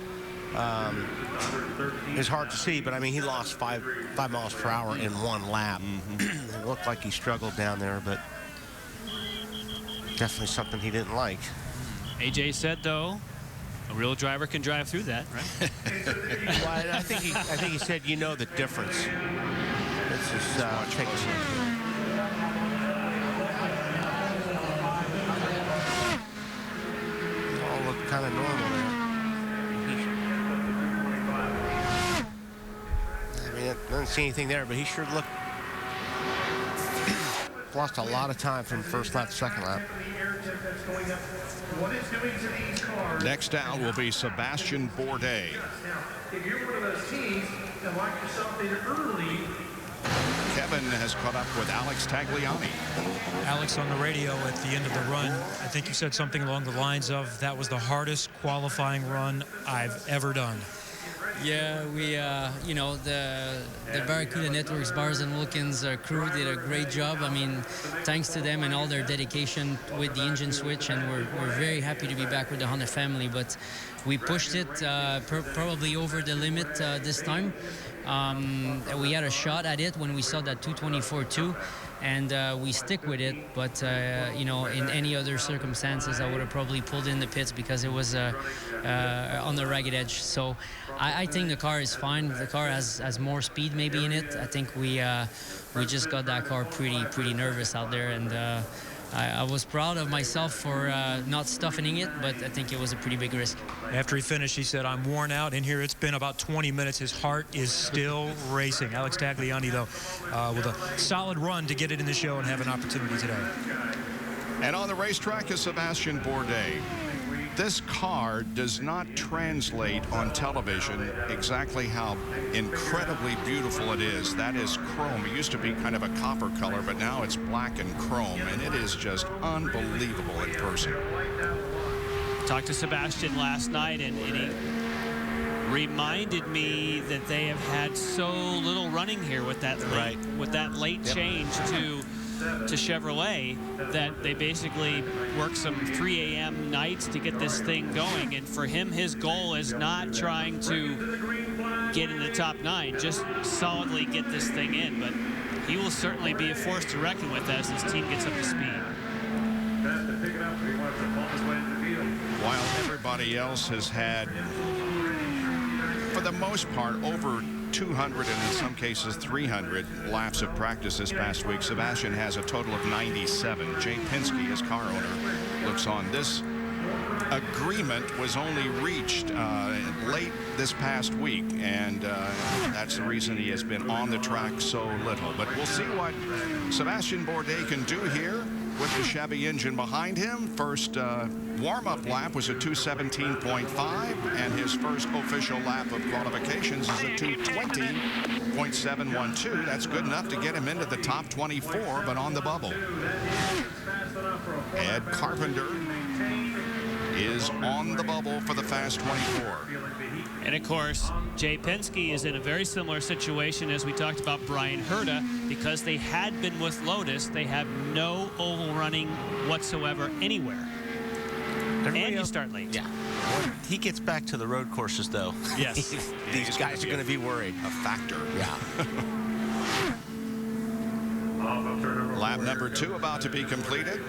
It's hard to see, but I mean, he lost 5 miles per hour in 1 lap. It looked like he struggled down there, but definitely something he didn't like. AJ said, though, a real driver can drive through that, right? Well, I think he said, you know the difference. Let's just take a look. All look kind of normal there. I mean, I didn't see anything there, but he sure looked. Lost a lot of time from first lap to second lap. Next out will be Sebastian Bourdais. If you're one of those teams that lock yourself in early. Kevin has caught up with Alex Tagliani. Alex, on the radio at the end of the run, I think you said something along the lines of, that was the hardest qualifying run I've ever done. Yeah, we, you know, the Barracuda Networks, Bars and Wilkins crew did a great job. I mean, thanks to them and all their dedication with the engine switch, and we're very happy to be back with the Honda family. But we pushed it probably over the limit this time. We had a shot at it when we saw that 2:24.2, and we stick with it. But you know, in any other circumstances, I would have probably pulled in the pits because it was on the ragged edge. So I think the car is fine. The car has more speed maybe in it. I think we just got that car pretty nervous out there, and I was proud of myself for not stuffing it, but I think it was a pretty big risk. After he finished, he said, I'm worn out. In here, it's been about 20 minutes. His heart is still racing. Alex Tagliani, though, with a solid run to get it in the show and have an opportunity today. And on the racetrack is Sebastian Bourdais. This car does not translate on television exactly how incredibly beautiful it is. That is chrome. It used to be kind of a copper color, but now it's black and chrome, and it is just unbelievable in person. Talked to Sebastian last night, and he reminded me that they have had so little running here with that late change to Chevrolet, that they basically work some 3 a.m. nights to get this thing going. And for him, his goal is not trying to get in the top 9, just solidly get this thing in. But he will certainly be a force to reckon with as this team gets up to speed. While everybody else has had, for the most part, over 200 and in some cases 300 laps of practice this past week. Sebastian has a total of 97. Jay Penske, his car owner, looks on. This agreement was only reached late this past week, and that's the reason he has been on the track so little. But we'll see what Sebastian Bourdais can do here with the Chevy engine behind him. First warm-up lap was a 2:17.5, and his first official lap of qualifications is a 2:20.712. That's good enough to get him into the top 24, but on the bubble. Ed Carpenter is on the bubble for the Fast 24. And of course, Jay Penske is in a very similar situation as we talked about Brian Herta, because they had been with Lotus. They have no oval running whatsoever anywhere. And you start late. Yeah. When he gets back to the road courses, though, yes, these guys are going to be worried. A factor. Yeah. Lap number 2 about to be completed.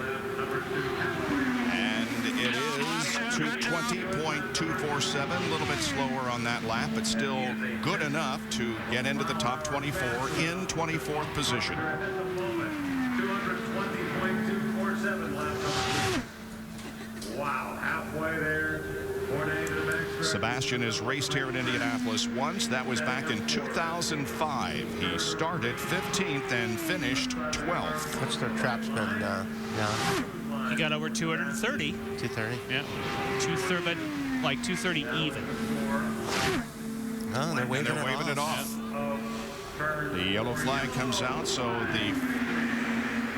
And it is 2:20.247, a little bit slower on that lap, but still good enough to get into the top 24 in 24th position. 220.247 laps. Wow, halfway there. Sebastian has raced here in Indianapolis once. That was back in 2005. He started 15th and finished 12th. What's their trap spend, Jan? He got over 230. 230? Yeah. 230, but like 230 even. Oh, they're waving it off. The yellow flag comes out, so the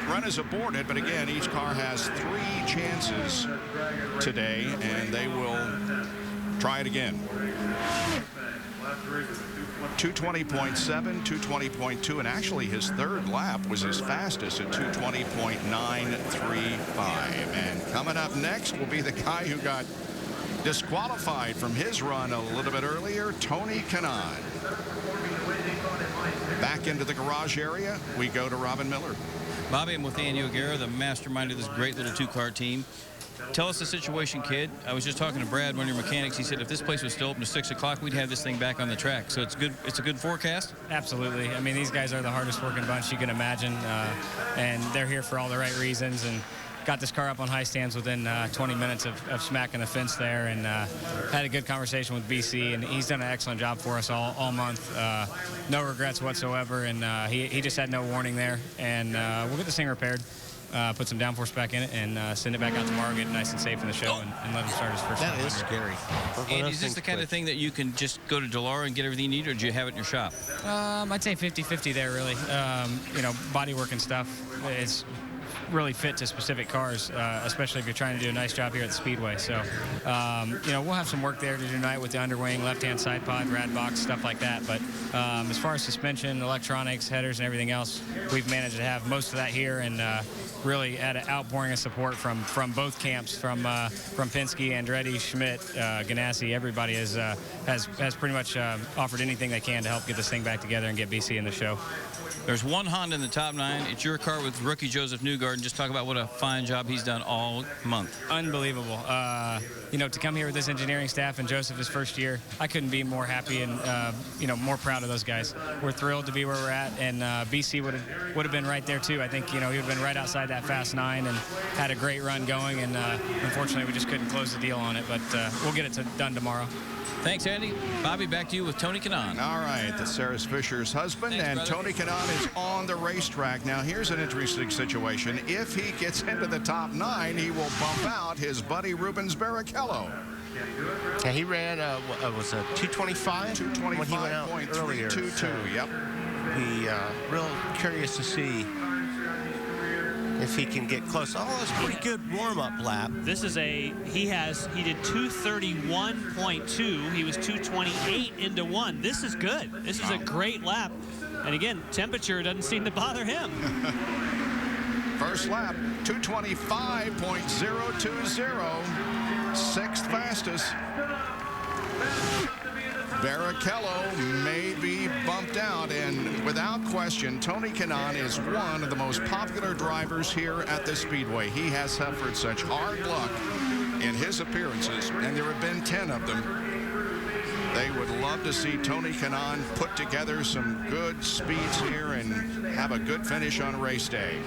run is aborted, but again, each car has 3 chances today, and they will try it again. 220.7, 220.2, and actually his third lap was his fastest at 220.935. And coming up next will be the guy who got disqualified from his run a little bit earlier, Tony Kanaan. Back into the garage area, we go to Robin Miller. Bobby, I'm with Andy O'Gara, the mastermind of this great little 2-car team. Tell us the situation, kid. I was just talking to Brad, one of your mechanics. He said if this place was still open to 6 o'clock, we'd have this thing back on the track. So it's good. It's a good forecast? Absolutely. I mean, these guys are the hardest working bunch you can imagine, and they're here for all the right reasons. And got this car up on high stands within 20 minutes of smacking the fence there, and had a good conversation with BC, and he's done an excellent job for us all month. No regrets whatsoever, and he just had no warning there. And we'll get this thing repaired. Put some downforce back in it and send it back out tomorrow, get it nice and safe in the show, and let him start his first. That is scary. And is this the kind of thing that you can just go to Delara and get everything you need, or do you have it in your shop? I'd say 50-50 there, really. You know, bodywork and stuff, it's really fit to specific cars, especially if you're trying to do a nice job here at the Speedway. So, you know, we'll have some work there to do tonight with the underwing, left-hand side pod, rad box, stuff like that. But as far as suspension, electronics, headers, and everything else, we've managed to have most of that here, and really had an outpouring of support from both camps, from Penske, Andretti, Schmidt, Ganassi. Everybody has pretty much offered anything they can to help get this thing back together and get BC in the show. There's one Honda in the top 9. It's your car with rookie Joseph Newgarden. Just talk about what a fine job he's done all month. Unbelievable. You know, to come here with this engineering staff and Joseph his first year, I couldn't be more happy and, you know, more proud of those guys. We're thrilled to be where we're at, and BC would have been right there too. I think, you know, he would have been right outside that Fast 9 and had a great run going, and unfortunately we just couldn't close the deal on it, but we'll get it done tomorrow. Thanks, Andy. Bobby, back to you with Tony Kanaan. All right, that's Sarah Fisher's husband. Thanks, and brother. Tony Kanaan is on the racetrack. Now, here's an interesting situation. If he gets into the top 9, he will bump out his buddy Rubens Barrichello. Yeah, he ran, was a 225? 225 when he went out earlier. 222, yep. Be real curious to see if he can get close. Oh, that's a pretty good warm-up lap. This is he did 231.2. He was 228 into 1. This is good. This is a great lap. And again, temperature doesn't seem to bother him. First lap, 225.020. 6th fastest. Barrichello may be bumped out, and without question, Tony Kanaan is one of the most popular drivers here at the Speedway. He has suffered such hard luck in his appearances, and there have been 10 of them. They would love to see Tony Kanaan put together some good speeds here and have a good finish on race day.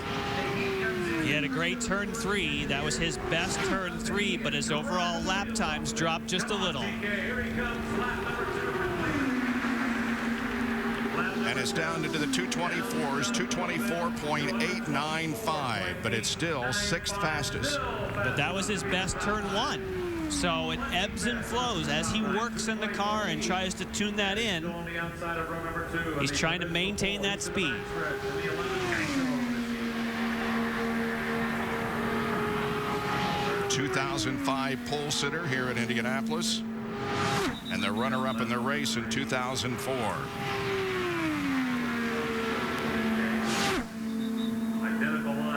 He had a great turn 3. That was his best turn 3, but his overall lap times dropped just a little. And it's down into the 224s, 224.895, but it's still 6th fastest. But that was his best turn 1. So it ebbs and flows as he works in the car and tries to tune that in. He's trying to maintain that speed. ...2005 pole sitter here at Indianapolis, and the runner-up in the race in 2004.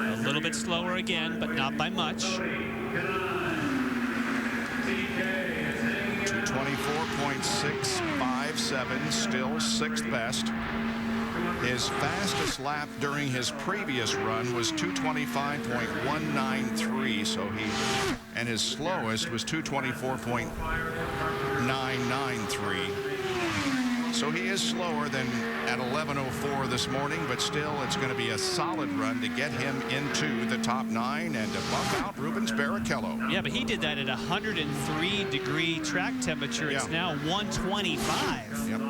A little bit slower again, but not by much. 224.657, still 6th best. His fastest lap during his previous run was 225.193, so and his slowest was 224.993. So he is slower than at 11:04 this morning, but still it's going to be a solid run to get him into the top 9 and to bump out Rubens Barrichello. Yeah, but he did that at 103-degree track temperature. It's now 125. Yep.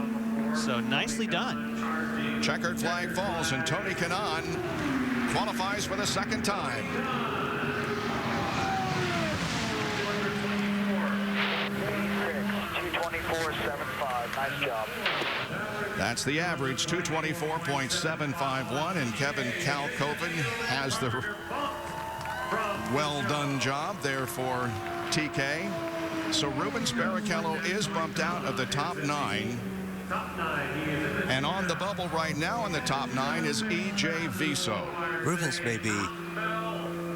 So nicely done. Checkered flag falls, and Tony Kanaan qualifies for the 2nd time. Nice job. That's the average, 224.751, and Kevin Kalkoven has the well-done job there for TK. So Rubens Barrichello is bumped out of the top 9. And on the bubble right now in the top 9 is E.J. Viso. Rubens may be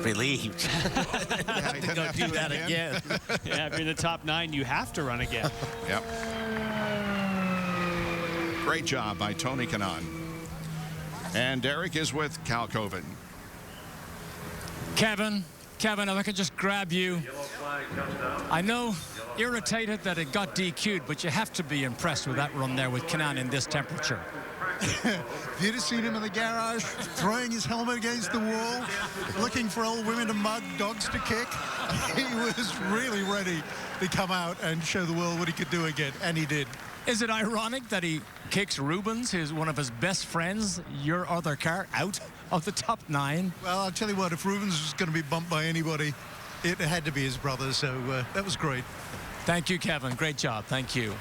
relieved. Have to go do that again. Yeah, if you're in the top 9, you have to run again. Yep. Great job by Tony Kanaan. And Derek is with Kalkoven. Kevin, if I could just grab you. I know, irritated that it got DQ'd, but you have to be impressed with that run there with Kanaan in this temperature. If you'd have seen him in the garage, throwing his helmet against the wall, looking for old women to mug, dogs to kick, he was really ready to come out and show the world what he could do again, and he did. Is it ironic that he kicks Rubens, one of his best friends, your other car, out of the top 9? Well, I'll tell you what, if Rubens was going to be bumped by anybody, it had to be his brother, so that was great. Thank you, Kevin. Great job. Thank you.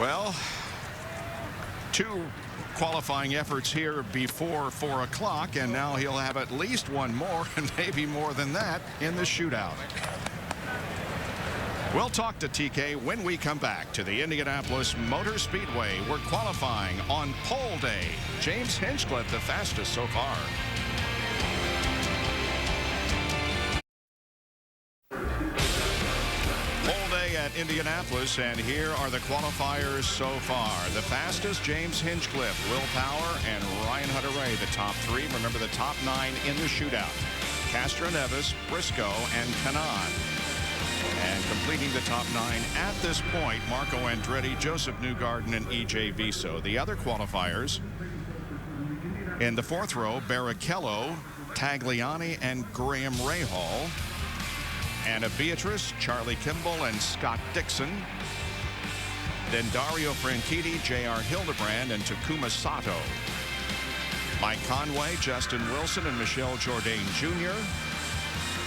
Well, 2 qualifying efforts here before 4 o'clock, and now he'll have at least 1 more, and maybe more than that, in the shootout. We'll talk to TK when we come back to the Indianapolis Motor Speedway. We're qualifying on pole day. James Hinchcliffe, the fastest so far. Pole day at Indianapolis, and here are the qualifiers so far. The fastest, James Hinchcliffe, Will Power, and Ryan Hunter-Reay, the top 3. Remember the top 9 in the shootout. Castro Neves, Briscoe, and Kanaan. And completing the top 9 at this point, Marco Andretti, Joseph Newgarden, and E.J. Viso. The other qualifiers in the 4th row, Barrichello, Tagliani, and Graham Rahal. Anna Beatrice, Charlie Kimball, and Scott Dixon. Then Dario Franchitti, J.R. Hildebrand, and Takuma Sato. Mike Conway, Justin Wilson, and Michelle Jourdain Jr.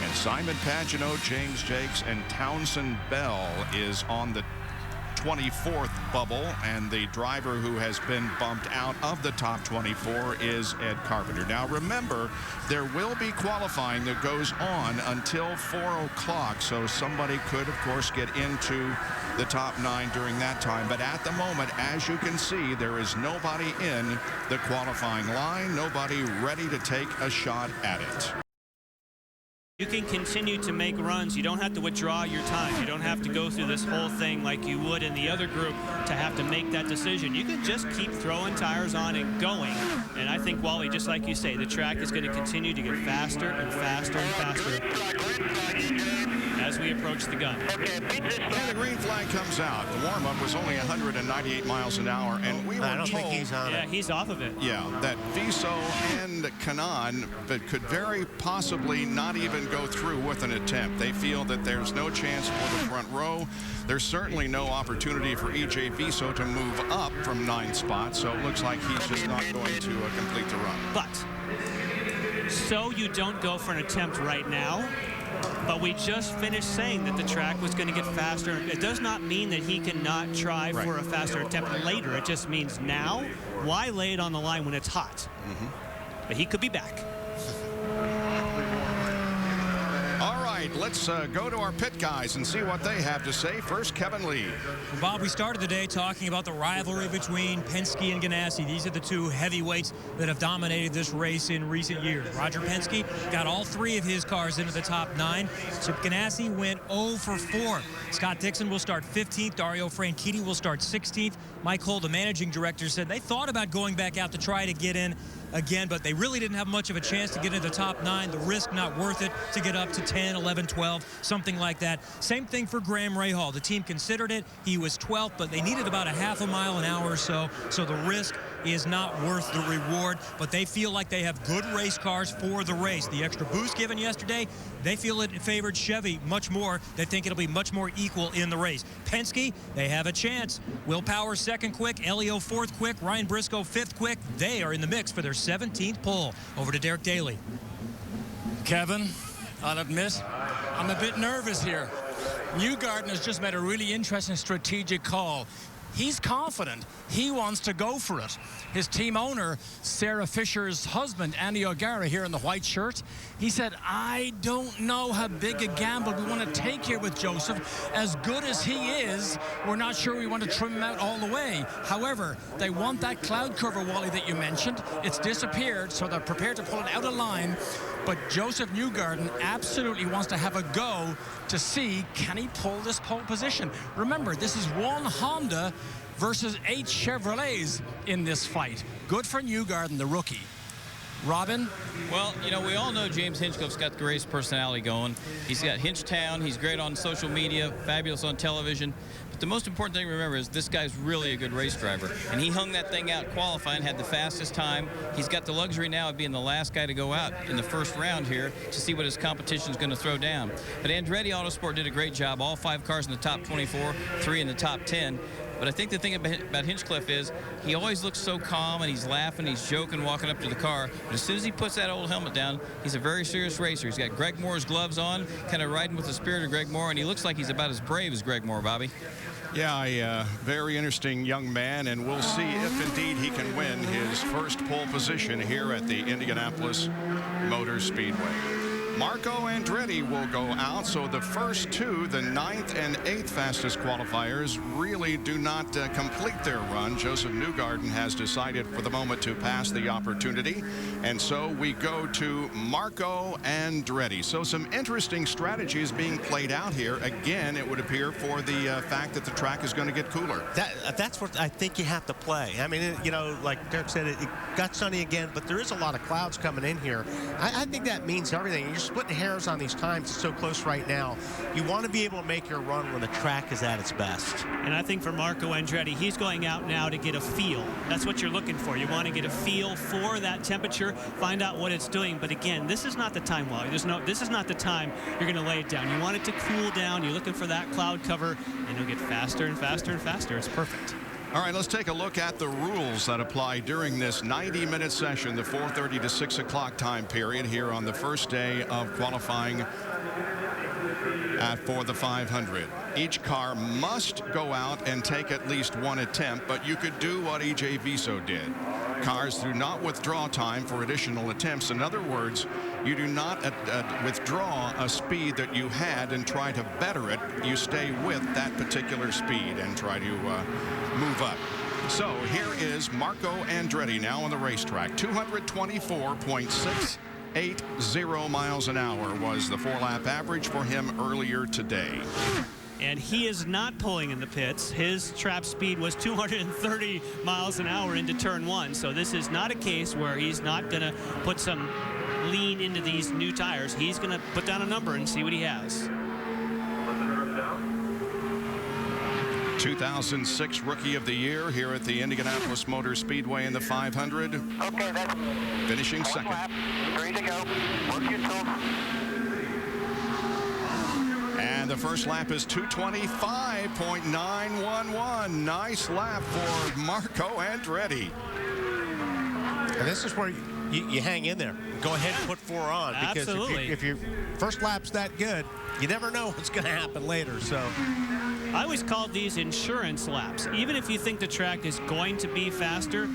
And Simon Pagenaud, James Jakes, and Townsend Bell is on the 24th bubble, and the driver who has been bumped out of the top 24 is Ed Carpenter. Now remember, there will be qualifying that goes on until 4 o'clock, so somebody could of course get into the top 9 during that time, but at the moment, as you can see, there is nobody in the qualifying line, nobody ready to take a shot at it. You can continue to make runs. You don't have to withdraw your time. You don't have to go through this whole thing like you would in the other group to have to make that decision. You can just keep throwing tires on and going. And I think, Wally, just like you say, the track is going to continue to get faster and faster and faster as we approach the gun. And the green flag comes out. The warm-up was only 198 miles an hour, and we were told... I don't think he's on it. He's off of it. Yeah, that Viso and Kanaan could very possibly not even go through with an attempt. They feel that there's no chance for the front row. There's certainly no opportunity for E.J. Viso to move up from 9 spots, so it looks like he's just not going to complete the run. But, so you don't go for an attempt right now, but we just finished saying that the track was going to get faster. It does not mean that he cannot try for a faster attempt later. It just means now, why lay it on the line when it's hot? But he could be back. All right, let's go to our pit guys and see what they have to say. First, Kevin Lee. Well, Bob, we started the day talking about the rivalry between Penske and Ganassi. These are the two heavyweights that have dominated this race in recent years. Roger Penske got all 3 of his cars into the top 9. So Ganassi went 0 for 4. Scott Dixon will start 15th. Dario Franchitti will start 16th. Mike Hull, the managing director, said they thought about going back out to try to get in again, but they really didn't have much of a chance to get into the top 9. The risk not worth it to get up to 10, 11, 12, something like that. Same thing for Graham Rahal. The team considered it. He was 12th, but they needed about a half a mile an hour or so, so the risk is not worth the reward, but they feel like they have good race cars for the race. The extra boost given yesterday, they feel it favored Chevy much more. They think it'll be much more equal in the race. Penske, they have a chance. Will Power 2nd quick, Elio 4th quick, Ryan Briscoe 5th quick. They are in the mix for their 17th pole. Over to Derek Daly. Kevin, I'll admit, I'm a bit nervous here. Newgarden has just made a really interesting strategic call. He's confident. He wants to go for it. His team owner, Sarah Fisher's husband, Andy O'Gara, here in the white shirt, he said, I don't know how big a gamble we want to take here with Joseph. As good as he is, we're not sure we want to trim him out all the way. However, they want that cloud cover, Wally, that you mentioned. It's disappeared, so they're prepared to pull it out of line. But Joseph Newgarden absolutely wants to have a go to see, can he pull this pole position? Remember, this is 1 Honda versus 8 Chevrolets in this fight. Good for Newgarden, the rookie. Robin? Well, you know, we all know James Hinchcliffe's got the greatest personality going. He's got Hinchtown. He's great on social media, fabulous on television. But the most important thing to remember is this guy's really a good race driver. And he hung that thing out qualifying, had the fastest time. He's got the luxury now of being the last guy to go out in the first round here to see what his competition is going to throw down. But Andretti Autosport did a great job. All 5 cars in the top 24, 3 in the top 10. But I think the thing about Hinchcliffe is he always looks so calm and he's laughing, he's joking, walking up to the car. But as soon as he puts that old helmet down, he's a very serious racer. He's got Greg Moore's gloves on, kind of riding with the spirit of Greg Moore, and he looks like he's about as brave as Greg Moore, Bobby. Yeah, a very interesting young man, and we'll see if indeed he can win his first pole position here at the Indianapolis Motor Speedway. Marco Andretti will go out, so the first 2, the 9th and 8th fastest qualifiers, really do not complete their run. Joseph Newgarden has decided for the moment to pass the opportunity, and so we go to Marco Andretti. So some interesting strategies being played out here. Again, it would appear for the fact that the track is going to get cooler. That's what I think you have to play. I mean, you know, like Derek said, it got sunny again, but there is a lot of clouds coming in here. I think that means everything. You're splitting hairs on these times. It's so close right now. You want to be able to make your run when the track is at its best. And I think for Marco Andretti, he's going out now to get a feel. That's what you're looking for. You want to get a feel for that temperature, find out what it's doing. But again, this is not the time, Wally. This is not the time you're going to lay it down. You want it to cool down. You're looking for that cloud cover, and it'll get faster and faster and faster. It's perfect. All right, let's take a look at the rules that apply during this 90-minute session, the 4:30 to 6 o'clock time period here on the first day of qualifying for the 500. Each car must go out and take at least 1 attempt, but you could do what E.J. Viso did. Cars do not withdraw time for additional attempts. In other words, you do not withdraw a speed that you had and try to better it. You stay with that particular speed and try to move up. So here is Marco Andretti now on the racetrack. 224.680 miles an hour was the 4-lap average for him earlier today. And he is not pulling in the pits. His trap speed was 230 miles an hour into turn 1. So this is not a case where he's not going to put some lean into these new tires. He's going to put down a number and see what he has. 2006 Rookie of the Year here at the Indianapolis Motor Speedway in the 500. Okay, that's finishing second. lap. 3 to go. Work your tools. And the first lap is 2:25.911. Nice lap for Marco Andretti. And this is where you hang in there. Go ahead and put 4 on. Because if your first lap's that good, you never know what's going to happen later. So I always call these insurance laps. Even if you think the track is going to be faster,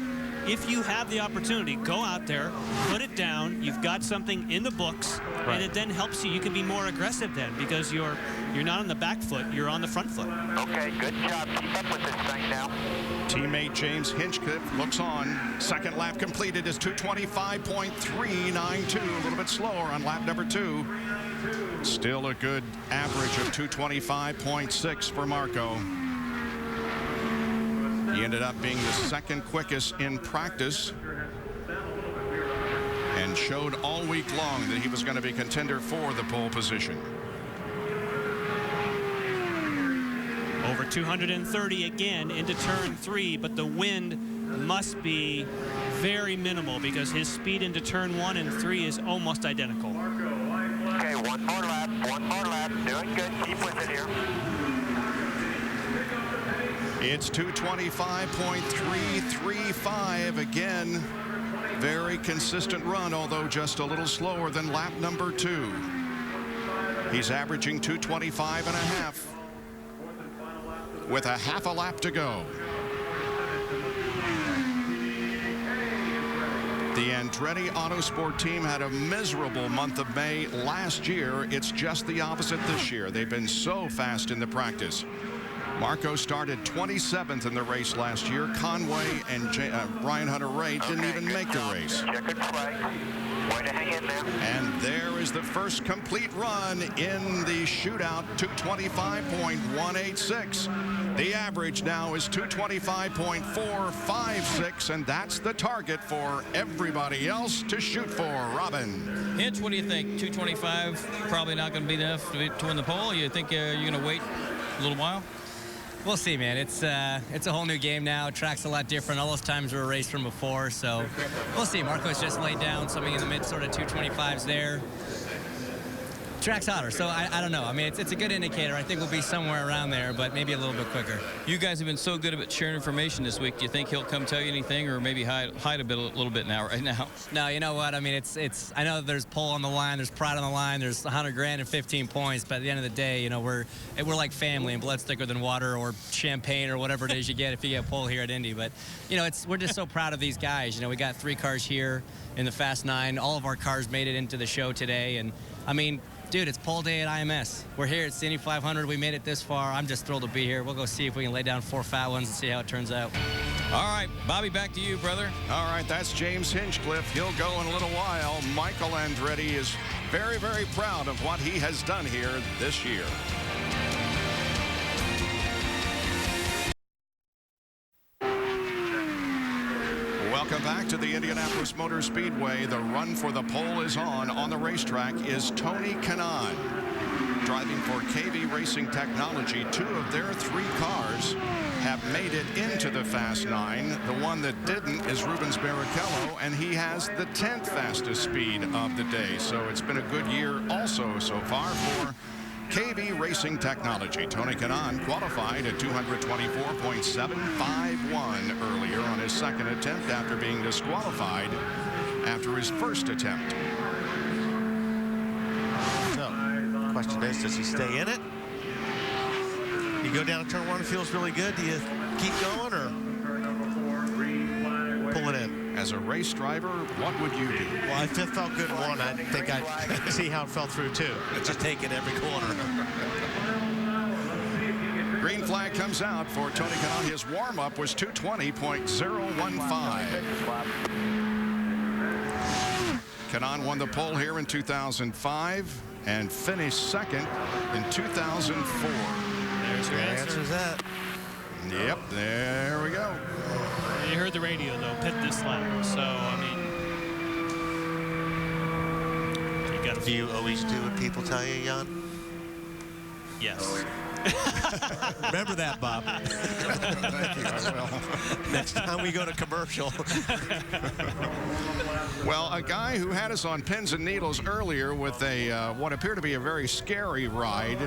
if you have the opportunity, go out there, put it down. You've got something in the books, and it then helps you. You can be more aggressive then because you're not on the back foot, you're on the front foot. Okay, good job. Keep up with this thing now. Teammate James Hinchcliffe looks on. Second lap completed is 2:25.392. A little bit slower on lap number 2. Still a good average of 2:25.6 for Marco. He ended up being the second quickest in practice and showed all week long that he was going to be contender for the pole position. Over 230 again into turn 3, but the wind must be very minimal because his speed into turn 1 and 3 is almost identical. Okay, one more lap. Doing good. Keep with it here. It's 2:25.335 again. Very consistent run, although just a little slower than lap number 2. He's averaging 2:25.5 with a half a lap to go. The Andretti Autosport team had a miserable month of May last year. It's just the opposite this year. They've been so fast in the practice. Marco started 27th in the race last year. Conway and Ryan Hunter-Reay didn't even make the race. Checkered flag. Way to hang in there. And there is the first complete run in the shootout, 2:25.186. The average now is 2:25.456, and that's the target for everybody else to shoot for. Robin. Hinch, what do you think? 2:25 probably not going to be enough to win the pole. You think you're going to wait a little while? We'll see, man. It's a whole new game now. Track's a lot different. All those times were raced from before, so we'll see. Marco's just laid down something in the mid sort of 2:25s there. Track's hotter, so I don't know. I mean, it's a good indicator. I think we'll be somewhere around there, but maybe a little bit quicker. You guys have been so good about sharing information this week. Do you think he'll come tell you anything, or maybe hide a little bit right now? No, you know what? I mean, it's. I know there's pole on the line, there's pride on the line, there's 100 grand and 15 points, but at the end of the day, you know, we're like family, and blood's thicker than water or champagne or whatever it is you get if you get pole here at Indy. But you know, we're just so proud of these guys. You know, we got 3 cars here in the Fast 9. All of our cars made it into the show today, and I mean, dude, it's pole day at IMS. We're here at the Indy 500. We made it this far. I'm just thrilled to be here. We'll go see if we can lay down 4 fat ones and see how it turns out. All right, Bobby, back to you, brother. All right, that's James Hinchcliffe. He'll go in a little while. Michael Andretti is very, very proud of what he has done here this year. Welcome back to the Indianapolis Motor Speedway. The run for the pole is on. On the racetrack is Tony Kanaan. Driving for KV Racing Technology, 2 of their 3 cars have made it into the Fast 9. The one that didn't is Rubens Barrichello, and he has the 10th fastest speed of the day. So it's been a good year also so far for KV Racing Technology. Tony Kanaan qualified at 224.751 earlier on his second attempt after being disqualified after his first attempt. So, the question is, does he stay in it? You go down to turn 1, it feels really good. Do you keep going or pull it in? As a race driver, what would you do? Well, if it felt good in 1, I think I'd see how it felt through 2. Just take it every corner. Green flag comes out for Tony Kanaan. His warm-up was 2:20.015. Kanaan won the pole here in 2005 and finished second in 2004. There's your answer. That. Yep, there we go. You heard the radio, though, pit this lap. So, I mean, do you always do what people tell you, Jan? Yes. Remember that, Bob. Thank you, I will. Next time we go to commercial. Well, a guy who had us on pins and needles earlier with a what appeared to be a very scary ride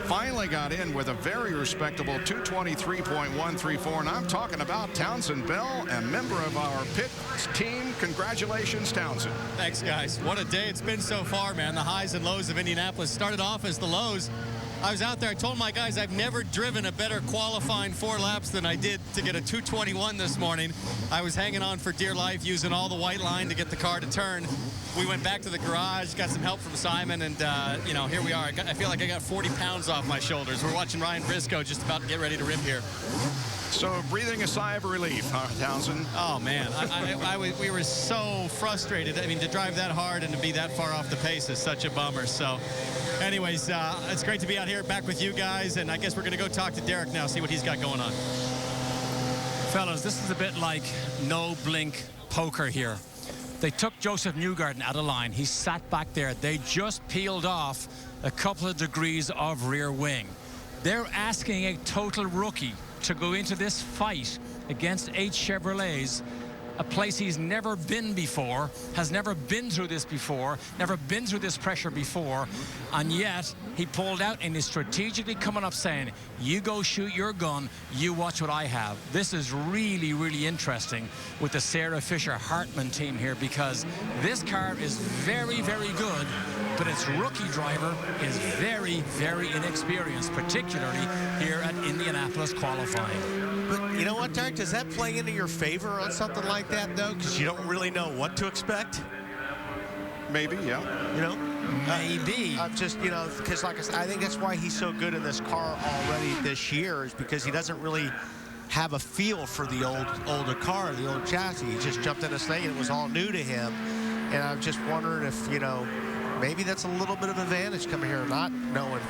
finally got in with a very respectable 223.134, and I'm talking about Townsend Bell, a member of our pit team. Congratulations, Townsend. Thanks, guys. What a day it's been so far, man. The highs and lows of Indianapolis started off as the lows. I was out there, I told my guys I've never driven a better qualifying 4 laps than I did to get a 221 this morning. I was hanging on for dear life, using all the white line to get the car to turn. We went back to the garage, got some help from Simon, and you know, here we are. I feel like I got 40 pounds off my shoulders. We're watching Ryan Briscoe just about to get ready to rip here. So breathing a sigh of relief, huh, Townsend? Oh, man. We were so frustrated. I mean, to drive that hard and to be that far off the pace is such a bummer. So anyways, it's great to be out here back with you guys, and I guess we're going to go talk to Derek now, see what he's got going on. Fellas, this is a bit like no blink poker here. They took Joseph Newgarden out of line. He sat back there. They just peeled off a couple of degrees of rear wing. They're asking a total rookie to go into this fight against 8 Chevrolets, a place he's never been before, has never been through this before, never been through this pressure before, and yet he pulled out and is strategically coming up saying, you go shoot your gun, you watch what I have. This is really, really interesting with the Sarah Fisher-Hartman team here, because this car is very, very good, but its rookie driver is very, very inexperienced, particularly here at Indianapolis qualifying. But you know what, Derek? Does that play into your favor on something like that, though? Because you don't really know what to expect? Maybe, yeah. You know? Maybe. Just, you know, because like I said, I think that's why he's so good in this car already this year, is because he doesn't really have a feel for the older car, the old chassis. He just jumped in this thing and it was all new to him. And I'm just wondering if, you know, maybe that's a little bit of advantage coming here, not knowing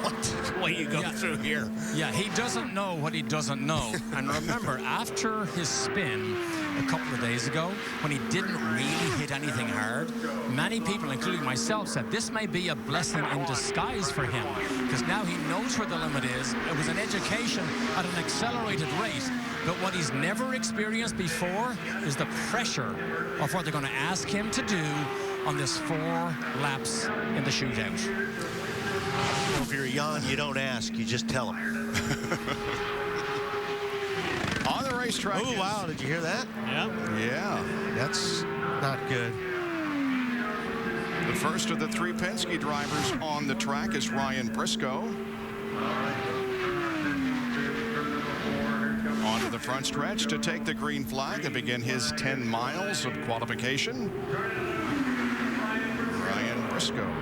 what you go through here. Yeah, he doesn't know what he doesn't know. And remember, after his spin a couple of days ago, when he didn't really hit anything hard, many people, including myself, said this may be a blessing in disguise for him, because now he knows where the limit is. It was an education at an accelerated rate. But what he's never experienced before is the pressure of what they're going to ask him to do on this 4 laps in the shootout. Well, if you're young, you don't ask, you just tell him. On the racetrack. Oh, wow, did you hear that? Yeah. Yeah. That's not good. The first of the 3 Penske drivers on the track is Ryan Briscoe. Onto the front stretch to take the green flag and begin his 10 miles of qualification. Ryan Briscoe.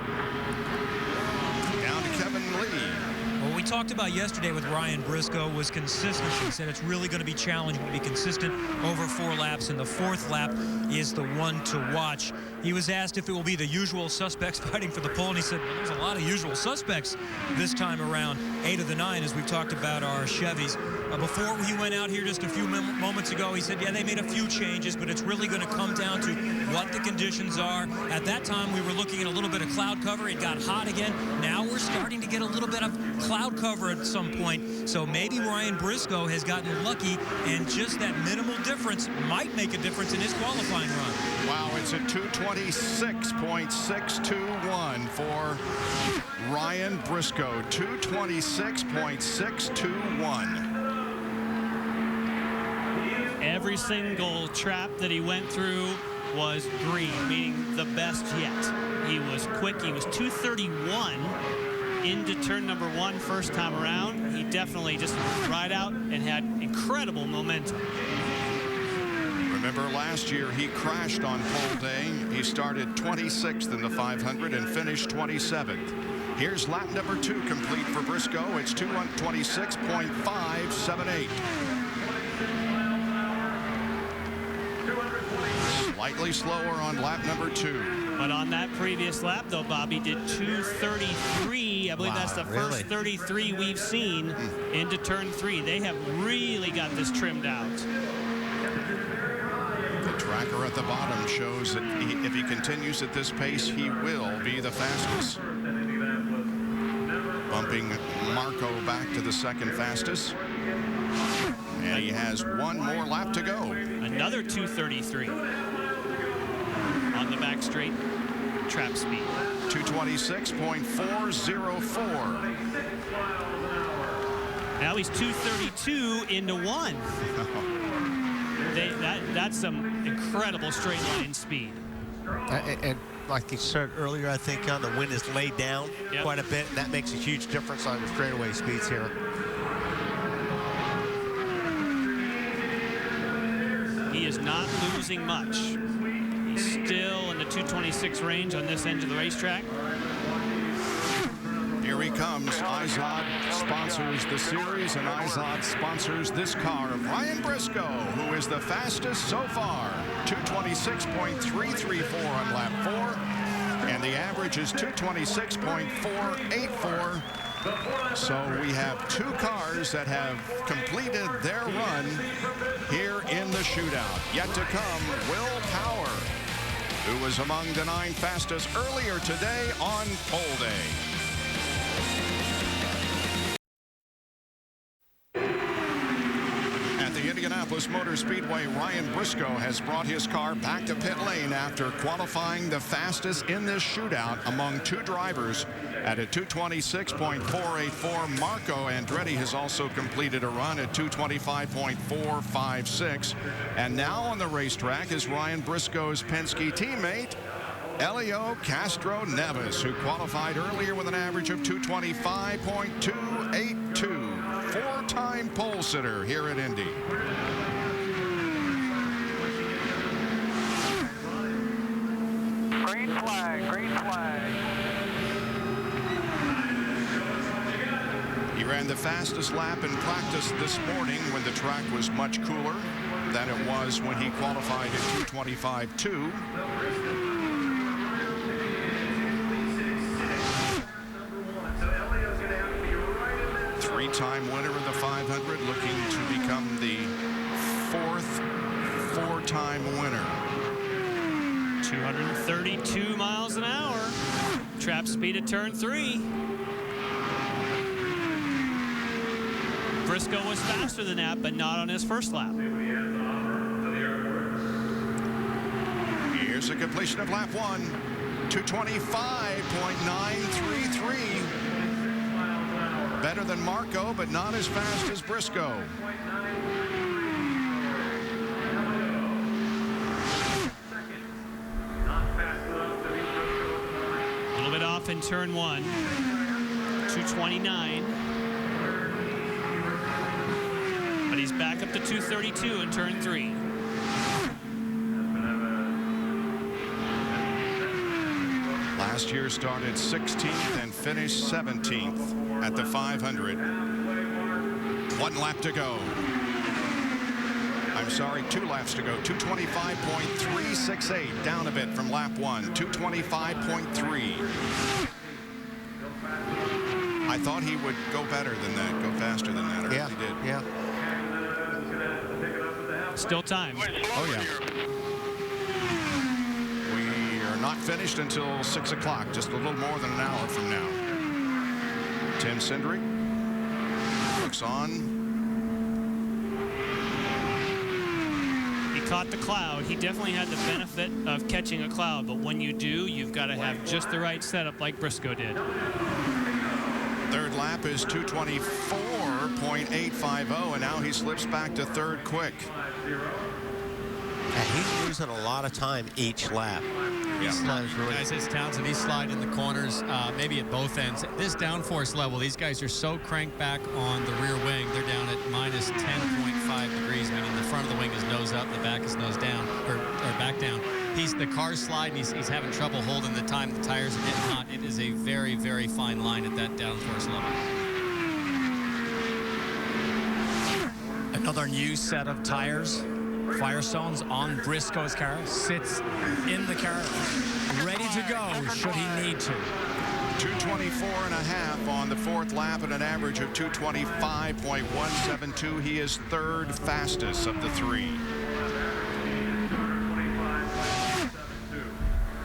Down to Kevin Lee. What we talked about yesterday with Ryan Briscoe was consistency. He said it's really going to be challenging to be consistent over 4 laps, and the 4th lap is the one to watch. He was asked if it will be the usual suspects fighting for the pole, and he said, well, there's a lot of usual suspects this time around. 8 of the 9, as we've talked about, are Chevys. Before he went out here just a few moments ago, he said, yeah, they made a few changes, but it's really going to come down to what the conditions are. At that time, we were looking at a little bit of cloud cover. It got hot again. Now we're starting to get a little bit of cloud cover at some point. So maybe Ryan Briscoe has gotten lucky, and just that minimal difference might make a difference in his qualifying run. Wow, it's a 226.621 for Ryan Briscoe. 226.621. Every single trap that he went through was green, meaning the best yet. He was quick. He was 231 into turn number 1 first time around. He definitely just ride out and had incredible momentum. Remember last year he crashed on pole day. He started 26th in the 500 and finished 27th. Here's lap number 2 complete for Briscoe. It's 226.578. Slightly slower on lap number 2. But on that previous lap, though, Bobby did 233. I believe that's the first 33 we've seen into turn 3. They have really got this trimmed out. The tracker at the bottom shows that if he continues at this pace, he will be the fastest. bumping Marco back to the second fastest. And he has one more lap to go. Another 2:33 on the back straight. Trap speed. 2:26.404. Now he's 2:32 into one. That's some incredible straight line speed. And like you said earlier, I think the wind is laid down quite a bit, and that makes a huge difference on the straightaway speeds here. He is not losing much. He's still in the 226 range on this end of the racetrack. Here he comes. Izod sponsors the series, and Izod sponsors this car of Ryan Briscoe, who is the fastest so far. 226.334 on lap 4, and the average is 226.484. So we have two cars that have completed their run here in the shootout. Yet to come, Will Power, who was among the 9 fastest earlier today on pole day. Indianapolis Motor Speedway, Ryan Briscoe has brought his car back to pit lane after qualifying the fastest in this shootout among 2 drivers at a 226.484. Marco Andretti has also completed a run at 225.456. And now on the racetrack is Ryan Briscoe's Penske teammate, Helio Castro-Neves, who qualified earlier with an average of 225.282. 4-time pole sitter here at Indy. Green flag, green flag. He ran the fastest lap in practice this morning when the track was much cooler than it was when he qualified at 225.2. Three-time winner of the 500, looking to become the 4th 4-time winner. 232 miles an hour. Trap speed at turn 3. Briscoe was faster than that, but not on his first lap. Here's a completion of lap 1. 225.933. Better than Marco, but not as fast as Briscoe. A little bit off in turn 1. 229. But he's back up to 232 in turn 3. Last year started 16th and finished 17th at the 500. 1 lap to go. I'm sorry, 2 laps to go. 225.368, down a bit from lap 1. 225.3. I thought he would go better than that, go faster than that. I really did. Yeah. Still time. Oh, yeah. Not finished until 6 o'clock, just a little more than an hour from now. Tim Cindric looks on. He caught the cloud. He definitely had the benefit of catching a cloud, but when you do, you've got to have just the right setup like Briscoe did. Third lap is 224.850, and now he slips back to third quick. Yeah, he's losing a lot of time each lap. Guys, it's Townsend. He's sliding the corners, maybe at both ends. This downforce level, these guys are so cranked back on the rear wing. They're down at minus 10.5 degrees, meaning the front of the wing is nose up, the back is nose down, or back down. The car's sliding. He's having trouble holding the time. The tires are getting hot. It is a very, very fine line at that downforce level. Another new set of tires. Firestone's on Briscoe's car, sits in the car, ready to go should he need to. 224.5 on the 4th lap at an average of 225.172. He is 3rd fastest of the 3.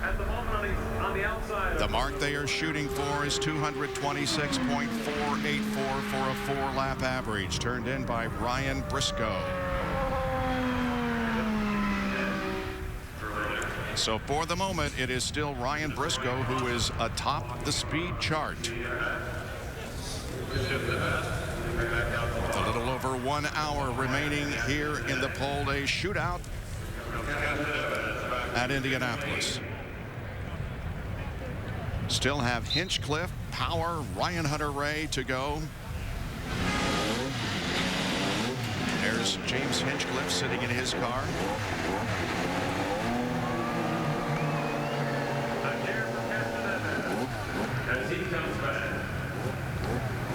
At the moment on the outside The mark they are shooting for is 226.484 for a 4-lap average, turned in by Ryan Briscoe. So for the moment, it is still Ryan Briscoe who is atop the speed chart. With a little over 1 hour remaining here in the pole day shootout at Indianapolis. Still have Hinchcliffe, Power, Ryan Hunter-Reay to go. There's James Hinchcliffe sitting in his car.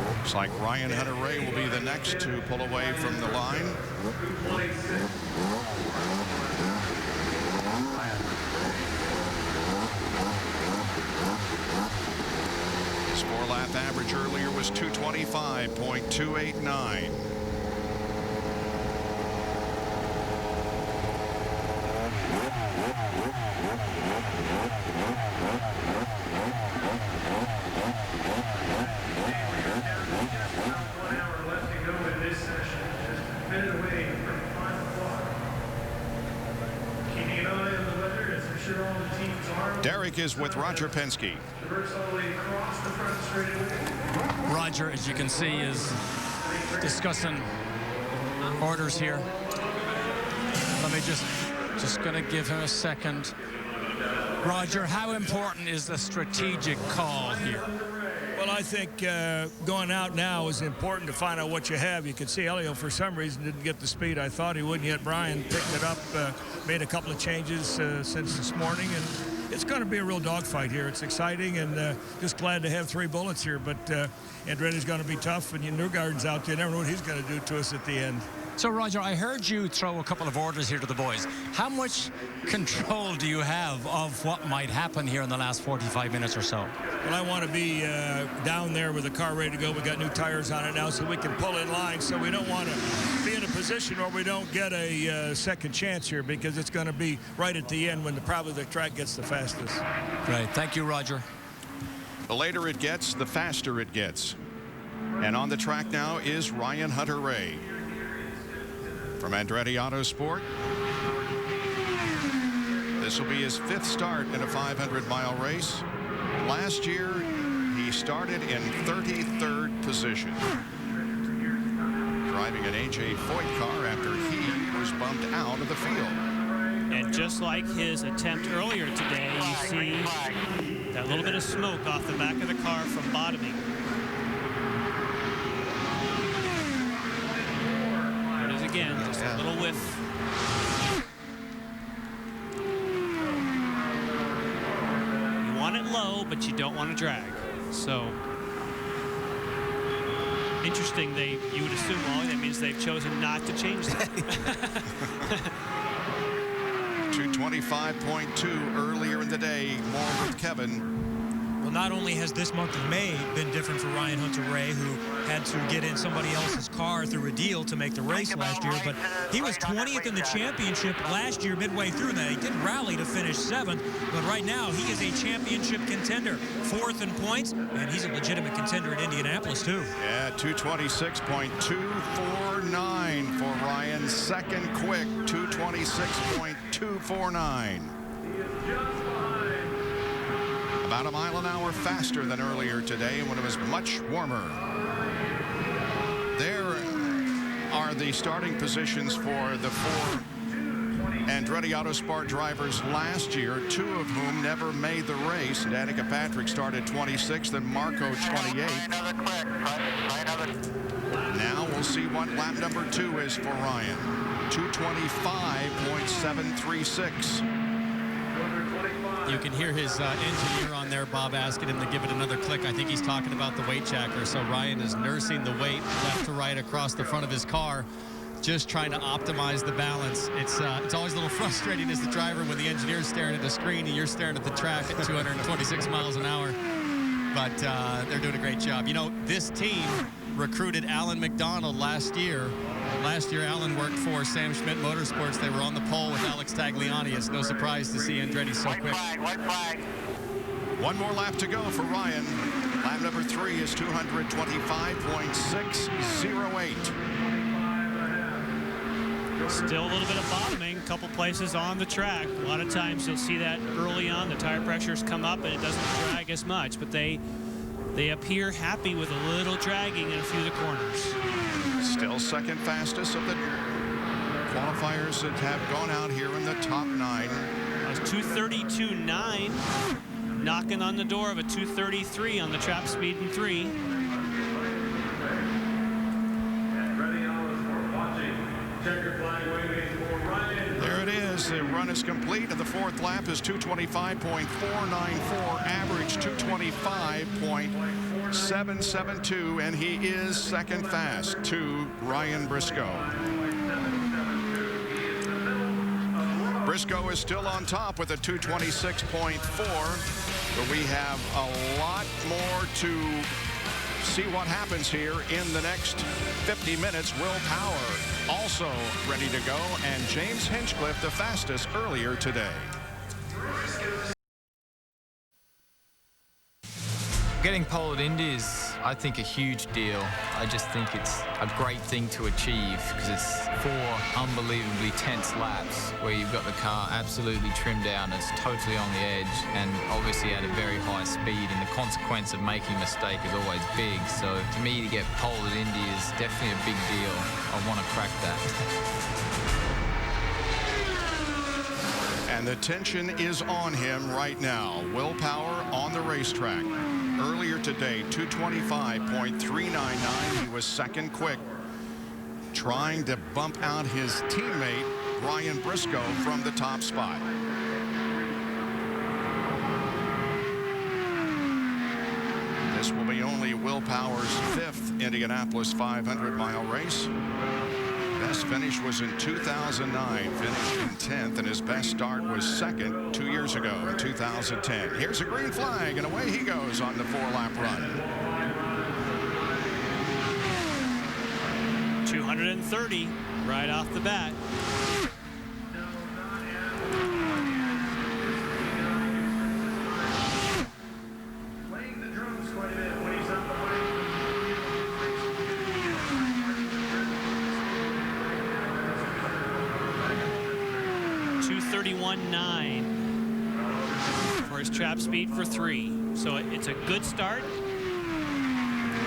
Looks like Ryan Hunter-Reay will be the next to pull away from the line. His 4-lap average earlier was 225.289. Derek is with Roger Penske. Roger, as you can see, is discussing orders here. Let me just going to give him a second. Roger, how important is the strategic call here? Well, I think going out now is important to find out what you have. You can see Elio, for some reason, didn't get the speed I thought he would, yet Bryan picked it up, made a couple of changes since this morning, and it's going to be a real dogfight here. It's exciting, and just glad to have 3 bullets here, but Andretti's going to be tough, and Newgarden's out there. You never know what he's going to do to us at the end. So, Roger, I heard you throw a couple of orders here to the boys. How much control do you have of what might happen here in the last 45 minutes or so? Well, I want to be down there with the car ready to go. We got new tires on it now, so we can pull in line. So we don't want to be in a position where we don't get a second chance here, because it's going to be right at the end when probably the track gets the fastest. Right. Thank you, Roger. The later it gets, the faster it gets. And on the track now is Ryan Hunter-Reay. From Andretti Autosport, this will be his 5th start in a 500-mile race. Last year, he started in 33rd position, driving an A.J. Foyt car after he was bumped out of the field. And just like his attempt earlier today, you see that little bit of smoke off the back of the car from bottoming. Again, just a little whiff. You want it low, but you don't want to drag. So interesting. You would assume, well, that means they've chosen not to change that. 225.2 earlier in the day. More with Kevin. Well, not only has this month of May been different for Ryan Hunter-Reay, who had to get in somebody else's car through a deal to make the race last year, but he was 20th in the championship last year midway through that. He did rally to finish 7th, but right now he is a championship contender, 4th in points, and he's a legitimate contender at Indianapolis too. Yeah, 226.249 for Ryan. Second quick, 226.249. About a mile an hour faster than earlier today when it was much warmer. There are the starting positions for the 4 Andretti Autosport drivers last year, 2 of whom never made the race. Danica Patrick started 26th and Marco 28th. Now we'll see what lap number 2 is for Ryan. 225.736. You can hear his engineer on there, Bob, asking him to give it another click. I think he's talking about the weight checker. So Ryan is nursing the weight left to right across the front of his car, just trying to optimize the balance. It's always a little frustrating as the driver when the engineer's staring at the screen and you're staring at the track at 226 miles an hour. But they're doing a great job. You know, this team recruited Alan McDonald last year. Last year, Alan worked for Sam Schmidt Motorsports. They were on the pole with Alex Tagliani. It's no surprise to see Andretti so quick. White flag. One more lap to go for Ryan. Lap number 3 is 225.608. Still a little bit of bottoming, a couple places on the track. A lot of times you'll see that early on, the tire pressures come up and it doesn't drag as much, but they appear happy with a little dragging in a few of the corners. Still second fastest of the qualifiers that have gone out here in the top 9. That was 232.9, knocking on the door of a 233 on the trap speed in 3. There it is. The run is complete, and the 4th lap is 225.494, average 225.772, and he is second fast to Ryan Briscoe. Briscoe is still on top with a 226.4, but we have a lot more to see what happens here in the next 50 minutes. Will Power also ready to go, and James Hinchcliffe the fastest earlier today. Getting pole at Indy is, I think, a huge deal. I just think it's a great thing to achieve because it's 4 unbelievably tense laps where you've got the car absolutely trimmed down. It's totally on the edge and obviously at a very high speed, and the consequence of making a mistake is always big. So to me, to get pole at Indy is definitely a big deal. I want to crack that. And the tension is on him right now. Will Power on the racetrack. Earlier today, 225.399. He was second quick, trying to bump out his teammate, Ryan Briscoe, from the top spot. This will be only Will Power's 5th Indianapolis 500-mile race. Best finish was in 2009, finished in 10th, and his best start was second 2 years ago in 2010. Here's a green flag, and away he goes on the 4-lap run. 230 right off the bat. Playing the drums quite a bit when he's on the way. 231.9 for his trap speed for 3. So it's a good start.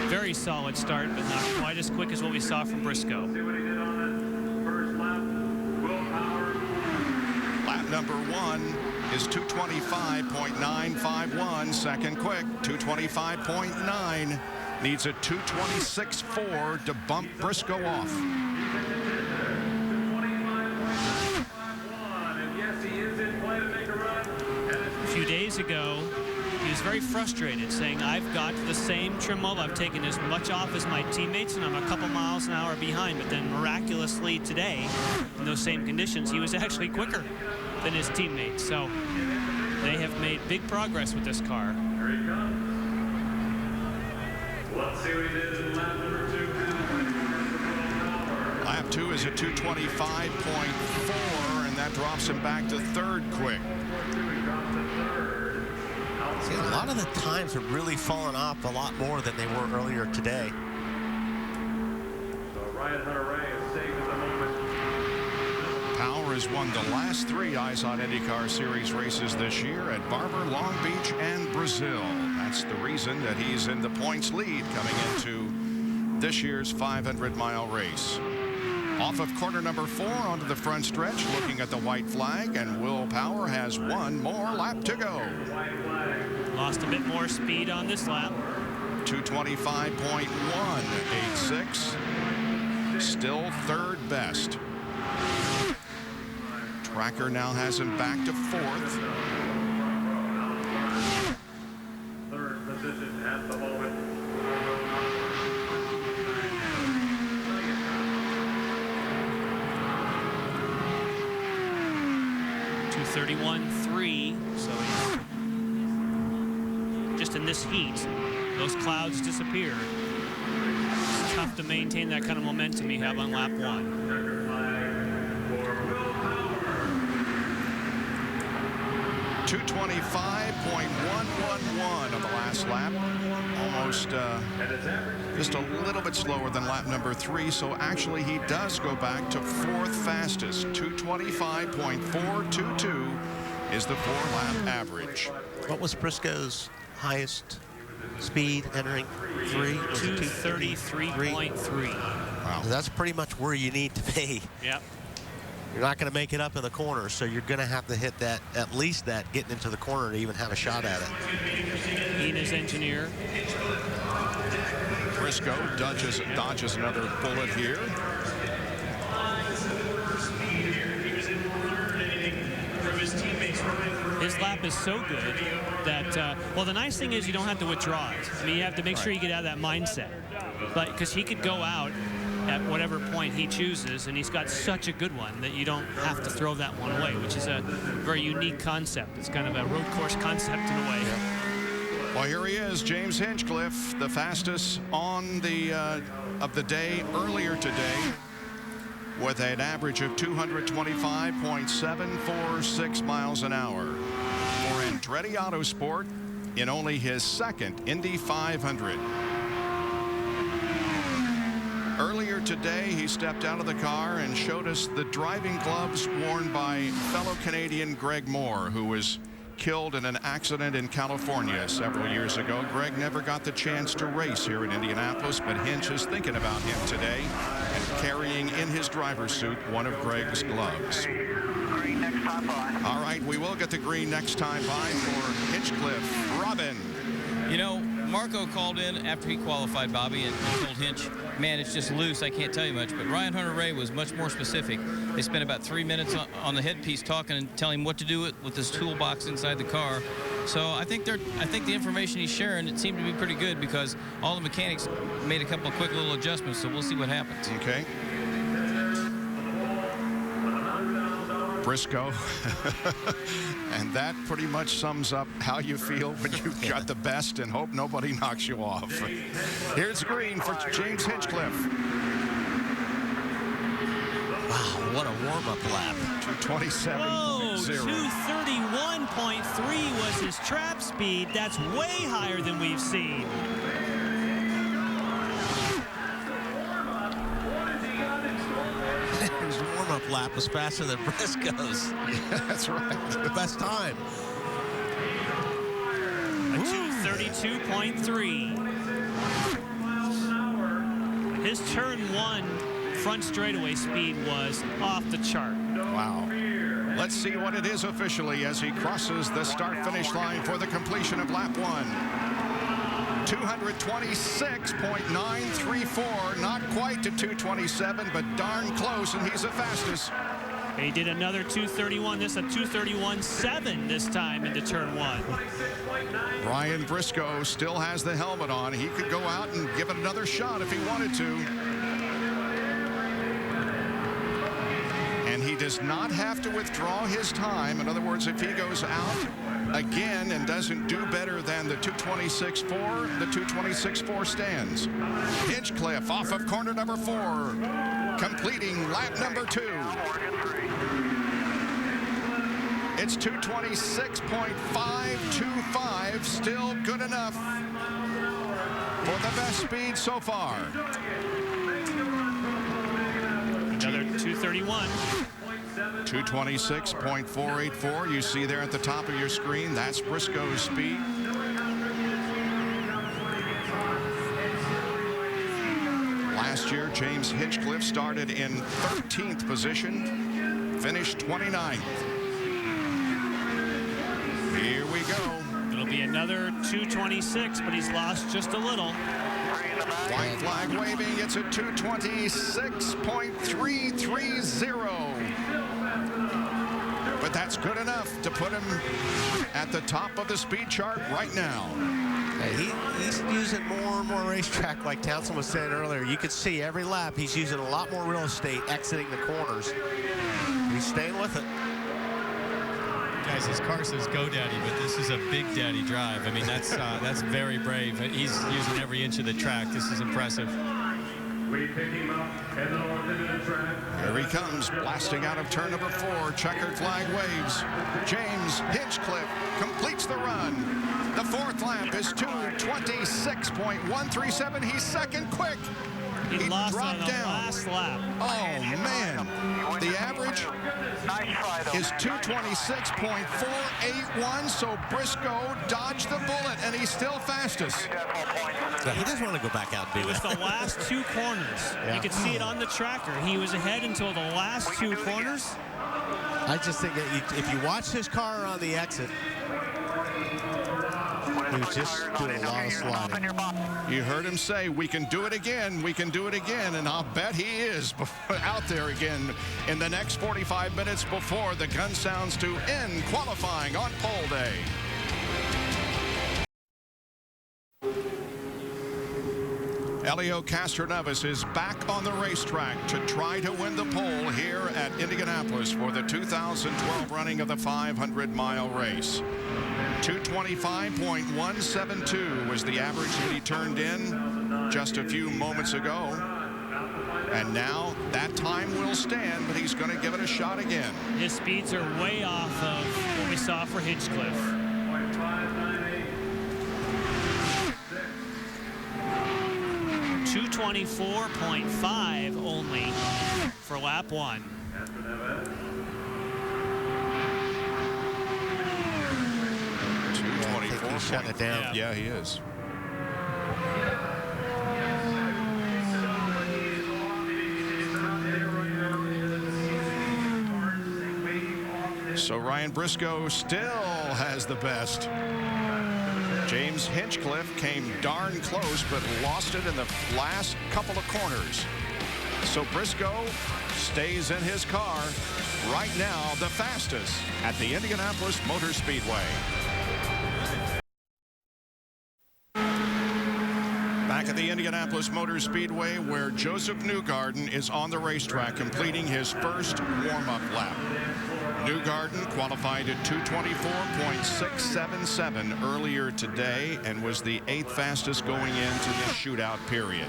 Very solid start, but not quite as quick as what we saw from Briscoe. Lap number 1 is 225.951, second quick, 225.9. Needs a 226.4 to bump Briscoe off. A few days ago, he was very frustrated, saying, I've got the same trim level. I've taken as much off as my teammates, and I'm a couple miles an hour behind. But then miraculously today, in those same conditions, he was actually quicker than his teammates. So they have made big progress with this car. Here he comes. Let's see what he did in lap number 2. Lap 2 is a 225.4, and that drops him back to third quick. See, a lot of the times have really fallen off a lot more than they were earlier today. So Ryan Hunter-Reay is safe at the moment. Power has won the last 3 Eyes on IndyCar Series races this year at Barber, Long Beach, and Brazil. That's the reason that he's in the points lead coming into this year's 500-mile race. Off of corner number 4 onto the front stretch, looking at the white flag, and Will Power has one more lap to go. Lost a bit more speed on this lap. 225.186. Still third best. Tracker now has him back to 4th. Third position at the moment. 231.3, so he's just in this heat, those clouds disappear. It's tough to maintain that kind of momentum you have on lap 1. 225.111 of the last lap. Almost just a little bit slower than lap number 3. So actually he does go back to 4th fastest. 225.422 is the 4-lap average. What was Briscoe's highest speed entering 3? 233.3. Wow. That's pretty much where you need to be. Yep. You're not going to make it up in the corner, so you're going to have to hit that, at least that, getting into the corner to even have a shot at it. Hina's engineer. Briscoe dodges another bullet here. His lap is so good that, well, the nice thing is you don't have to withdraw it. I mean, you have to make sure you get out of that mindset. But because he could go out at whatever point he chooses, and he's got such a good one that you don't have to throw that one away, which is a very unique concept. It's kind of a road course concept in a way. Well, here he is, James Hinchcliffe, the fastest on the of the day earlier today, with an average of 225.746 miles an hour for Andretti Autosport in only his second Indy 500. Earlier today, he stepped out of the car and showed us the driving gloves worn by fellow Canadian Greg Moore, who was killed in an accident in California several years ago. Greg never got the chance to race here in Indianapolis, but Hinch is thinking about him today and carrying in his driver's suit one of Greg's gloves. Green next time by. All right, we will get the green next time by for Hinchcliffe. Robin. You know, Marco called in after he qualified, Bobby, and told Hinch, man, it's just loose. I can't tell you much. But Ryan Hunter-Reay was much more specific. They spent about 3 minutes on the headpiece talking and telling him what to do with this toolbox inside the car. So I think the information he's sharing, it seemed to be pretty good because all the mechanics made a couple of quick little adjustments. So we'll see what happens. Okay. Briscoe. And that pretty much sums up how you feel when you've got the best and hope nobody knocks you off. Here's green for James Hinchcliffe. Wow, what a warm-up lap. 227.0. Whoa, 231.3 was his trap speed. That's way higher than we've seen. His warm-up lap was faster than Briscoe's. Yeah, that's right. The best time. A 232.3. His turn 1 front straightaway speed was off the chart. Wow. Let's see what it is officially as he crosses the start-finish line for the completion of lap 1. 226.934, not quite to 227, but darn close, and he's the fastest. He did another 231. This a 231.7 this time into turn 1. Bryan Briscoe still has the helmet on. He could go out and give it another shot if he wanted to. And he does not have to withdraw his time. In other words, if he goes out again and doesn't do better than the 226.4, the 226.4 stands. Hinchcliffe off of corner number 4, completing lap number 2. It's 226.525, still good enough for the best speed so far. Another 231. 226.484, you see there at the top of your screen. That's Briscoe's speed. Last year, James Hinchcliffe started in 13th position, finished 29th. Here we go. It'll be another 226, but he's lost just a little. White flag waving. It's a 226.330. But that's good enough to put him at the top of the speed chart right now. Hey, he's using more and more racetrack, like Townsend was saying earlier. You can see every lap he's using a lot more real estate exiting the corners. He's staying with it. Guys, his car says go daddy, but this is a big daddy drive. I mean, that's very brave. He's using every inch of the track. This is impressive. We pick him up and on into the track. Here he comes, blasting out of turn number 4. Checkered flag waves. James Hinchcliffe completes the run. The 4th lap is 2:26.137. He's second quick. He lost dropped on the down. last lap. Oh, man. The average is 2:26.481, so Briscoe dodged the bullet, and he's still fastest. Yeah, he doesn't want to go back out and do It was that. the last 2 corners. Yeah. You could see it on the tracker. He was ahead until the last 2 corners. I just think that if you watch his car on the exit, he was just doing a lot of sliding. You heard him say, we can do it again, we can do it again, and I'll bet he is out there again in the next 45 minutes before the gun sounds to end qualifying on pole day. Helio Castroneves is back on the racetrack to try to win the pole here at Indianapolis for the 2012 running of the 500-mile race. 2:25.172 was the average that he turned in just a few moments ago. And now that time will stand, but he's going to give it a shot again. His speeds are way off of what we saw for Hinchcliffe. 2:24.5 only for lap 1. He's shutting it down. Yeah, he is. So Ryan Briscoe still has the best. James Hinchcliffe came darn close, but lost it in the last couple of corners. So Briscoe stays in his car right now, the fastest at the Indianapolis Motor Speedway. Back at the Indianapolis Motor Speedway, where Joseph Newgarden is on the racetrack completing his first warm-up lap. Newgarden qualified at 2:24.677 earlier today and was the 8th fastest going into the shootout period.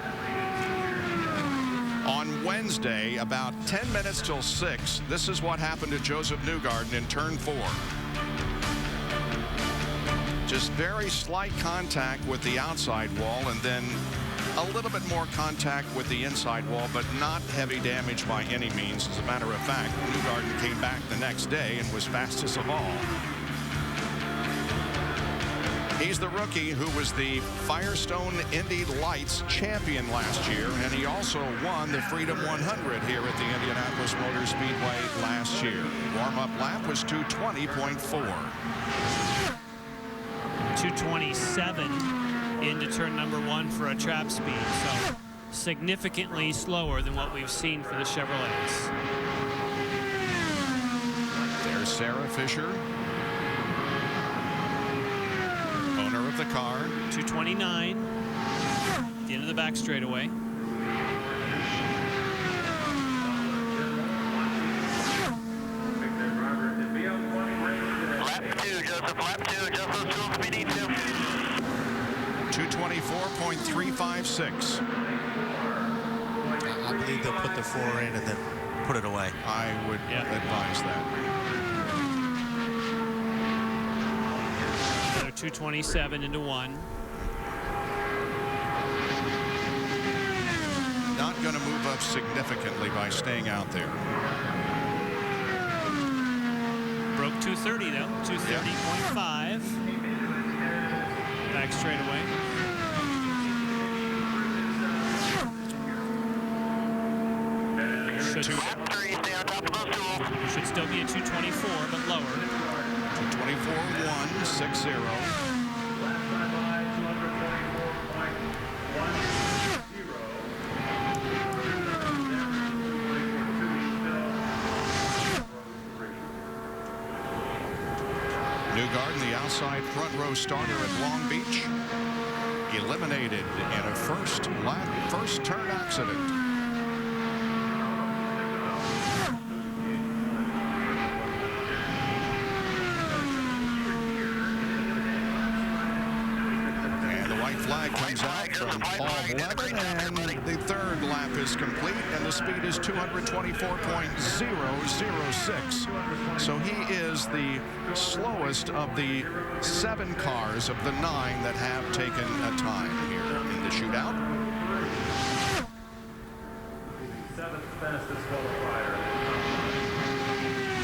On Wednesday, about 10 minutes till 6, this is what happened to Joseph Newgarden in turn 4. Just very slight contact with the outside wall, and then a little bit more contact with the inside wall, but not heavy damage by any means. As a matter of fact, Newgarden came back the next day and was fastest of all. He's the rookie who was the Firestone Indy Lights champion last year, and he also won the Freedom 100 here at the Indianapolis Motor Speedway last year. Warm-up lap was 2:20.4. 2:27 into turn number 1 for a trap speed, so significantly slower than what we've seen for the Chevrolets. There's Sarah Fisher, owner of the car. 2:29, the end of the back straightaway. Lap 2, Joseph, lap 2, adjust those tools if you need to. 2:24.356. I believe they'll put the 4 in and then put it away. I would advise that. Another 2:27 into 1. Not going to move up significantly by staying out there. Broke 2:30 though, 2:30.5. Back straightaway. Should still be a 2:24, but lower. 2:24.160. Newgarden, the outside front row starter at Long Beach, eliminated in a first turn accident. flag comes out from Paul Levin, and the third lap is complete, and the speed is 224.006. So he is the slowest of the 7 cars of the 9 that have taken a time here in the shootout. Seventh fastest qualifier.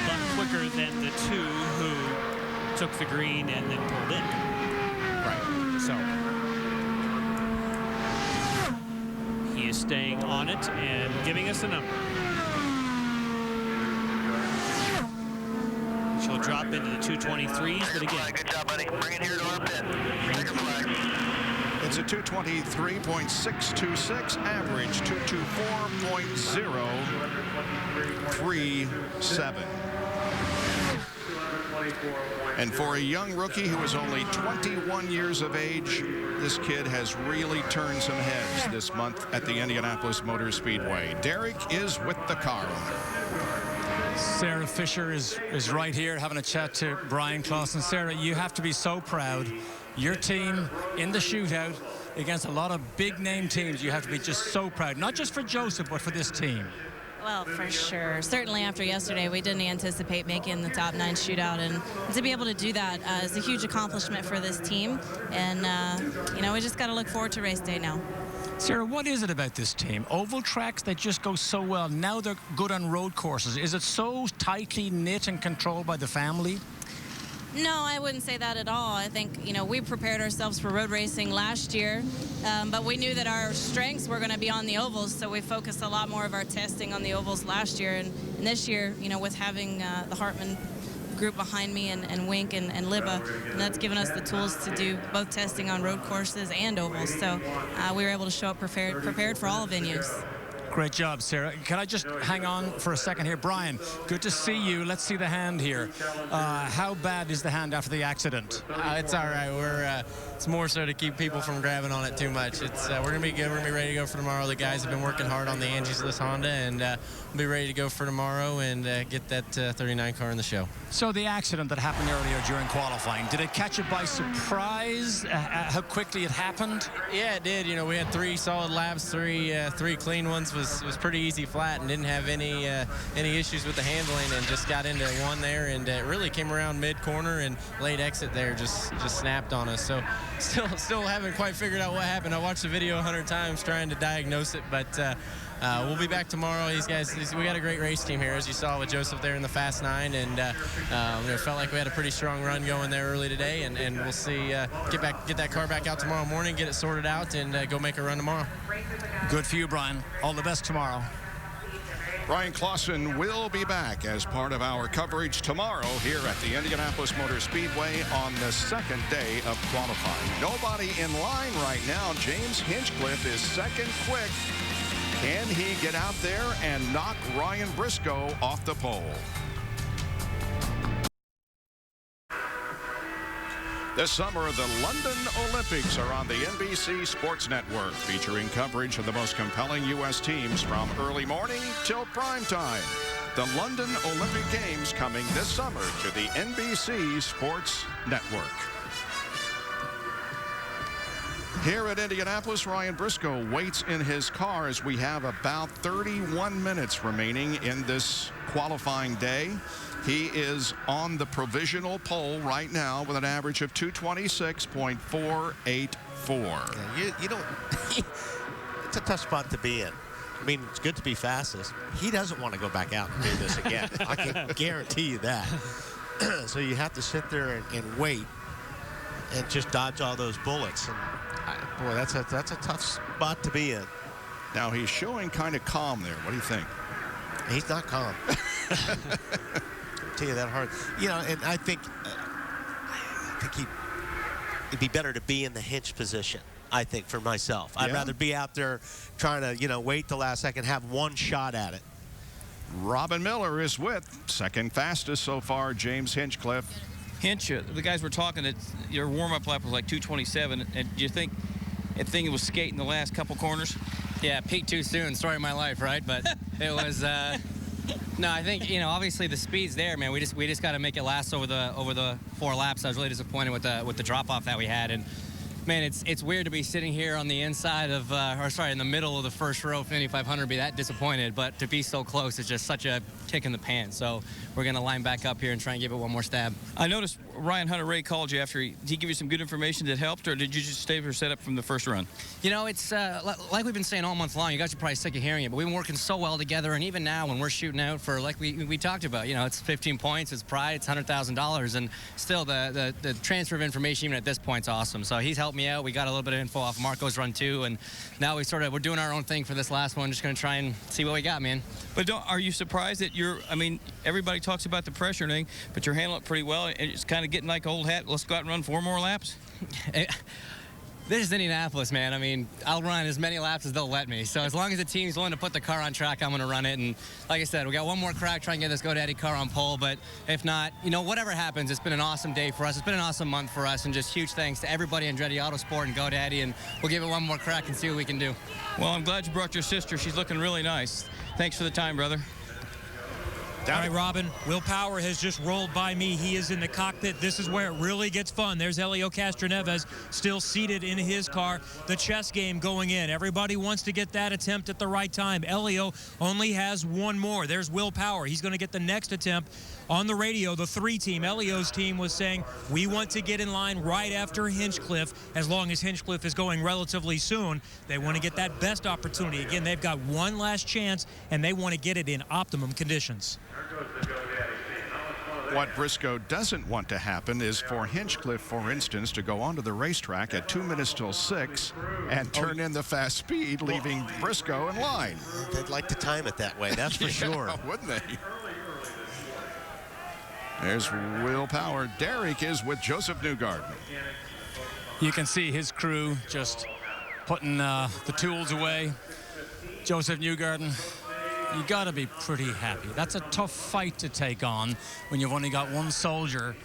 But quicker than the 2 who took the green and then pulled in. Right. So he is staying on it and giving us a number. She'll drop into the 223s, but again. Good job, buddy. Bring it here to our pit. Take your flag. It's a 223.626 average, 224.037. And for a young rookie who is only 21 years of age, this kid has really turned some heads this month at the Indianapolis Motor Speedway. Derek is with the car owner. Sarah Fisher is right here having a chat to Bryan Clauson. Sarah, you have to be so proud. Your team in the shootout against a lot of big-name teams. You have to be just so proud, not just for Joseph, but for this team. Well, for sure. Certainly after yesterday, we didn't anticipate making the top 9 shootout, and to be able to do that is a huge accomplishment for this team. And, you know, we just got to look forward to race day now. Sarah, what is it about this team? Oval tracks, they just go so well. Now they're good on road courses. Is it so tightly knit and controlled by the family? No, I wouldn't say that at all. I think, you know, we prepared ourselves for road racing last year, but we knew that our strengths were going to be on the ovals, so we focused a lot more of our testing on the ovals last year. And this year, you know, with having the Hartman group behind me and Wink and Libba, and that's given us the tools to do both testing on road courses and ovals. So we were able to show up prepared for all venues. Great job, Sarah. Can I just hang on for a second here? Bryan, good to see you. Let's see the hand here. How bad is the hand after the accident? It's all right. It's more so to keep people from grabbing on it too much. We're going to be good. We're going to be ready to go for tomorrow. The guys have been working hard on the Angie's List Honda, and we'll be ready to go for tomorrow and get that 39 car in the show. So the accident that happened earlier during qualifying, did it catch you by surprise how quickly it happened? Yeah, it did. You know, we had 3 solid laps, three clean ones. Was pretty easy flat and didn't have any issues with the handling, and just got into one there, and it really came around mid-corner and late exit there just snapped on us. So still haven't quite figured out what happened. I watched the video 100 times trying to diagnose it, but we'll be back tomorrow. We got a great race team here, as you saw with Joseph there in the Fast 9, and it felt like we had a pretty strong run going there early today, and we'll see, get that car back out tomorrow morning, get it sorted out, and go make a run tomorrow. Good for you, Bryan. All the best tomorrow. Bryan Clauson will be back as part of our coverage tomorrow here at the Indianapolis Motor Speedway on the 2nd day of qualifying. Nobody in line right now. James Hinchcliffe is second quick. Can he get out there and knock Ryan Briscoe off the pole? This summer, the London Olympics are on the NBC Sports Network, featuring coverage of the most compelling U.S. teams from early morning till prime time. The London Olympic Games coming this summer to the NBC Sports Network. Here at Indianapolis, Ryan Briscoe waits in his car as we have about 31 minutes remaining in this qualifying day. He is on the provisional pole right now with an average of 226.484. Yeah, you don't. It's a tough spot to be in. I mean, it's good to be fastest. He doesn't want to go back out and do this again. I can guarantee you that. So you have to sit there and wait and just dodge all those bullets. And boy, that's a tough spot to be in. Now he's showing kind of calm there. What do you think? He's not calm. Tell you that hard. You know, and I think it'd be better to be in the Hinch position. I think for myself, I'd rather be out there trying to, you know, wait the last second, have one shot at it. Robin Miller is with second fastest so far, James Hinchcliffe. Hinch, the guys were talking that your warm-up lap was like 227, and do you think that thing was skating the last couple corners? Yeah, peaked too soon. Story of my life, right? But it was. No, I think, you know, obviously the speed's there, man. We just got to make it last over the 4 laps. I was really disappointed with the drop off that we had, and Man, it's weird to be sitting here on the inside of, in the middle of the first row of Indy 500, be that disappointed, but to be so close is just such a kick in the pants. So we're going to line back up here and try and give it one more stab. I noticed Ryan Hunter-Reay called you after. Did he give you some good information that helped, or did you just stay for setup from the first run? You know, it's like we've been saying all month long. You guys are probably sick of hearing it, but we've been working so well together, and even now when we're shooting out for, like we talked about, you know, it's 15 points, it's pride, it's $100,000, and still the transfer of information even at this point is awesome. So he's helped me out. We got a little bit of info off Marco's run too, and now we're doing our own thing for this last one. Just going to try and see what we got, man. But are you surprised that I mean, everybody talks about the pressure and everything, but you're handling it pretty well. It's kind of getting like old hat. Let's go out and run 4 more laps. This is Indianapolis, man. I mean, I'll run as many laps as they'll let me. So as long as the team's willing to put the car on track, I'm going to run it. And like I said, we got one more crack, try and get this GoDaddy car on pole. But if not, you know, whatever happens, it's been an awesome day for us. It's been an awesome month for us. And just huge thanks to everybody in Andretti Autosport and GoDaddy. And we'll give it one more crack and see what we can do. Well, I'm glad you brought your sister. She's looking really nice. Thanks for the time, brother. All right, Robin, Will Power has just rolled by me. He is in the cockpit. This is where it really gets fun. There's Helio Castroneves still seated in his car. The chess game going in. Everybody wants to get that attempt at the right time. Helio only has one more. There's Will Power. He's going to get the next attempt. On the radio, the 3 team, Helio's team, was saying, we want to get in line right after Hinchcliffe. As long as Hinchcliffe is going relatively soon, they want to get that best opportunity. Again, they've got one last chance, and they want to get it in optimum conditions. What Briscoe doesn't want to happen is for Hinchcliffe, for instance, to go onto the racetrack at 2 minutes till 6 and turn in the fast speed, leaving Briscoe in line. They'd like to time it that way, that's for sure. Wouldn't they? There's Will Power. Derek is with Joseph Newgarden. You can see his crew just putting the tools away. Joseph Newgarden, you got to be pretty happy. That's a tough fight to take on when you've only got one soldier.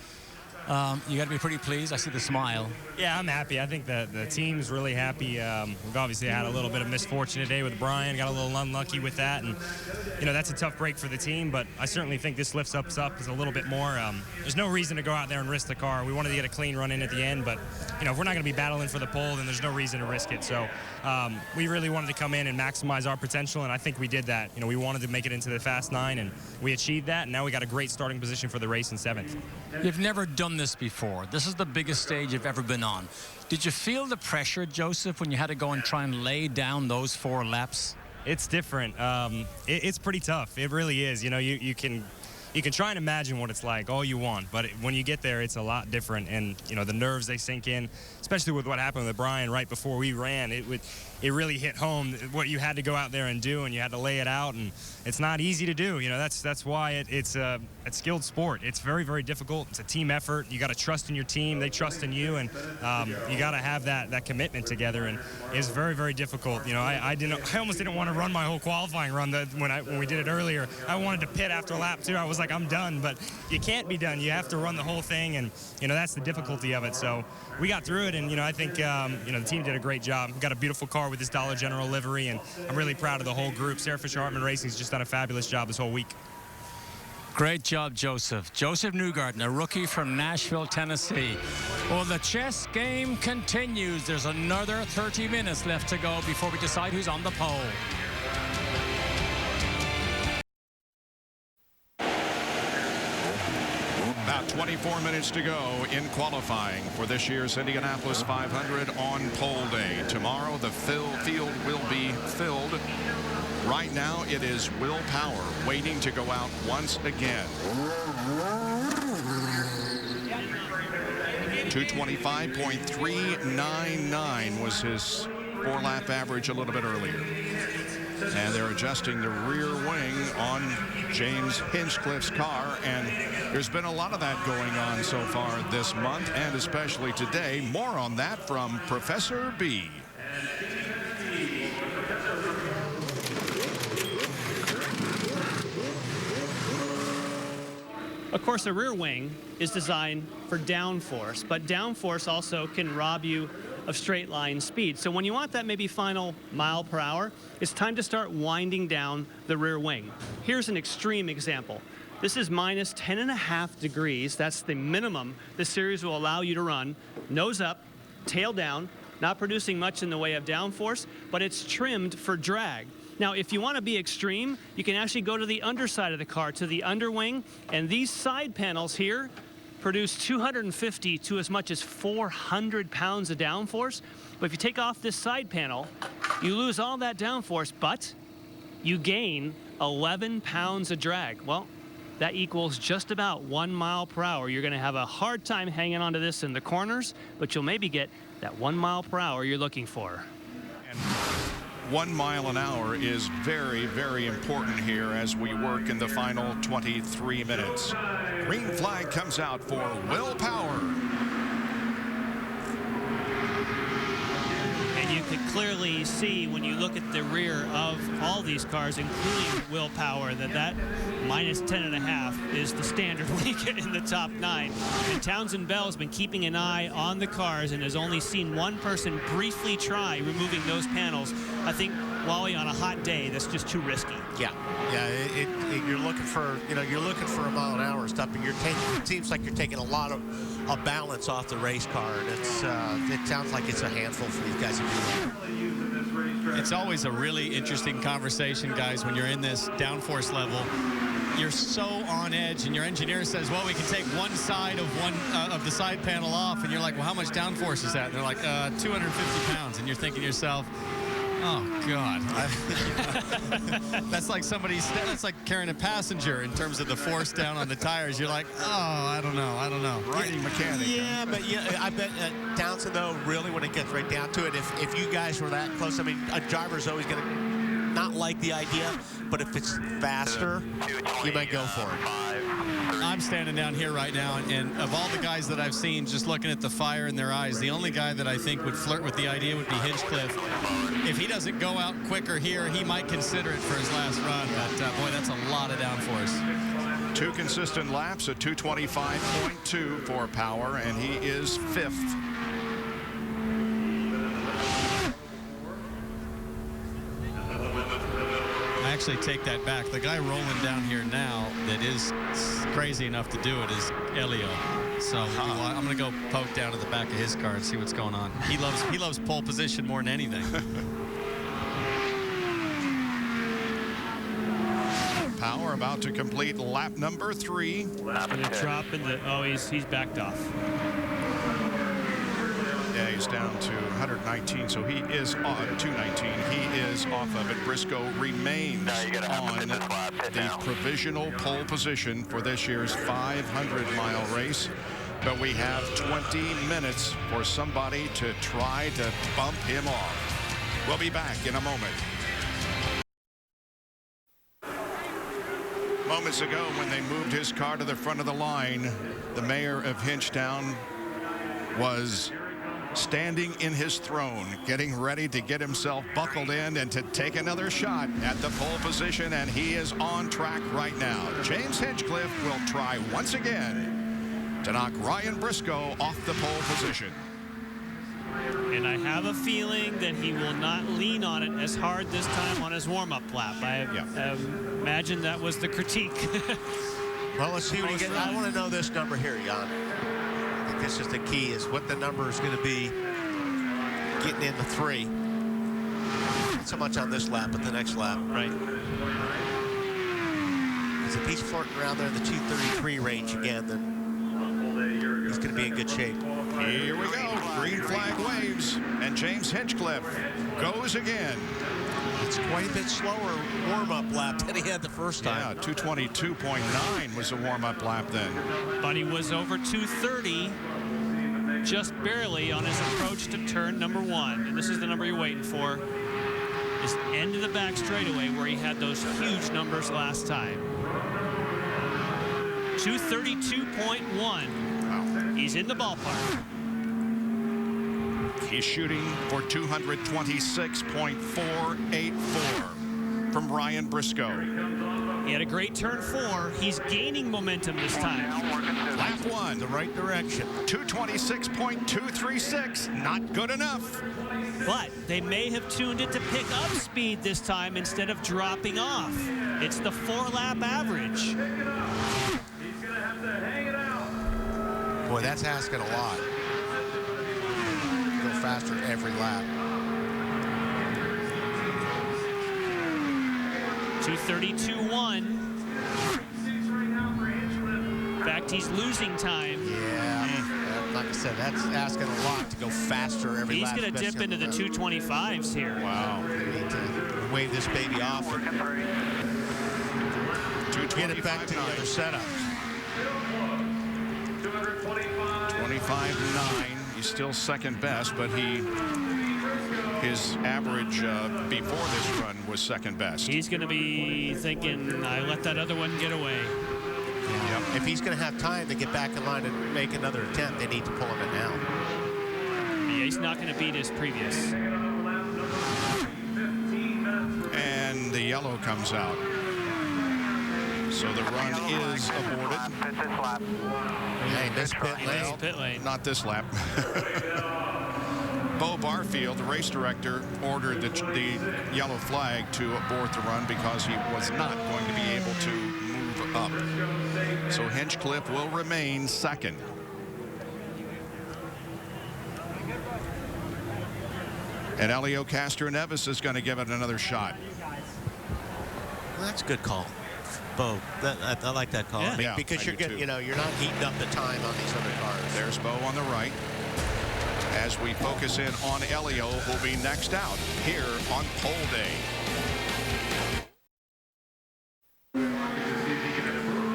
You got to be pretty pleased. I see the smile. Yeah, I'm happy. I think the team's really happy. We've obviously had a little bit of misfortune today with Bryan. Got a little unlucky with that, and you know that's a tough break for the team. But I certainly think this lifts us up a little bit more. There's no reason to go out there and risk the car. We wanted to get a clean run in at the end, but you know if we're not going to be battling for the pole, then there's no reason to risk it. So we really wanted to come in and maximize our potential, and I think we did that. You know, we wanted to make it into the Fast 9, and we achieved that. And now we got a great starting position for the race in 7th. You've never done this before. This is the biggest stage you've ever been on. Did you feel the pressure, Joseph, when you had to go and try and lay down those 4 laps? It's different. It's pretty tough. It really is. You know, you can try and imagine what it's like all you want, but when you get there, it's a lot different. And you know, the nerves, they sink in, especially with what happened with Bryan right before we ran. It really hit home what you had to go out there and do, and you had to lay it out, and it's not easy to do. You know, that's why it's a skilled sport. It's very, very difficult. It's a team effort. You got to trust in your team. They trust in you, and you got to have that commitment together. And it's very, very difficult. You know, I almost didn't want to run my whole qualifying run when we did it earlier. I wanted to pit after lap 2. I was like, I'm done, but you can't be done. You have to run the whole thing, and you know that's the difficulty of it. So we got through it, and you know I think you know the team did a great job. We've got a beautiful car with this Dollar General livery, and I'm really proud of the whole group. Sarah Fisher-Hartman Racing's just done a fabulous job this whole week. Great job, Joseph. Joseph Newgarden, a rookie from Nashville, Tennessee. Well, the chess game continues. There's another 30 minutes left to go before we decide who's on the pole. About 24 minutes to go in qualifying for this year's Indianapolis 500 on pole day. Tomorrow, the field will be filled. Right now, it is Will Power waiting to go out once again. 225.399 was his 4-lap average a little bit earlier. And they're adjusting the rear wing on James Hinchcliffe's car, and there's been a lot of that going on so far this month, and especially today. More on that from Professor B. Of course, a rear wing is designed for downforce, but downforce also can rob you of straight line speed. So when you want that maybe final mile per hour, it's time to start winding down the rear wing. Here's an extreme example. This is minus 10.5 degrees. That's the minimum the series will allow you to run. Nose up, tail down, not producing much in the way of downforce, but it's trimmed for drag. Now, if you want to be extreme, you can actually go to the underside of the car, to the underwing, and these side panels here produce 250 to as much as 400 pounds of downforce. But if you take off this side panel, you lose all that downforce, but you gain 11 pounds of drag. Well, that equals just about 1 mile per hour. You're going to have a hard time hanging onto this in the corners, but you'll maybe get that 1 mile per hour you're looking for. And 1 mile an hour is very, very important here as we work in the final 23 minutes. Green flag comes out for Will Power. And you can clearly see when you look at the rear of all these cars, including Will Power, that minus 10.5 is the standard when you get in the top 9. And Townsend Bell has been keeping an eye on the cars and has only seen one person briefly try removing those panels. I think, Wally, on a hot day, that's just too risky. Yeah, you're looking for, you're looking for a mile an hour stuff, and it seems like you're taking a lot of balance off the race car, and it sounds like it's a handful for these guys to do. It's always a really interesting conversation, guys, when you're in this downforce level. You're so on edge, and your engineer says, well, we can take one side of the side panel off, and you're like, well, how much downforce is that? And they're like, 250 pounds, and you're thinking to yourself, oh, God. That's like that's like carrying a passenger in terms of the force down on the tires. You're like, oh, I don't know. Riding mechanic. Yeah, but I bet Townsend, though, really, when it gets right down to it, if you guys were that close, I mean, a driver's always going to not like the idea, but if it's faster, you might go for it. I'm standing down here right now, and of all the guys that I've seen, just looking at the fire in their eyes, the only guy that I think would flirt with the idea would be Hinchcliffe. If he doesn't go out quicker here, he might consider it for his last run, but boy, that's a lot of downforce. 2 consistent laps, a 225.2 for Power, and he is 5th. Actually take that back. The guy rolling down here now that is crazy enough to do it is Elio. So I'm going to go poke down to the back of his car and see what's going on. He loves pole position more than anything. Power about to complete lap number 3. He's going to drop into, he's backed off. Yeah, he's down to 119, so he is on 219. He is off of it. Briscoe remains on the provisional pole position for this year's 500-mile race. But we have 20 minutes for somebody to try to bump him off. We'll be back in a moment. Moments ago, when they moved his car to the front of the line, the mayor of Hinchtown was standing in his throne, getting ready to get himself buckled in and to take another shot at the pole position, and he is on track right now. James Hinchcliffe will try once again to knock Ryan Briscoe off the pole position. And I have a feeling that he will not lean on it as hard this time on his warm-up lap. I imagine that was the critique. Well, let's see what he gets. I want to know this number here, Jan. I think this is the key, is what the number is going to be getting into 3. Not so much on this lap, but the next lap. Right. Because if he's flirting around there in the 233 range again, then he's going to be in good shape. Here we go. Green flag waves, and James Hinchcliffe goes again. It's quite a bit slower warm-up lap than he had the first time. Yeah, 222.9 was a warm-up lap then. But he was over 230 just barely on his approach to turn number 1. And this is the number you're waiting for. This end of the back straightaway where he had those huge numbers last time. 232.1. Wow. He's in the ballpark. He's shooting for 226.484 from Ryan Briscoe. He had a great turn 4. He's gaining momentum this time. Lap 1, the right direction. 226.236, not good enough. But they may have tuned it to pick up speed this time instead of dropping off. It's the 4-lap average. He's going to have to hang it out. Boy, that's asking a lot. faster every lap. 2:32.1. In fact, he's losing time. Yeah, like I said, that's asking a lot to go faster every lap. He's going to dip into the 225s here. Wow. We need to wave this baby off and get it back to the other setup. 25.9. He's still second best, but his average before this run was second best. He's going to be thinking, I let that other one get away. Yep. If he's going to have time to get back in line and make another attempt, they need to pull him in now. Yeah, he's not going to beat his previous. And the yellow comes out. So the run is aborted. Hey, this pit lane. Not this lap. Bo Barfield, the race director, ordered the yellow flag to abort the run because he was not going to be able to move up. So Hinchcliffe will remain second. And Elio Castroneves is going to give it another shot. Well, that's a good call, Bo. I like that call. Yeah. I mean, because you're getting, you're not heating up the time on these other cars. There's Bo on the right. As we focus in on Elio, who'll be next out here on pole day.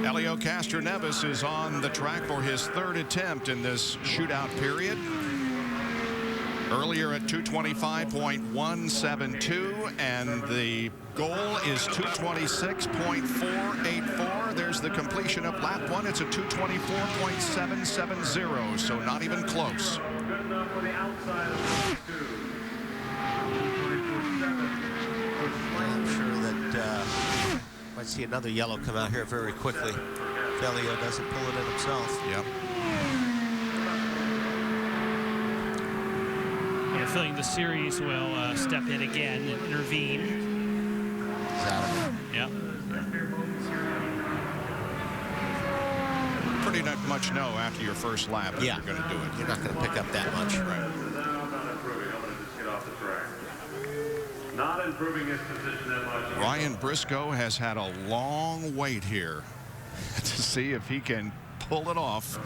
Elio Castroneves is on the track for his third attempt in this shootout period. Earlier at 225.172, and the goal is 226.484. There's the completion of lap one. It's a 224.770, so not even close. I'm sure that might see another yellow come out here very quickly if Elio doesn't pull it in himself. Yep. Yeah, feeling the series will step in again and intervene. Yep. Pretty much know after your first lap if you're going to do it. You're not going to pick up that much. Right. Not improving his position that much. Ryan Briscoe has had a long wait here to see if he can pull it off.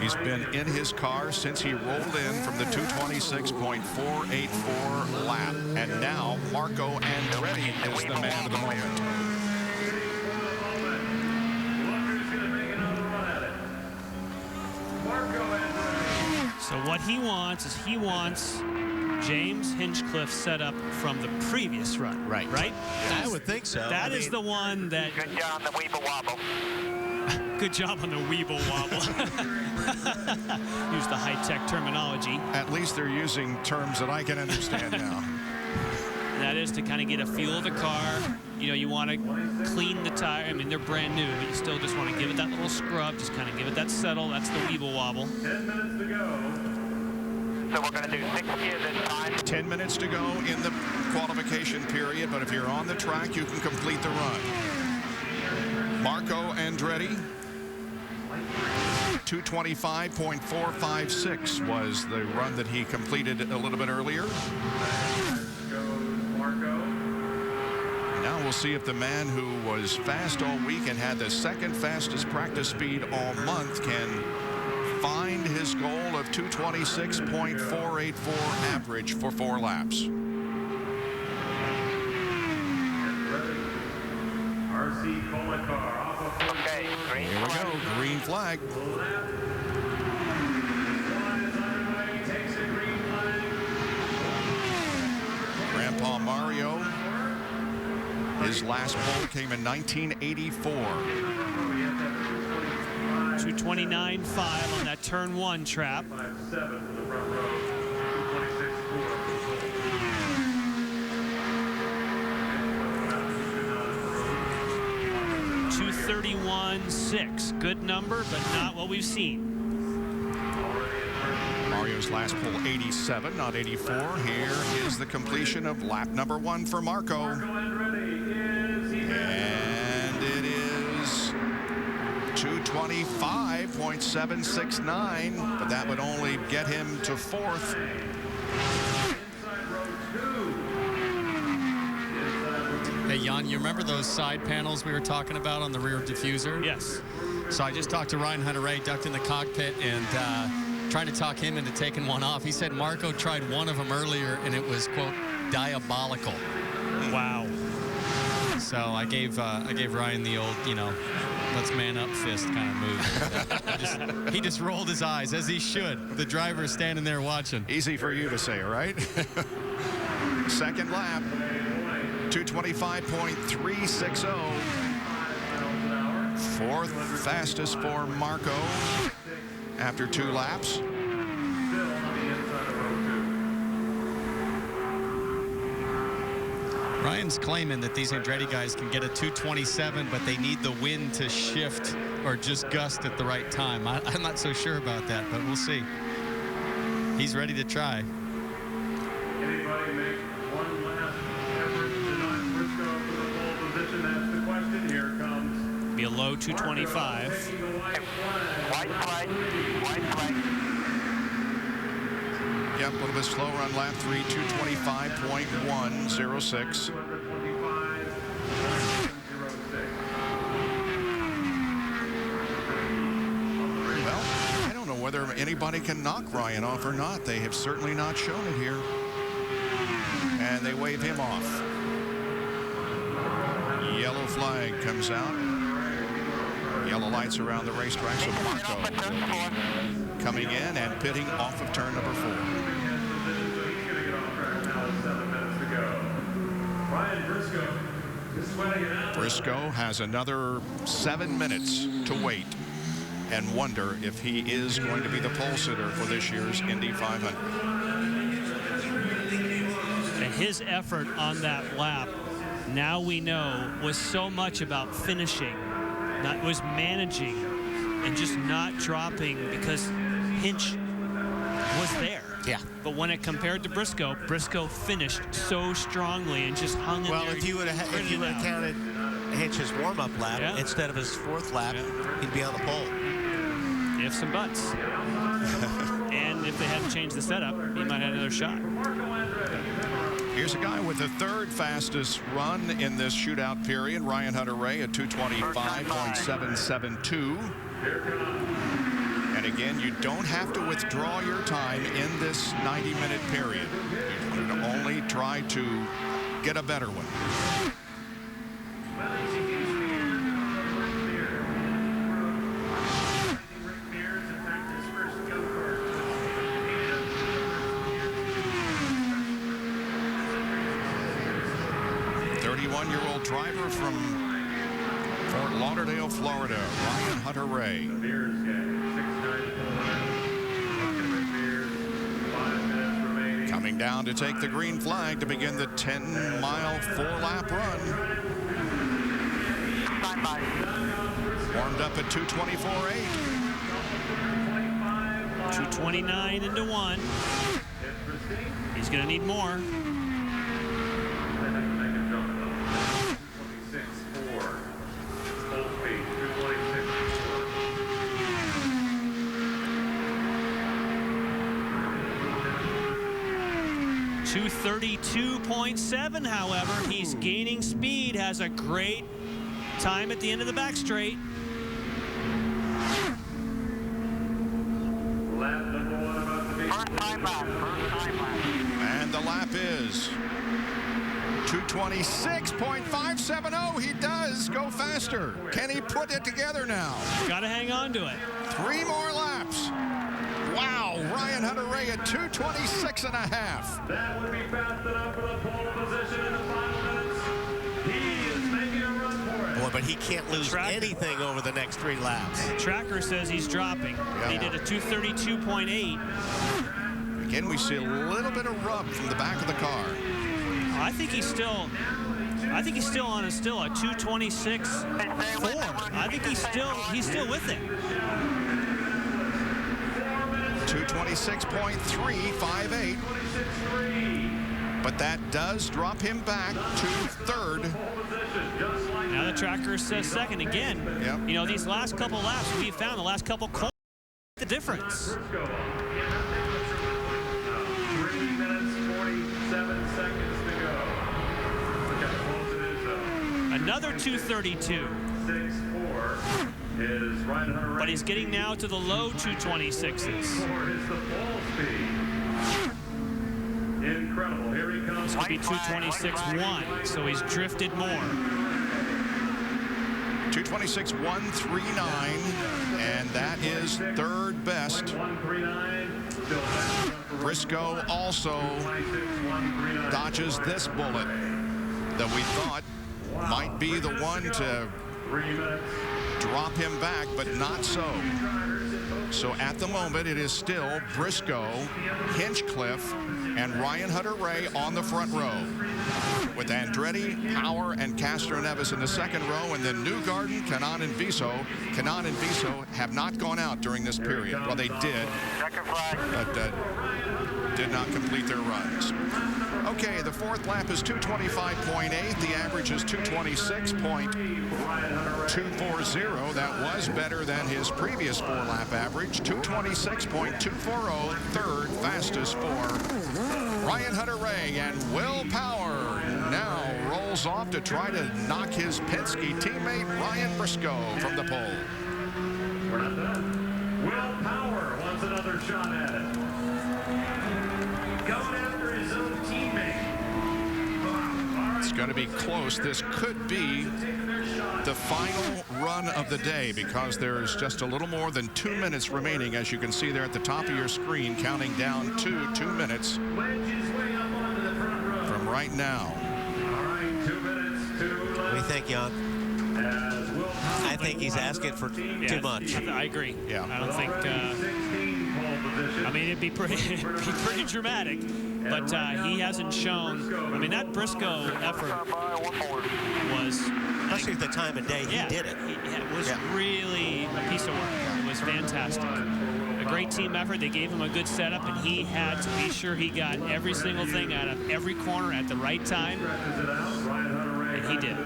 He's been in his car since he rolled in from the 226.484 lap. And now Marco Andretti is the man of the moment. So what he wants is James Hinchcliffe set up from the previous run. Right? I would think so. That is the one that... Good job on the Weeble Wobble. Good job on the Weeble Wobble. Use the high-tech terminology. At least they're using terms that I can understand now. That is to kind of get a feel of the car. You know, you want to clean the tire. I mean, they're brand new, but you still just want to give it that little scrub, just kind of give it that settle. That's the Weeble Wobble. 10 minutes to go. So we're going to do 6 gears this time. 10 minutes to go in the qualification period, but if you're on the track, you can complete the run. Marco Andretti, 225.456 was the run that he completed a little bit earlier. Now we'll see if the man who was fast all week and had the second fastest practice speed all month can find his goal of 226.484 average for 4 laps. Okay, green Here we go, green flag. Grandpa Mario, his last pole came in 1984. 229.5 on that turn 1 trap. 231.6. Good number, but not what we've seen. Mario's last pole 87, not 84. Here is the completion of lap number 1 for Marco. And it is 225.769, but that would only get him to 4th. Hey, Jan, you remember those side panels we were talking about on the rear diffuser? Yes. So I just talked to Ryan Hunter-Reay, ducked in the cockpit, and trying to talk him into taking one off. He said Marco tried one of them earlier, and it was, quote, diabolical. Wow. So I gave Ryan the old, let's man up fist kind of move. He just rolled his eyes, as he should. The driver is standing there watching. Easy for you to say, right? Second lap, 225.360. Fourth fastest for Marco after 2 laps. Ryan's claiming that these Andretti guys can get a 227, but they need the wind to shift or just gust at the right time. I'm not so sure about that, but we'll see. He's ready to try. Anybody make one last effort to knock Briscoe for the pole position? That's the question. Here comes. Be a low 225. White flag. White flag. Yep, a little bit slower on lap 3, 225.106. Well, I don't know whether anybody can knock Ryan off or not. They have certainly not shown it here. And they wave him off. Yellow flag comes out. Yellow lights around the racetrack. So Marco coming in and pitting off of turn number 4. Briscoe has another 7 minutes to wait and wonder if he is going to be the pole sitter for this year's Indy 500. And his effort on that lap, now we know, was so much about finishing, was managing and just not dropping, because Hinch was there. Yeah. But when it compared to Briscoe, Briscoe finished so strongly and just hung in there. Well, if you would have counted Hinch's warm-up lap instead of his 4th lap, he'd be on the pole. Ifs and buts. And if they hadn't changed the setup, he might have another shot. Here's a guy with the 3rd fastest run in this shootout period, Ryan Hunter-Reay at 225.772. And again, you don't have to withdraw your time in this 90-minute period. You can only try to get a better one. Year-old driver from Fort Lauderdale, Florida, Ryan Hunter-Reay. Coming down to take the green flag to begin the 10-mile 4-lap run. Warmed up at 224.8. 229 into 1. He's going to need more. 232.7, however. He's gaining speed, has a great time at the end of the back straight. And the lap is 226.570. He does go faster. Can he put it together now? Got to hang on to it. 3 more laps. Wow, Ryan Hunter-Reay at 226.5. That would be fast enough for the pole position in the final minutes. He is making a run for it. Boy, but he can't lose anything over the next 3 laps. Tracker says he's dropping. Yeah. He did a 232.8. Again, we see a little bit of rub from the back of the car. I think he's still on a 226.4. I think he's still with it. 226.358. But that does drop him back to 3rd. Now the tracker says 2nd again. Yep. You know, these last couple laps, we found the last couple the difference. Another 232. But he's getting now to the low 226s. Incredible. Here he comes. This could be 226.1, so he's drifted more. 226.139, and that is third best. Briscoe also dodges this bullet that we thought might be the one to drop him back, but not so. So at the moment, it is still Briscoe, Hinchcliffe, and Ryan Hunter-Reay on the front row, with Andretti, Power, and Castro-Neves in the second row, and then Newgarden, Kanaan, and Viso. Kanaan and Viso have not gone out during this period. Well, they did, but did not complete their runs. Okay, the fourth lap is 225.8. The average is 226.240. That was better than his previous four-lap average. 226.240, third fastest for Ryan Hunter-Reay. And Will Power now rolls off to try to knock his Penske teammate Ryan Briscoe from the pole. We're not done. Will Power wants another shot at it. Going after his own teammate. It's going to be close. This could be the final run of the day because there's just a little more than 2 minutes remaining, as you can see there at the top of your screen, counting down to 2 minutes from right now. What do you think, Jan? I think he's asking for too much. I agree. Yeah. I don't think. I mean, it'd be pretty dramatic, but he hasn't shown. I mean, that Briscoe effort was, especially at the time of day he did it. It was really a piece of work. It was fantastic. A great team effort. They gave him a good setup, and he had to be sure he got every single thing out of every corner at the right time. And he did.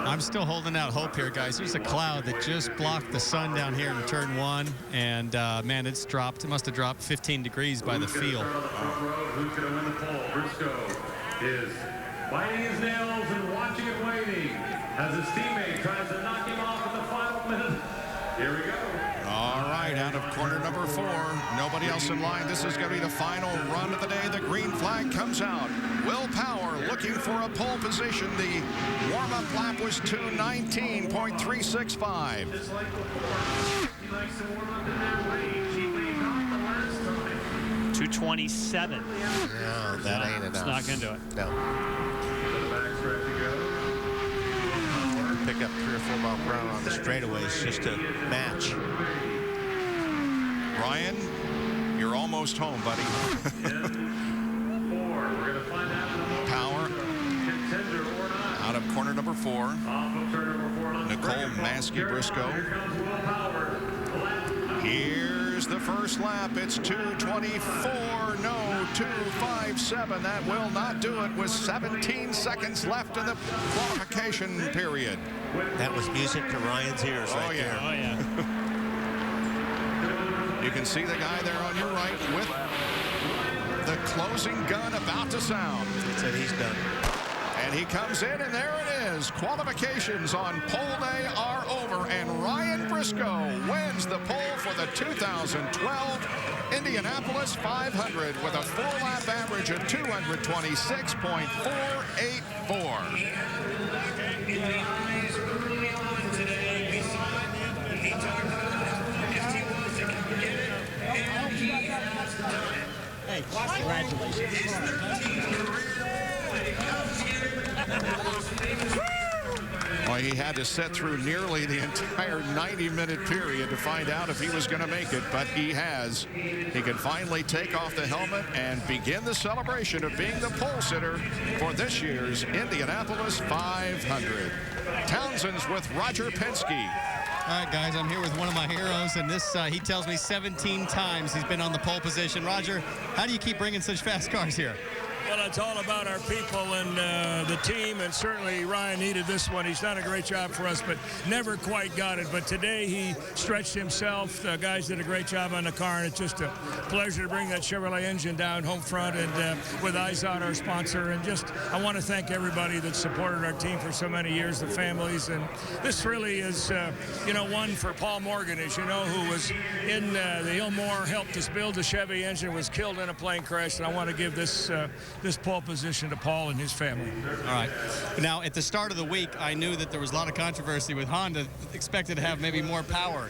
I'm still holding out hope here, guys. There's a cloud that just blocked the sun down here in turn one, and man, it's dropped. It must have dropped 15 degrees by the field. Who's going to win the pole? Briscoe is biting his nails and watching and waiting as his teammate tries to knock him off in the final minute. Here we go. All right, out of corner number 4. Nobody else in line. This is going to be the final run of the day. The green flag comes out. Will Power looking for a pole position. The warm-up lap was 2:19.365. Just like before, he likes to warm up in that range. He laid off the last time. 227. No, that ain't enough. It's not going to do it. No. To the backstretch to go. Pick up 3 or 4 mile per hour on the straightaways just to match. Ryan, you're almost home, buddy. Power out of corner number 4. Nicole Maskey Briscoe. Here's the first lap. It's 2:24. No, 2:57. That will not do it with 17 seconds left in the qualification period. That was music to Ryan's ears right there. Oh, yeah. You can see the guy there on your right with the closing gun about to sound. Said he's done. And he comes in, and there it is. Qualifications on pole day are over, and Ryan Briscoe wins the pole for the 2012 Indianapolis 500 with a 4-lap average of 226.484. Hey, congratulations. Well, he had to sit through nearly the entire 90-minute period to find out if he was going to make it, but he has. He can finally take off the helmet and begin the celebration of being the pole sitter for this year's Indianapolis 500. Townsend's with Roger Penske. All right, guys, I'm here with one of my heroes, and this he tells me 17 times he's been on the pole position. Roger, how do you keep bringing such fast cars here? Well, it's all about our people and the team, and certainly Ryan needed this one. He's done a great job for us, but never quite got it. But today he stretched himself. The guys did a great job on the car, and it's just a pleasure to bring that Chevrolet engine down home front and with Izod, our sponsor. And just, I want to thank everybody that supported our team for so many years, the families. And this really is, one for Paul Morgan, as you know, who was in the Ilmore, helped us build the Chevy engine, was killed in a plane crash. And I want to give this pole position to Paul and his family. All right. Now, at the start of the week, I knew that there was a lot of controversy with Honda, expected to have maybe more power.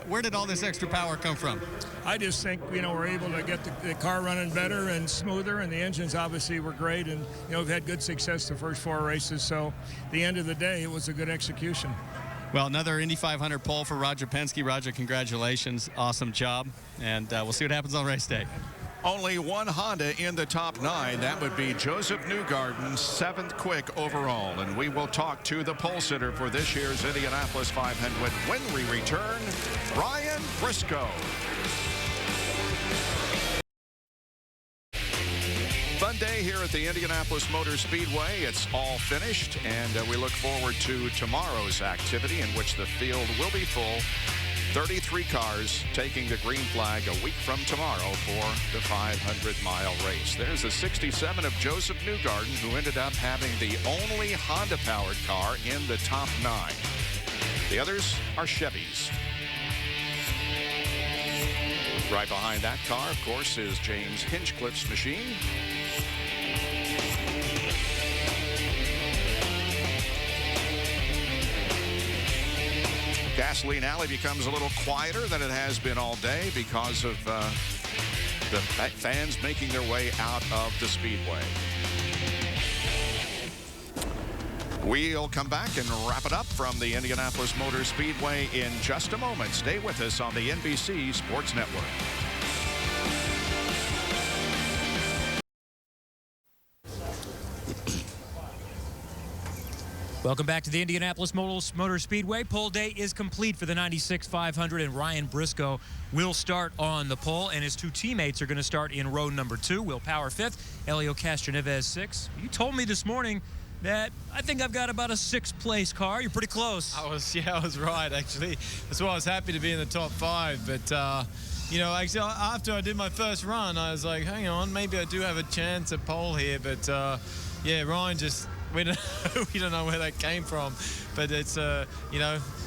Where did all this extra power come from? I just think, we're able to get the car running better and smoother, and the engines obviously were great, and, we've had good success the first 4 races, so at the end of the day, it was a good execution. Well, another Indy 500 pole for Roger Penske. Roger, congratulations. Awesome job, and we'll see what happens on race day. Only one Honda in the top 9. That would be Joseph Newgarden, 7th quick overall. And we will talk to the pole sitter for this year's Indianapolis 500 when we return, Bryan Briscoe. Fun day here at the Indianapolis Motor Speedway. It's all finished, and we look forward to tomorrow's activity in which the field will be full. 33 cars taking the green flag a week from tomorrow for the 500-mile race. There's the 67 of Joseph Newgarden, who ended up having the only Honda-powered car in the top 9. The others are Chevys. Right behind that car, of course, is James Hinchcliffe's machine. Gasoline Alley becomes a little quieter than it has been all day because of the fans making their way out of the speedway. We'll come back and wrap it up from the Indianapolis Motor Speedway in just a moment. Stay with us on the NBC Sports Network. Welcome back to the Indianapolis Motor Speedway. Pole day is complete for the 96 500, and Ryan Briscoe will start on the pole, and his 2 teammates are going to start in row number 2. Will Power 5th, Helio Castroneves 6th. You told me this morning that I think I've got about a 6th place car. You're pretty close. I was right, actually. That's why I was happy to be in the top 5. But, actually, after I did my first run, I was like, hang on, maybe I do have a chance at pole here. But, Ryan just... We don't know where that came from, but it's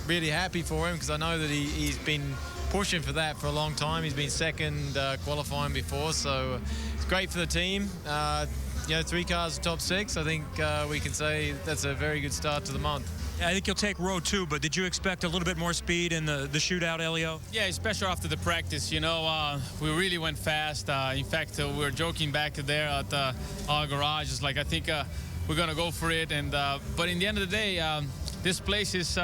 really happy for him because I know that he's been pushing for that for a long time. He's been second qualifying before, so it's great for the team. 3 cars top 6. I think we can say that's a very good start to the month. Yeah, I think you'll take row 2, but did you expect a little bit more speed in the shootout, Helio? Yeah, especially after the practice. We really went fast. In fact, we were joking back there at our garage. It's like, I think we're gonna go for it, and but in the end of the day, this place is,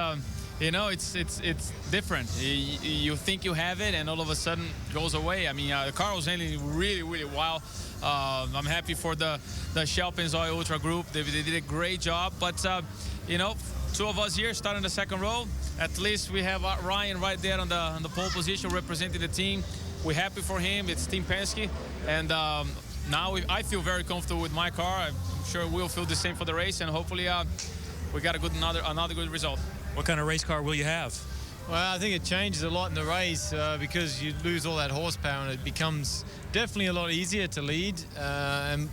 it's different. You think you have it, and all of a sudden it goes away. I mean, the car was handling really, really well. I'm happy for the Shell Pennzoil Ultra group. They did a great job, but 2 of us here starting the 2nd row. At least we have Ryan right there on the pole position representing the team. We're happy for him. It's Team Penske, and now I feel very comfortable with my car. I'm sure we'll feel the same for the race, and hopefully we got another good result. What kind of race car will you have? Well, I think it changes a lot in the race because you lose all that horsepower, and it becomes definitely a lot easier to lead,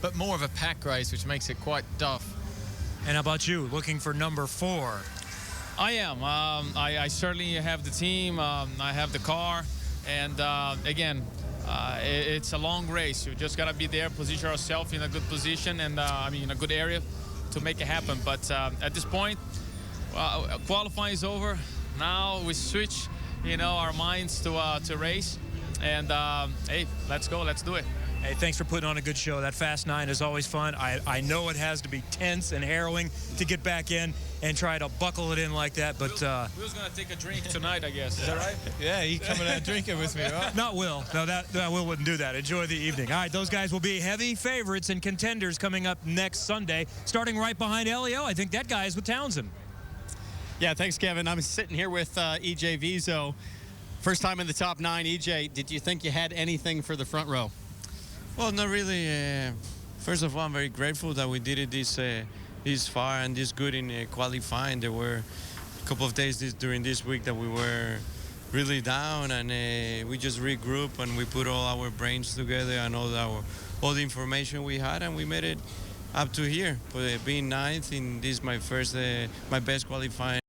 but more of a pack race, which makes it quite tough. And how about you, looking for number 4? I am. I certainly have the team. I have the car, and again, it's a long race. You just got to be there, position yourself in a good position, and in a good area to make it happen. But at this point, qualifying is over. Now we switch, our minds to race, and hey, let's go, let's do it. Hey, thanks for putting on a good show. That Fast 9 is always fun. I know it has to be tense and harrowing to get back in and try to buckle it in like that, but... Will's going to take a drink tonight, I guess. Is that right? Yeah, you coming out drinking with me, right? Not Will. No, Will wouldn't do that. Enjoy the evening. All right, those guys will be heavy favorites and contenders coming up next Sunday. Starting right behind Helio, I think that guy is with Townsend. Yeah, thanks, Kevin. I'm sitting here with EJ Vizo. First time in the top 9. EJ, did you think you had anything for the front row? Well, not really. First of all, I'm very grateful that we did it this far and this good in qualifying. There were a couple of days during this week that we were really down, and we just regrouped and we put all our brains together and all the information we had, and we made it up to here. But being ninth in this my best qualifying